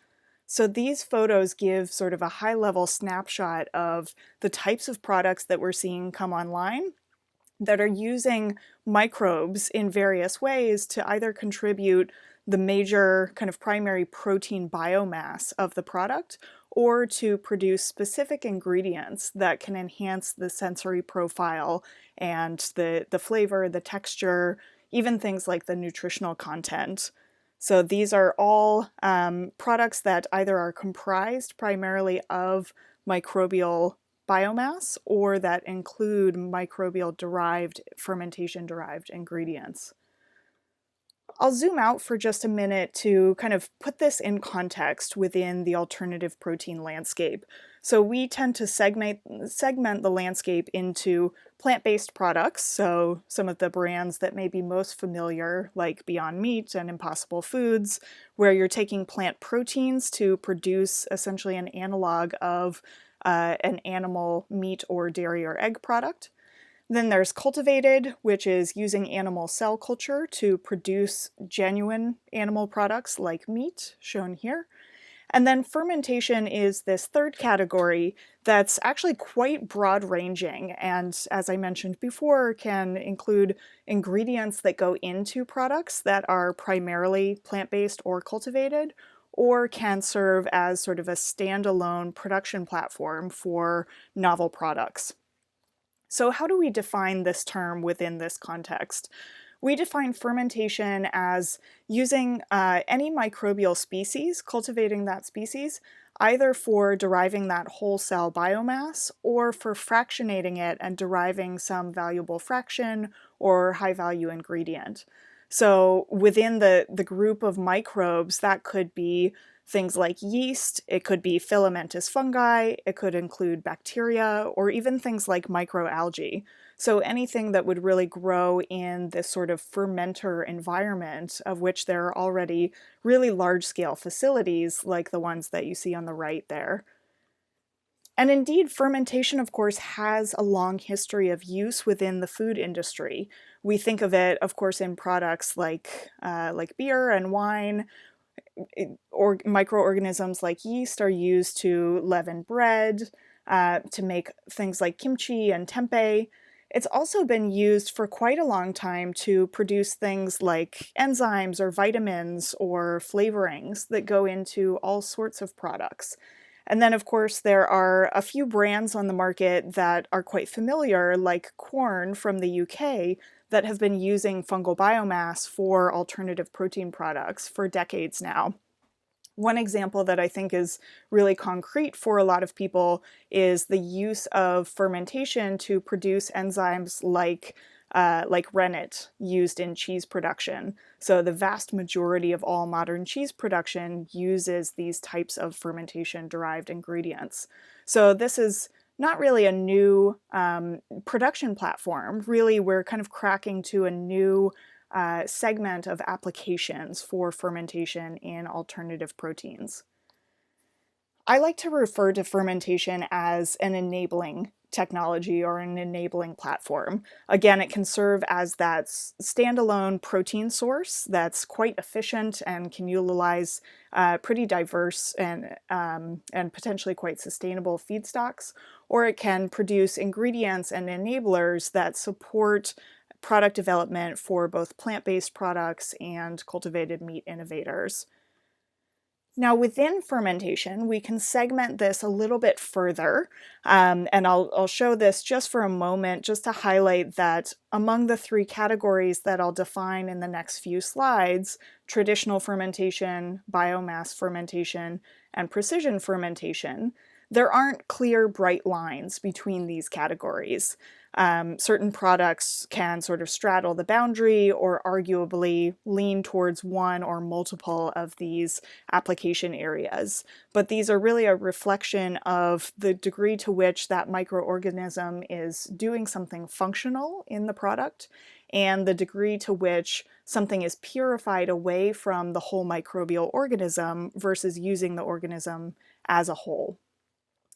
So these photos give sort of a high-level snapshot of the types of products that we're seeing come online that are using microbes in various ways to either contribute the major kind of primary protein biomass of the product or to produce specific ingredients that can enhance the sensory profile and the flavor, the texture, even things like the nutritional content. So these are all products that either are comprised primarily of microbial biomass or that include microbial-derived, fermentation-derived ingredients. I'll zoom out for just a minute to kind of put this in context within the alternative protein landscape. So we tend to segment the landscape into plant-based products, so some of the brands that may be most familiar, like Beyond Meat and Impossible Foods, where you're taking plant proteins to produce essentially an analog of an animal meat or dairy or egg product. Then there's Cultivated, which is using animal cell culture to produce genuine animal products like meat, shown here. And then fermentation is this third category that's actually quite broad ranging. And as I mentioned before, can include ingredients that go into products that are primarily plant-based or cultivated, or can serve as sort of a standalone production platform for novel products. So how do we define this term within this context? We define fermentation as using any microbial species, cultivating that species, either for deriving that whole cell biomass or for fractionating it and deriving some valuable fraction or high value ingredient. So within the group of microbes, that could be things like yeast, it could be filamentous fungi, it could include bacteria, or even things like microalgae. So anything that would really grow in this sort of fermenter environment, of which there are already really large-scale facilities like the ones that you see on the right there. And indeed, fermentation, of course, has a long history of use within the food industry. We think of it, of course, in products like beer and wine. Or microorganisms like yeast are used to leaven bread, to make things like kimchi and tempeh. It's also been used for quite a long time to produce things like enzymes or vitamins or flavorings that go into all sorts of products. And then, of course, there are a few brands on the market that are quite familiar, like Quorn from the UK, that have been using fungal biomass for alternative protein products for decades now. One example that I think is really concrete for a lot of people is the use of fermentation to produce enzymes like rennet used in cheese production. So the vast majority of all modern cheese production uses these types of fermentation-derived ingredients. So this is not really a new production platform. Really, we're kind of cracking to a new segment of applications for fermentation in alternative proteins. I like to refer to fermentation as an enabling technology or an enabling platform. Again, it can serve as that standalone protein source that's quite efficient and can utilize pretty diverse and potentially quite sustainable feedstocks, or it can produce ingredients and enablers that support product development for both plant-based products and cultivated meat innovators. Now, within fermentation, we can segment this a little bit further, and I'll show this just for a moment, just to highlight that among the three categories that I'll define in the next few slides, traditional fermentation, biomass fermentation, and precision fermentation, there aren't clear, bright lines between these categories. Certain products can sort of straddle the boundary or arguably lean towards one or multiple of these application areas. But these are really a reflection of the degree to which that microorganism is doing something functional in the product and the degree to which something is purified away from the whole microbial organism versus using the organism as a whole.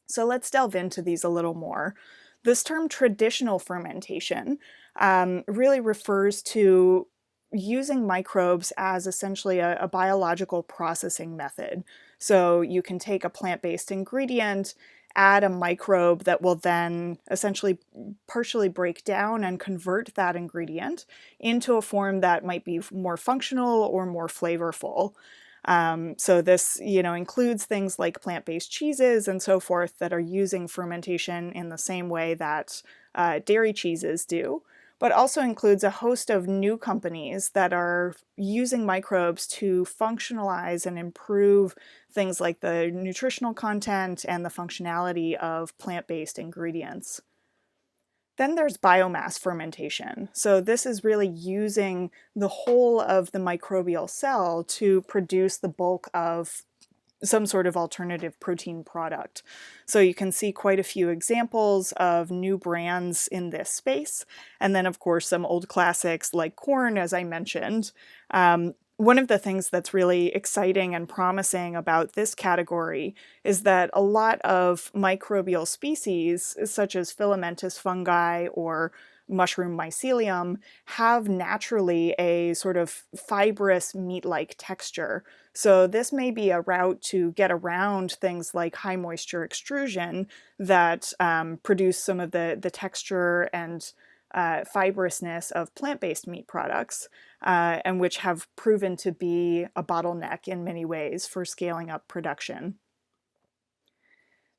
So let's delve into these a little more. This term traditional fermentation really refers to using microbes as essentially a biological processing method. So you can take a plant-based ingredient, add a microbe that will then essentially partially break down and convert that ingredient into a form that might be more functional or more flavorful. So this, includes things like plant-based cheeses and so forth that are using fermentation in the same way that dairy cheeses do, but also includes a host of new companies that are using microbes to functionalize and improve things like the nutritional content and the functionality of plant-based ingredients. Then there's biomass fermentation. So this is really using the whole of the microbial cell to produce the bulk of some sort of alternative protein product. So you can see quite a few examples of new brands in this space. And then, of course, some old classics like Quorn, as I mentioned. One of the things that's really exciting and promising about this category is that a lot of microbial species, such as filamentous fungi or mushroom mycelium have naturally a sort of fibrous meat-like texture. So this may be a route to get around things like high moisture extrusion that produce some of the texture and fibrousness of plant-based meat products, and which have proven to be a bottleneck in many ways for scaling up production.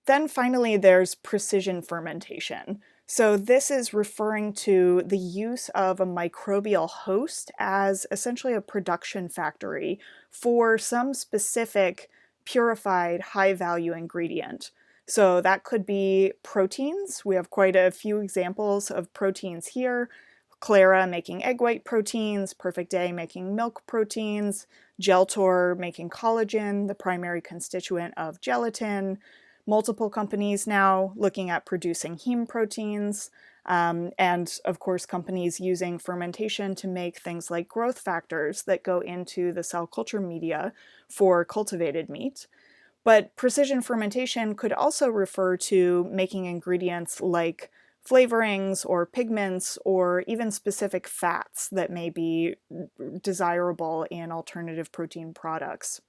Then finally, there's precision fermentation. So this is referring to the use of a microbial host as essentially a production factory for some specific purified high-value ingredient. So that could be proteins. We have quite a few examples of proteins here. Clara making egg white proteins, Perfect Day making milk proteins, Geltor making collagen, the primary constituent of gelatin. Multiple companies now looking at producing heme proteins, and of course companies using fermentation to make things like growth factors that go into the cell culture media for cultivated meat. But precision fermentation could also refer to making ingredients like flavorings or pigments or even specific fats that may be desirable in alternative protein products.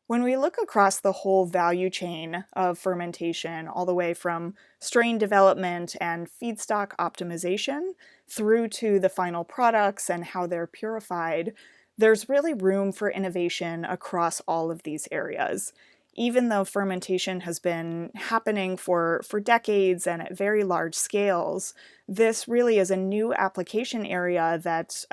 When we look across the whole value chain of fermentation, all the way from strain development and feedstock optimization through to the final products and how they're purified, there's really room for innovation across all of these areas. Even though fermentation has been happening for decades and at very large scales, this really is a new application area that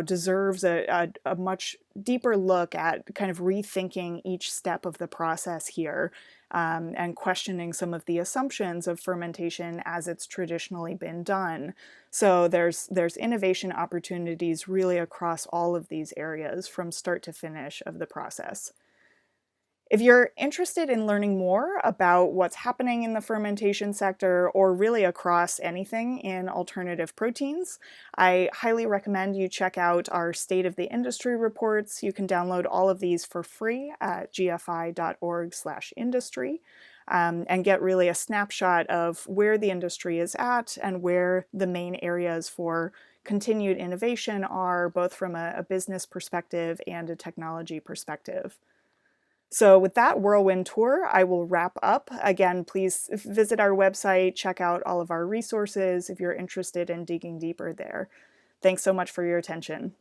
deserves a much deeper look at kind of rethinking each step of the process here, and questioning some of the assumptions of fermentation as it's traditionally been done. So there's innovation opportunities really across all of these areas from start to finish of the process. If you're interested in learning more about what's happening in the fermentation sector or really across anything in alternative proteins, I highly recommend you check out our State of the Industry reports. You can download all of these for free at gfi.org/industry, and get really a snapshot of where the industry is at and where the main areas for continued innovation are, both from a business perspective and a technology perspective. So with that whirlwind tour, I will wrap up. Again, please visit our website, check out all of our resources if you're interested in digging deeper there. Thanks so much for your attention.